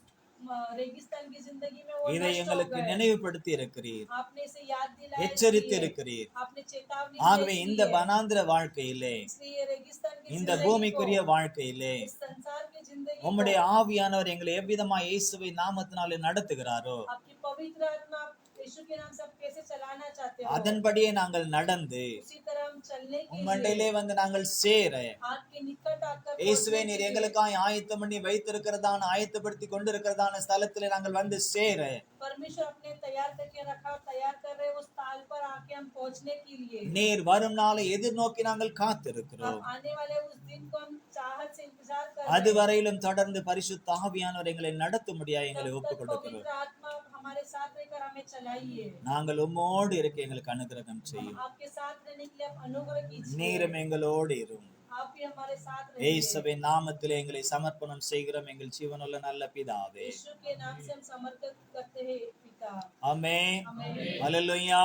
रेगिस्तान की जिंदगी में वो இதை नष्ट हो எங்களுக்கு गए। நினைவுபடுத்தி இருக்கிறீர், आपने इसे याद दिलाया, எச்சரித்து इसलिए இருக்கிறீர். आपने चेतावनी ஆகவே दी, இந்த इसलिए வனாந்திர வாழ்க்கையிலே, इसलिए रेगिस्तान की இந்த जिंदगी பூமிக்குரிய को, வாழ்க்கையிலே इस संसार की जिंदगी உம்முடைய को ஆவியானவர் எங்களை எவ்விதமா இயேசுவை நாமத்தினாலே நடத்துகிறாரோ आपकी पवित्र आत्मा यीशु के नाम से आप कैसे चलाना चाहते हो, அதன்படியே நாங்கள் நடந்து उसी तरह हम चलने के உம்மண்டையிலே लिए வந்து நாங்கள் சேர, आपके निकट आकर இயேசுவே पहुंचने நீர் के लिए, எங்களுக்காய் ஆயத்தம் பண்ணி வைத்திருக்கிறதான ஆயத்தப்படுத்தி கொண்டிருக்கிறதான ஸ்தலத்திலே நாங்கள் வந்து சேர, परमेश्वर अपने तैयार करके रखा, तैयार कर रहे उस ताल पर आके हम पहुंचने के लिए, நீர் வரும் நாளை எதிர்நோக்கி நாங்கள் காத்திருக்கிறோம். आप आने वाले उस दिन को हम चाहत से इंतजार कर रहे हैं। அதுவரையிலும் தொடர்ந்து பரிசுத்த ஆவியானவர் எங்களை நடத்தும்படியா எங்களை तब ஒப்புக் तक கொடுக்கிறோம். पवित्र आत्मा हमारे साथ रहकर हमें चलाइए, நாங்கள் உம்மோடு இருக்க எங்களுக்கு அனுகிரகம் செய்யும். आपके साथ रहने के लिए आप अनुग्रह कीजिए, நீரும் எங்களோடு இரும். आप भी हमारे साथ रहिए। இயேசுவின் நாமத்திலே எங்களை சமர்ப்பணம் செய்கிறோம் எங்கள் ஜீவனுள்ள நல்ல பிதாவே. यीशु के नाम से हम समर्पित करते हैं पिता, ஆமென். आमीन। ஹல்லேலூயா,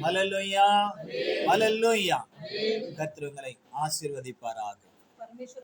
ஹல்லேலூயா, ஹல்லேலூயா. கர்த்தர் உங்களை ஆசீர்வதிப்பாராக. परमेश्वर